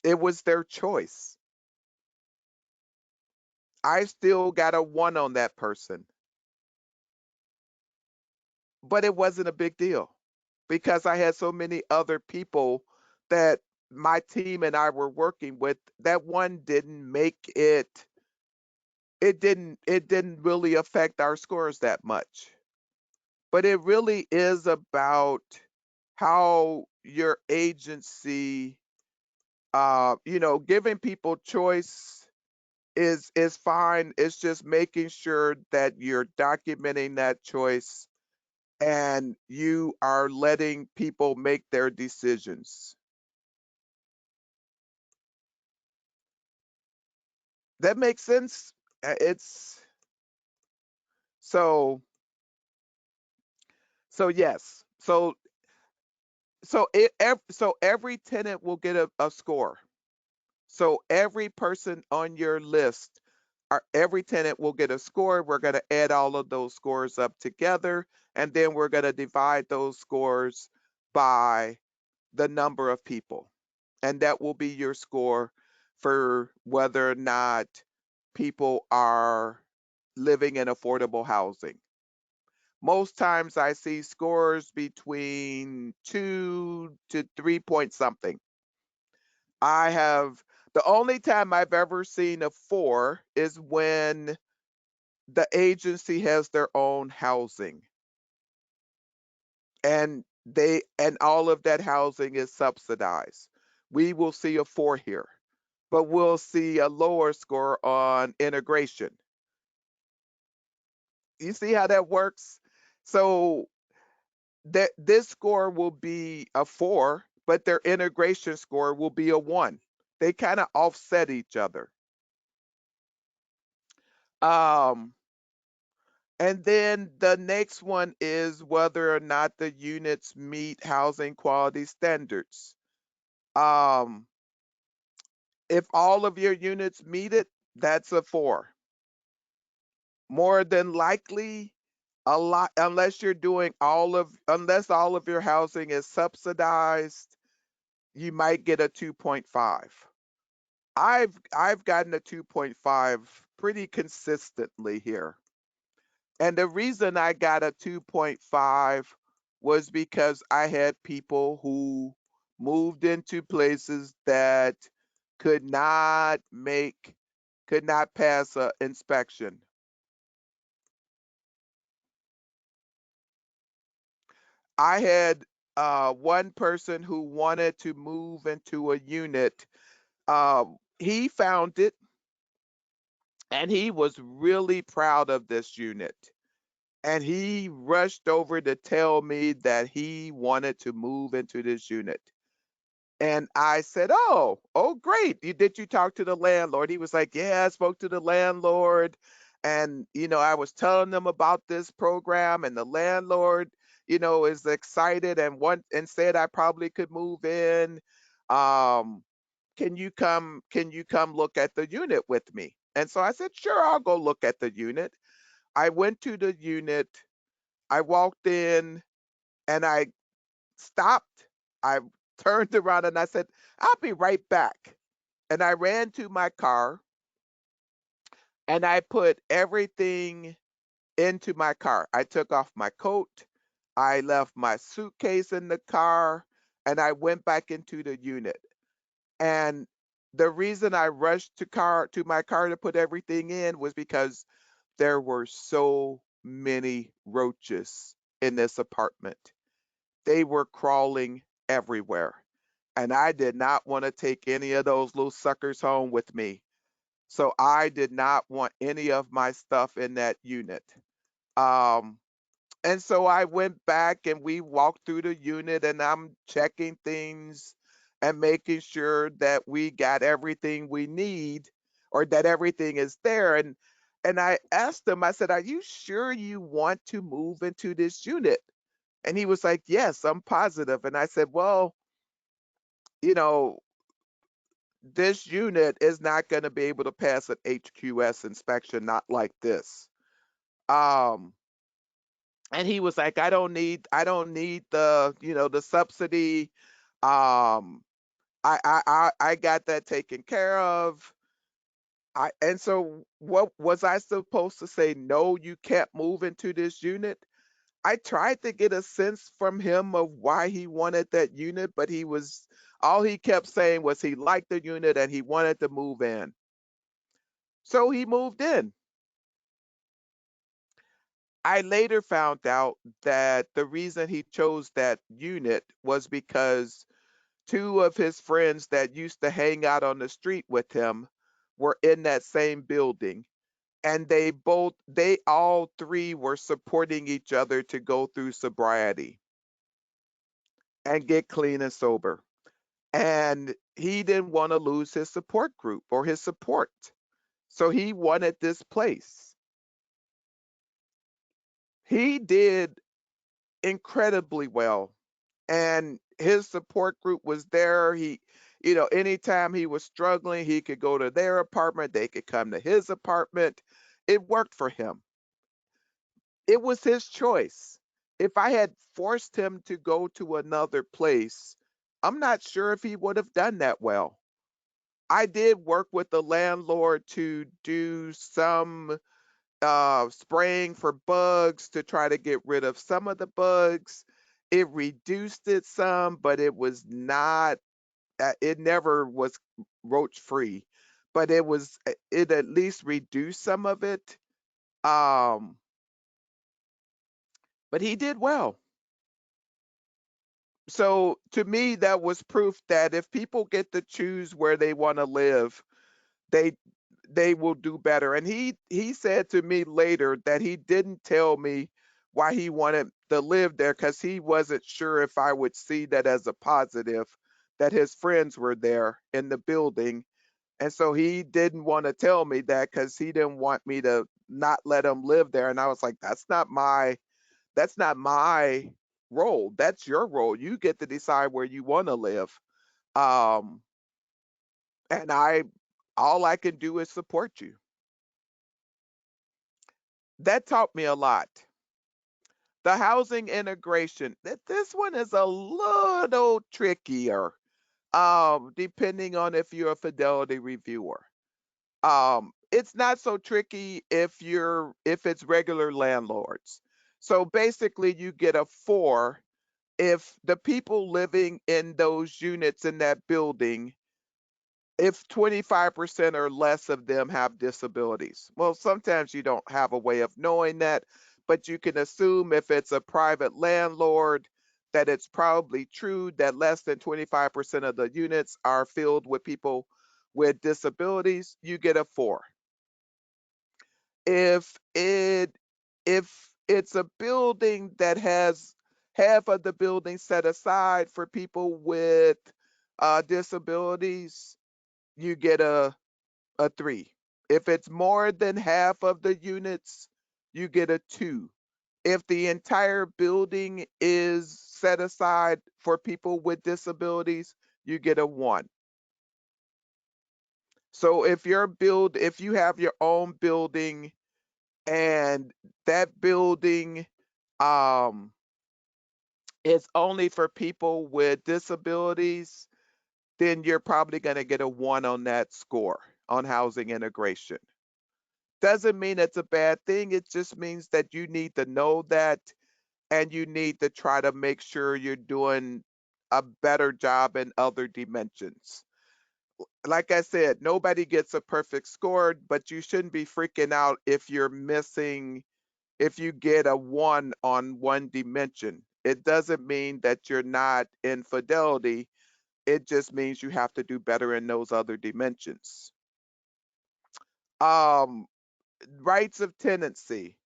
It was their choice. I still got a 1 on that person, but it wasn't a big deal because I had so many other people that my team and I were working with. That 1 didn't make it didn't really affect our scores that much. But it really is about how your agency, giving people choice is fine. It's just making sure that you're documenting that choice and you are letting people make their decisions. That makes sense. It's so so yes. So every tenant will get a score. So every person on your list, every tenant will get a score. We're going to add all of those scores up together, and then we're going to divide those scores by the number of people. And that will be your score for whether or not people are living in affordable housing. Most times I see scores between 2 to 3 point something. The only time I've ever seen a 4 is when the agency has their own housing and all of that housing is subsidized. We will see a 4 here, but we'll see a lower score on integration. You see how that works? So that this score will be a 4, but their integration score will be a 1. They kind of offset each other. Um, and then the next one is whether or not the units meet housing quality standards. Um, if all of your units meet it, that's a 4. More than likely, a lot, unless all of your housing is subsidized, you might get a 2.5. I've gotten a 2.5 pretty consistently here. And the reason I got a 2.5 was because I had people who moved into places that could not make could not pass an inspection. I had one person who wanted to move into a unit. He found it and he was really proud of this unit. And he rushed over to tell me that he wanted to move into this unit. And I said, oh, great. Did you talk to the landlord? He was like, yeah, I spoke to the landlord. And, I was telling them about this program, and the landlord, is excited and said I probably could move in. Um, can you come look at the unit with me? And so I said, sure, I'll go look at the unit. I went to the unit. I walked in and I stopped. I turned around and I said, I'll be right back. And I ran to my car and I put everything into my car. I took off my coat. I left my suitcase in the car and I went back into the unit. And the reason I rushed to my car to put everything in was because there were so many roaches in this apartment. They were crawling everywhere. And I did not want to take any of those little suckers home with me. So I did not want any of my stuff in that unit. Um, and so I went back and we walked through the unit and I'm checking things and making sure that we got everything we need or that everything is there. And I asked him, I said, are you sure you want to move into this unit? And he was like, yes, I'm positive. And I said, well, you know, this unit is not going to be able to pass an HQS inspection, not like this. Um, and he was like, I don't need the subsidy. Um, I got that taken care of. And so what was I supposed to say? No, you can't move into this unit. I tried to get a sense from him of why he wanted that unit, but all he kept saying was he liked the unit and he wanted to move in. So he moved in. I later found out that the reason he chose that unit was because two of his friends that used to hang out on the street with him were in that same building. And they all three were supporting each other to go through sobriety and get clean and sober. And he didn't want to lose his support group or his support. So he wanted this place. He did incredibly well. And his support group was there. Anytime he was struggling, he could go to their apartment, they could come to his apartment. It worked for him. It was his choice. If I had forced him to go to another place, I'm not sure if he would have done that well. I did work with the landlord to do some spraying for bugs to try to get rid of some of the bugs. It reduced it some, but it was not, it never was roach free, but it at least reduced some of it. Um, but he did well. So to me, that was proof that if people get to choose where they want to live, they they will do better. And he said to me later that he didn't tell me why he wanted to live there because he wasn't sure if I would see that as a positive that his friends were there in the building. And so he didn't want to tell me that because he didn't want me to not let him live there. And I was like, that's not my role. That's your role. You get to decide where you want to live. Um, and all I can do is support you. That taught me a lot. The housing integration, this one is a little trickier, depending on if you're a Fidelity reviewer. It's not so tricky if it's regular landlords. So basically, you get a 4 if the people living in those units in that building, if 25% or less of them have disabilities. Well, sometimes you don't have a way of knowing that, but you can assume if it's a private landlord that it's probably true that less than 25% of the units are filled with people with disabilities. You get a 4. If it's a building that has half of the building set aside for people with disabilities, you get a 3. If it's more than half of the units, you get a 2. If the entire building is set aside for people with disabilities, you get a 1. So if you have your own building and that building um is only for people with disabilities, then you're probably going to get a 1 on that score on housing integration. Doesn't mean it's a bad thing. It just means that you need to know that and you need to try to make sure you're doing a better job in other dimensions. Like I said, nobody gets a perfect score, but you shouldn't be freaking out if you get a 1 on one dimension. It doesn't mean that you're not in Fidelity. It just means you have to do better in those other dimensions. Um, Rights of tenancy.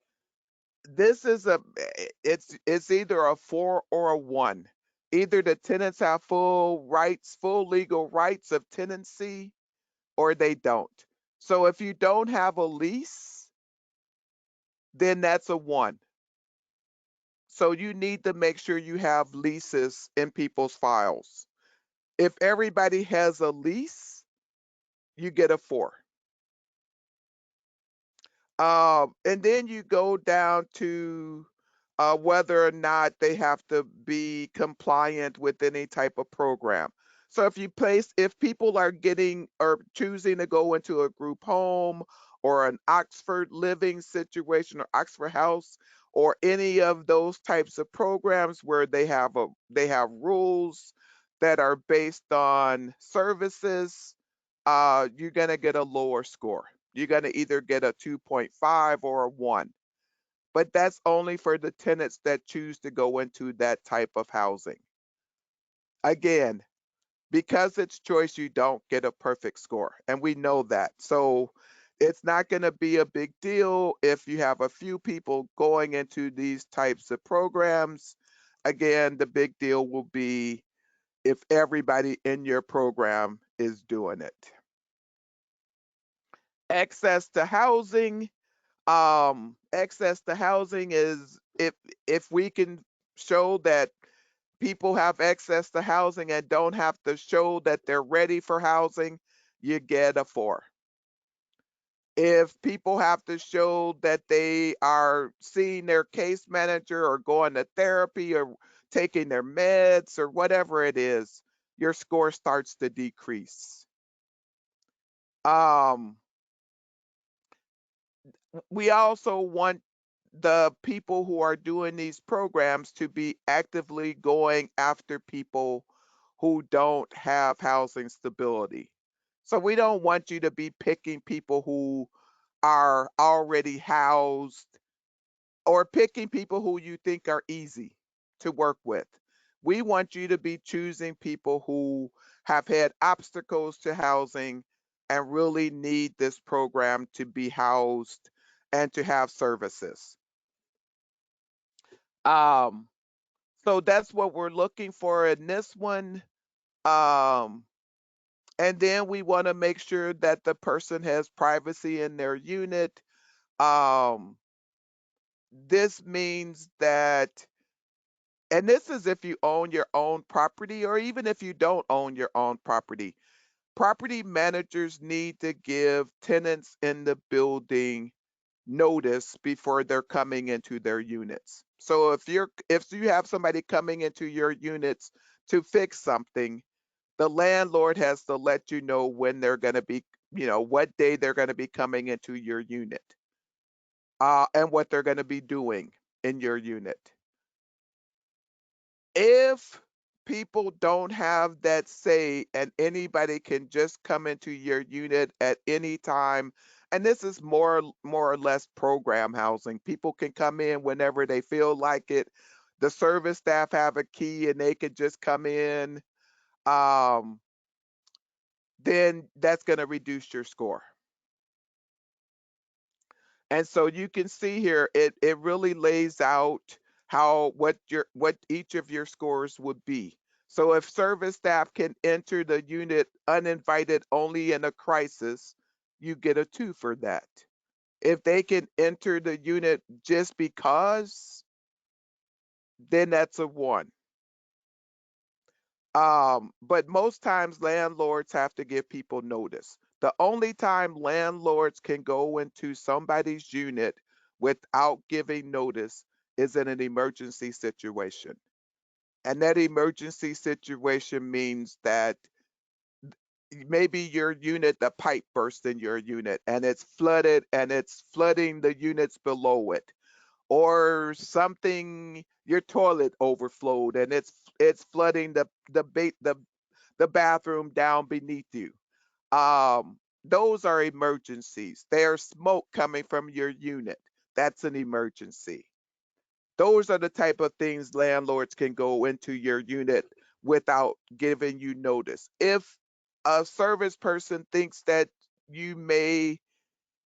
This is it's either a 4 or a 1. Either the tenants have full legal rights of tenancy or they don't. So if you don't have a lease, then that's a 1. So you need to make sure you have leases in people's files. If everybody has a lease, you get a 4. And then you go down to whether or not they have to be compliant with any type of program. So if people are getting or choosing to go into a group home or an Oxford living situation or Oxford House or any of those types of programs where they have rules that are based on services, you're gonna get a lower score. You're gonna either get a 2.5 or a 1, but that's only for the tenants that choose to go into that type of housing. Again, because it's choice, you don't get a perfect score, and we know that. So it's not going to be a big deal if you have a few people going into these types of programs. Again, the big deal will be if everybody in your program is doing it. Access to housing. Access to housing is if we can show that people have access to housing and don't have to show that they're ready for housing, you get a 4. If people have to show that they are seeing their case manager or going to therapy or taking their meds or whatever it is, your score starts to decrease. Um, we also want the people who are doing these programs to be actively going after people who don't have housing stability. So we don't want you to be picking people who are already housed or picking people who you think are easy to work with. We want you to be choosing people who have had obstacles to housing and really need this program to be housed and to have services. Um, so that's what we're looking for in this one. Um, and then we want to make sure that the person has privacy in their unit. Um, this means that, and this is if you own your own property or even if you don't own your own property, property managers need to give tenants in the building notice before they're coming into their units. So if you have somebody coming into your units to fix something, the landlord has to let you know when they're going to be, what day they're going to be coming into your unit, and what they're going to be doing in your unit. If people don't have that say and anybody can just come into your unit at any time, and this is more or less program housing, people can come in whenever they feel like it. The service staff have a key and they could just come in. um, then that's going to reduce your score. And so you can see here, it really lays out what each of your scores would be. So if service staff can enter the unit uninvited only in a crisis, you get a 2 for that. If they can enter the unit just because, then that's a 1. But most times landlords have to give people notice. The only time landlords can go into somebody's unit without giving notice is in an emergency situation. And that emergency situation means that maybe your unit, the pipe burst in your unit and it's flooded and it's flooding the units below it, or something, your toilet overflowed and it's flooding the bathroom down beneath you. Those are emergencies. There's smoke coming from your unit. That's an emergency. Those are the type of things landlords can go into your unit without giving you notice. If a service person thinks that you may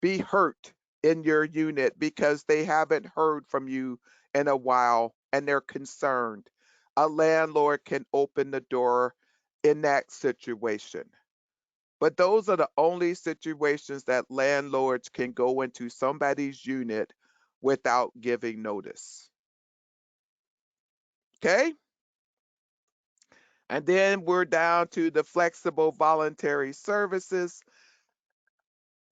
be hurt in your unit because they haven't heard from you in a while and they're concerned, a landlord can open the door in that situation. But those are the only situations that landlords can go into somebody's unit without giving notice. Okay? And then we're down to the flexible voluntary services.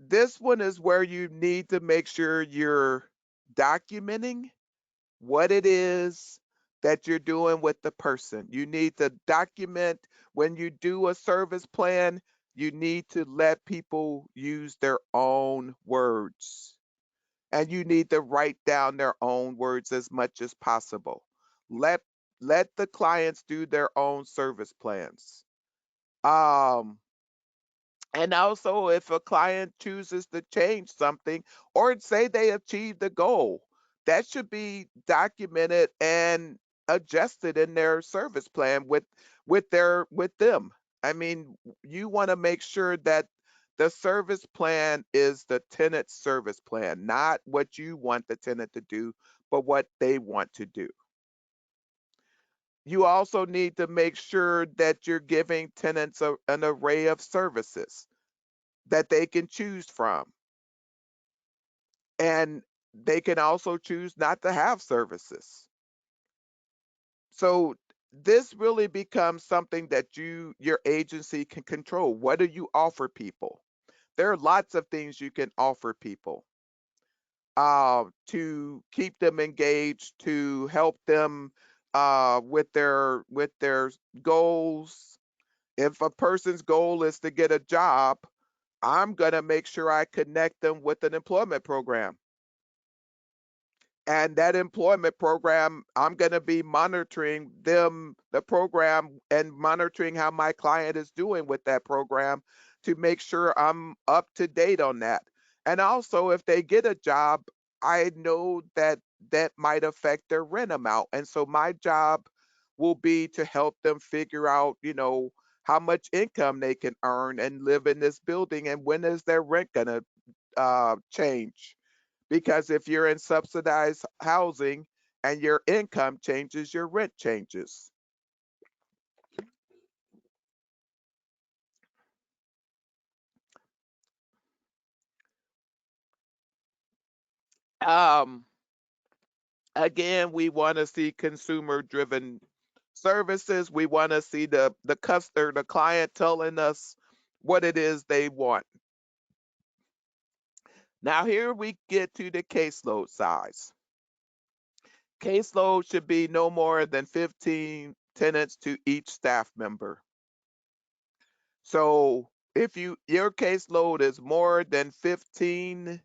This one is where you need to make sure you're documenting what it is that you're doing with the person. You need to document when you do a service plan, you need to let people use their own words. And you need to write down their own words as much as possible. Let let the clients do their own service plans. Um, and also, if a client chooses to change something or say they achieved the goal, that should be documented and adjusted in their service plan with them. I mean, you want to make sure that the service plan is the tenant's service plan, not what you want the tenant to do, but what they want to do. You also need to make sure that you're giving tenants an array of services that they can choose from. And they can also choose not to have services. So this really becomes something that your agency can control. What do you offer people? There are lots of things you can offer people to keep them engaged, to help them with their goals. If a person's goal is to get a job, I'm going to make sure I connect them with an employment program. And that employment program, I'm going to be monitoring them, the program, and monitoring how my client is doing with that program to make sure I'm up to date on that. And also, if they get a job, I know that that might affect their rent amount. And so my job will be to help them figure out, how much income they can earn and live in this building, and when is their rent going to change. Because if you're in subsidized housing and your income changes, your rent changes. Um, Again, we want to see consumer driven services. We want to see the customer, the client telling us what it is they want. Now here we get to the caseload size. Caseload should be no more than 15 tenants to each staff member. So if your caseload is more than 15,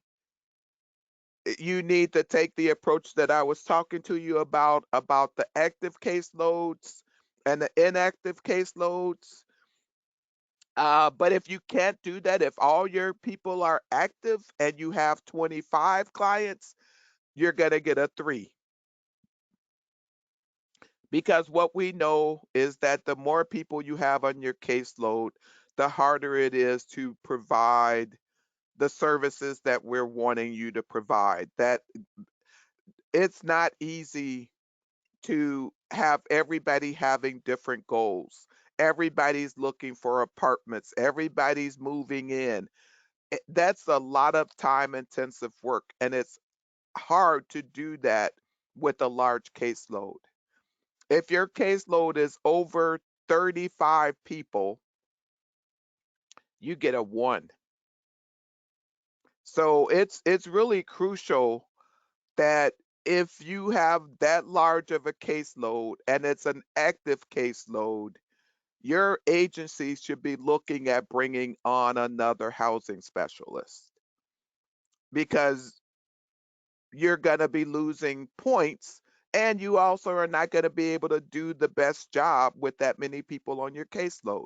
you need to take the approach that I was talking to you about the active caseloads and the inactive caseloads. But if you can't do that, if all your people are active and you have 25 clients, you're going to get a 3. Because what we know is that the more people you have on your caseload, the harder it is to provide the services that we're wanting you to provide. That it's not easy to have everybody having different goals. Everybody's looking for apartments, everybody's moving in. That's a lot of time intensive work, and it's hard to do that with a large caseload. If your caseload is over 35 people, you get a 1. So it's really crucial that if you have that large of a caseload and it's an active caseload, your agency should be looking at bringing on another housing specialist, because you're going to be losing points, and you also are not going to be able to do the best job with that many people on your caseload.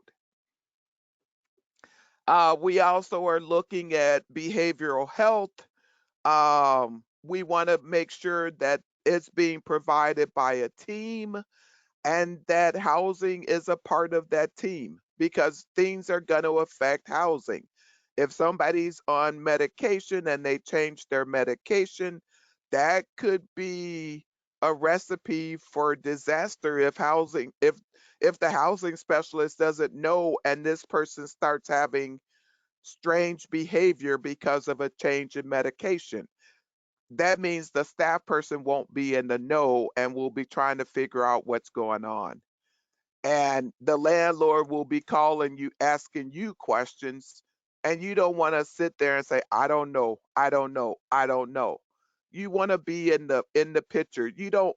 We also are looking at behavioral health. We want to make sure that it's being provided by a team and that housing is a part of that team, because things are going to affect housing. If somebody's on medication and they change their medication, that could be a recipe for disaster if the housing specialist doesn't know and this person starts having strange behavior because of a change in medication. That means the staff person won't be in the know and will be trying to figure out what's going on. And the landlord will be calling you, asking you questions, and you don't want to sit there and say, I don't know, I don't know, I don't know. You want to be in the picture. You don't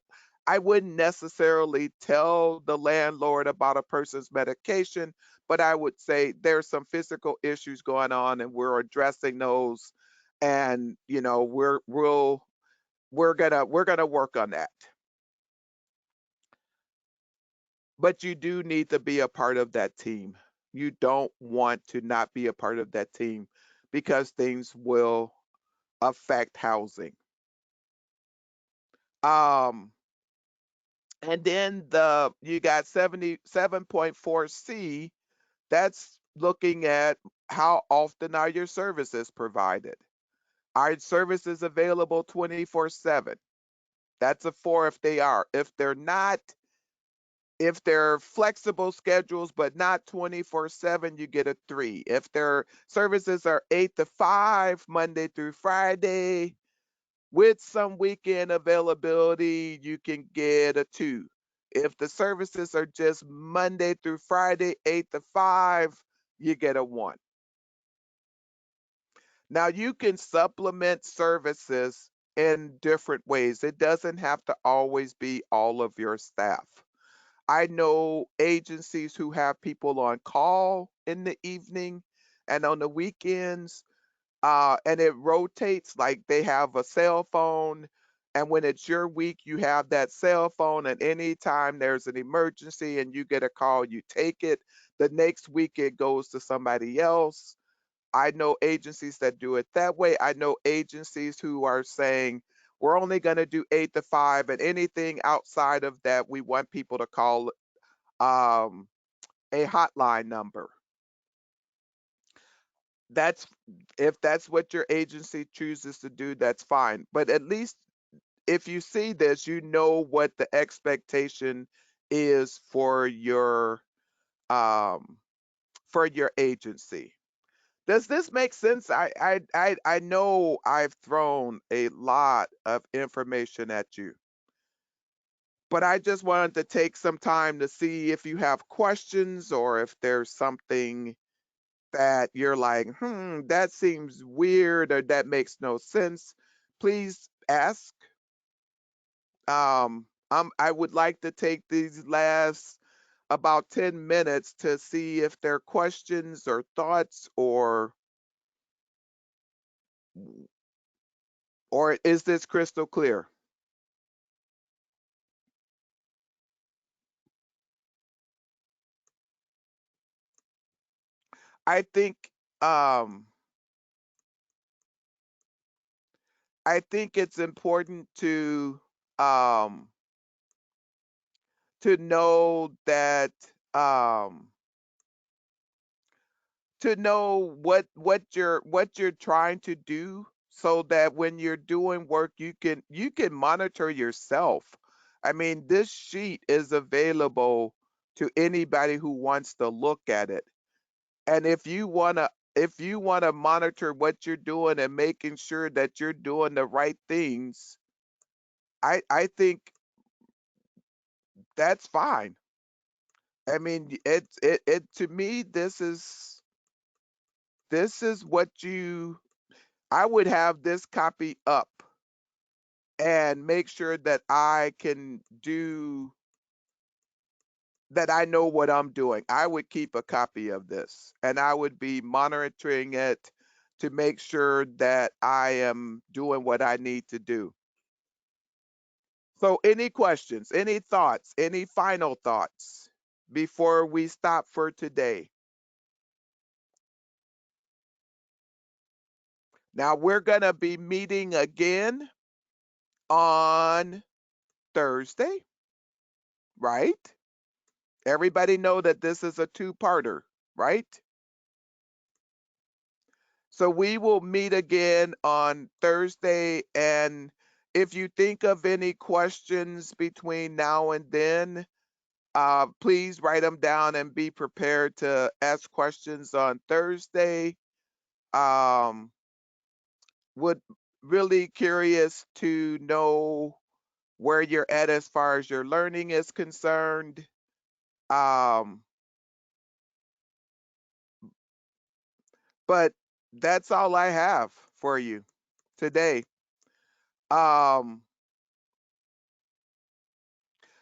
I wouldn't necessarily tell the landlord about a person's medication, but I would say there's some physical issues going on and we're addressing those, and we're gonna work on that. But you do need to be a part of that team. You don't want to not be a part of that team, because things will affect housing. Um, and then you got 77.4C, that's looking at how often are your services provided. Are services available 24/7? That's a 4 if they are. If they're not, if they're flexible schedules but not 24/7, you get a 3. If their services are 8 to 5, Monday through Friday, with some weekend availability, you can get a 2. If the services are just Monday through Friday, 8 to 5, you get a 1. Now, you can supplement services in different ways. It doesn't have to always be all of your staff. I know agencies who have people on call in the evening and on the weekends, and it rotates like they have a cell phone. And when it's your week, you have that cell phone, and anytime there's an emergency and you get a call, you take it. The next week, it goes to somebody else. I know agencies that do it that way. I know agencies who are saying, we're only going to do 8 to 5, and anything outside of that, we want people to call um, a hotline number. That's if that's what your agency chooses to do, that's fine. But at least if you see this, you know what the expectation is um, for your agency. Does this make sense? I know I've thrown a lot of information at you, but I just wanted to take some time to see if you have questions or if there's something that you're like, that seems weird or that makes no sense. Please ask. I would like to take these last about 10 minutes to see if there are questions or thoughts or is this crystal clear? I think um I think it's important um to know that um to know what you're trying to do so that when you're doing work you can monitor yourself. I mean, this sheet is available to anybody who wants to look at it. And if you want to monitor what you're doing and making sure that you're doing the right things, I think that's fine. I mean, it to me this is what you I would have this copy up and make sure that I can do that. I know what I'm doing. I would keep a copy of this and I would be monitoring it to make sure that I am doing what I need to do. So, any questions, any thoughts, any final thoughts before we stop for today? Now, we're going to be meeting again on Thursday, right? Everybody know that this is a two-parter, right? So we will meet again on Thursday. And if you think of any questions between now and then, please write them down and be prepared to ask questions on Thursday. Um, would really curious to know where you're at as far as your learning is concerned. Um, but that's all I have for you today. Um,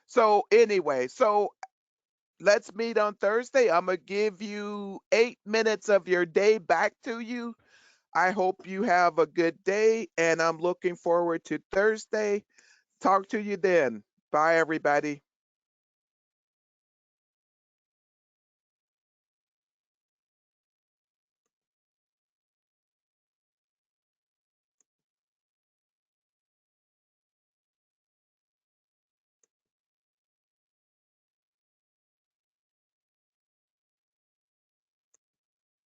so anyway, so let's meet on Thursday. I'm gonna give you 8 minutes of your day back to you. I hope you have a good day, and I'm looking forward to Thursday. Talk to you then. Bye, everybody.